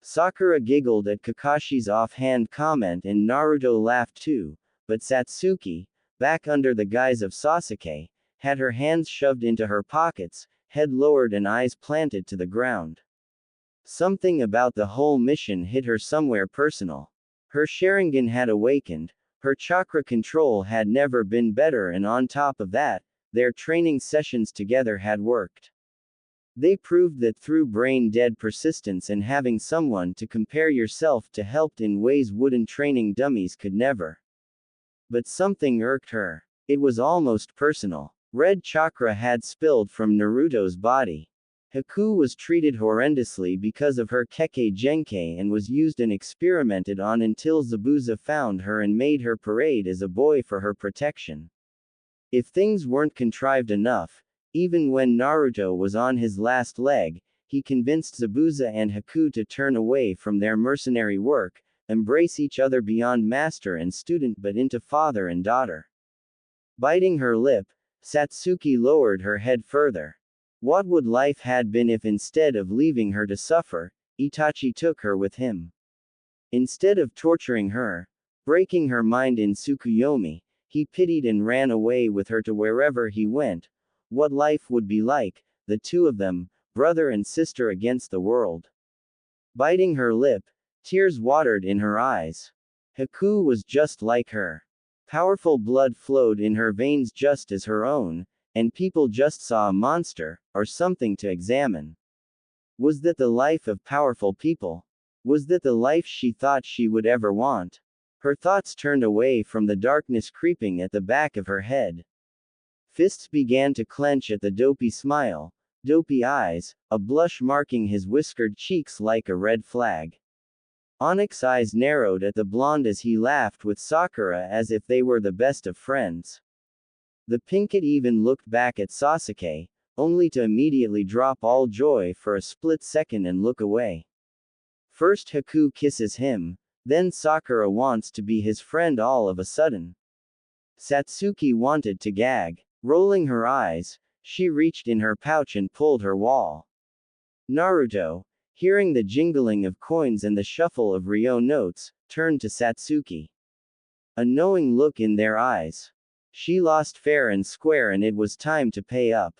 Sakura giggled at Kakashi's offhand comment and Naruto laughed too, but Satsuki, back under the guise of Sasuke, had her hands shoved into her pockets, head lowered and eyes planted to the ground. Something about the whole mission hit her somewhere personal. Her Sharingan had awakened, her chakra control had never been better, and on top of that, their training sessions together had worked. They proved that through brain-dead persistence and having someone to compare yourself to helped in ways wooden training dummies could never. But something irked her. It was almost personal. Red chakra had spilled from Naruto's body. Haku was treated horrendously because of her Kekkei Genkai and was used and experimented on until Zabuza found her and made her parade as a boy for her protection. If things weren't contrived enough, even when Naruto was on his last leg, he convinced Zabuza and Haku to turn away from their mercenary work, embrace each other beyond master and student but into father and daughter. Biting her lip, Satsuki lowered her head further. What would life had been if instead of leaving her to suffer, Itachi took her with him? Instead of torturing her, breaking her mind in Tsukuyomi, he pitied and ran away with her to wherever he went. What life would be like, the two of them, brother and sister against the world. Biting her lip, tears watered in her eyes. Haku was just like her. Powerful blood flowed in her veins just as her own, and people just saw a monster, or something to examine. Was that the life of powerful people? Was that the life she thought she would ever want? Her thoughts turned away from the darkness creeping at the back of her head. Fists began to clench at the dopey smile, dopey eyes, a blush marking his whiskered cheeks like a red flag. Onyx eyes narrowed at the blonde as he laughed with Sakura as if they were the best of friends. The Pinkett even looked back at Sasuke, only to immediately drop all joy for a split second and look away. First Haku kisses him, then Sakura wants to be his friend all of a sudden. Satsuki wanted to gag. Rolling her eyes, she reached in her pouch and pulled her wall. Naruto, hearing the jingling of coins and the shuffle of Ryo notes, turned to Satsuki. A knowing look in their eyes. She lost fair and square and it was time to pay up.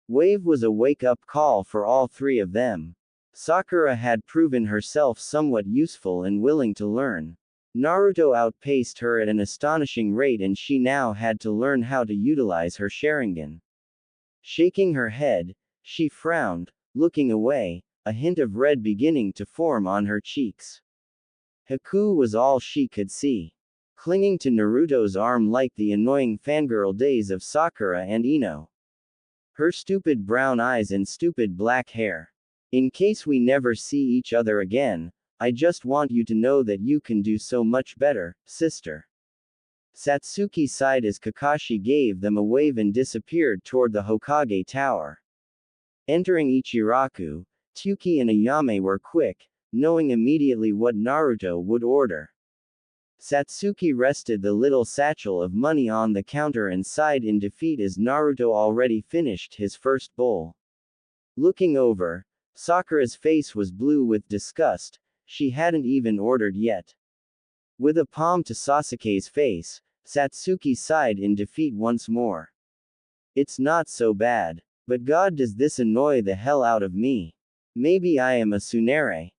Wave was a wake-up call for all three of them. Sakura had proven herself somewhat useful and willing to learn. Naruto outpaced her at an astonishing rate and she now had to learn how to utilize her Sharingan. Shaking her head, she frowned, looking away, a hint of red beginning to form on her cheeks. Haku was all she could see. Clinging to Naruto's arm like the annoying fangirl days of Sakura and Ino. Her stupid brown eyes and stupid black hair. In case we never see each other again, I just want you to know that you can do so much better, sister. Satsuki sighed as Kakashi gave them a wave and disappeared toward the Hokage Tower. Entering Ichiraku, Tsuki and Ayame were quick, knowing immediately what Naruto would order. Satsuki rested the little satchel of money on the counter and sighed in defeat as Naruto already finished his first bowl. Looking over, Sakura's face was blue with disgust, she hadn't even ordered yet. With a palm to Sasuke's face, Satsuki sighed in defeat once more. It's not so bad. But God, does this annoy the hell out of me. Maybe I am a Tsunere.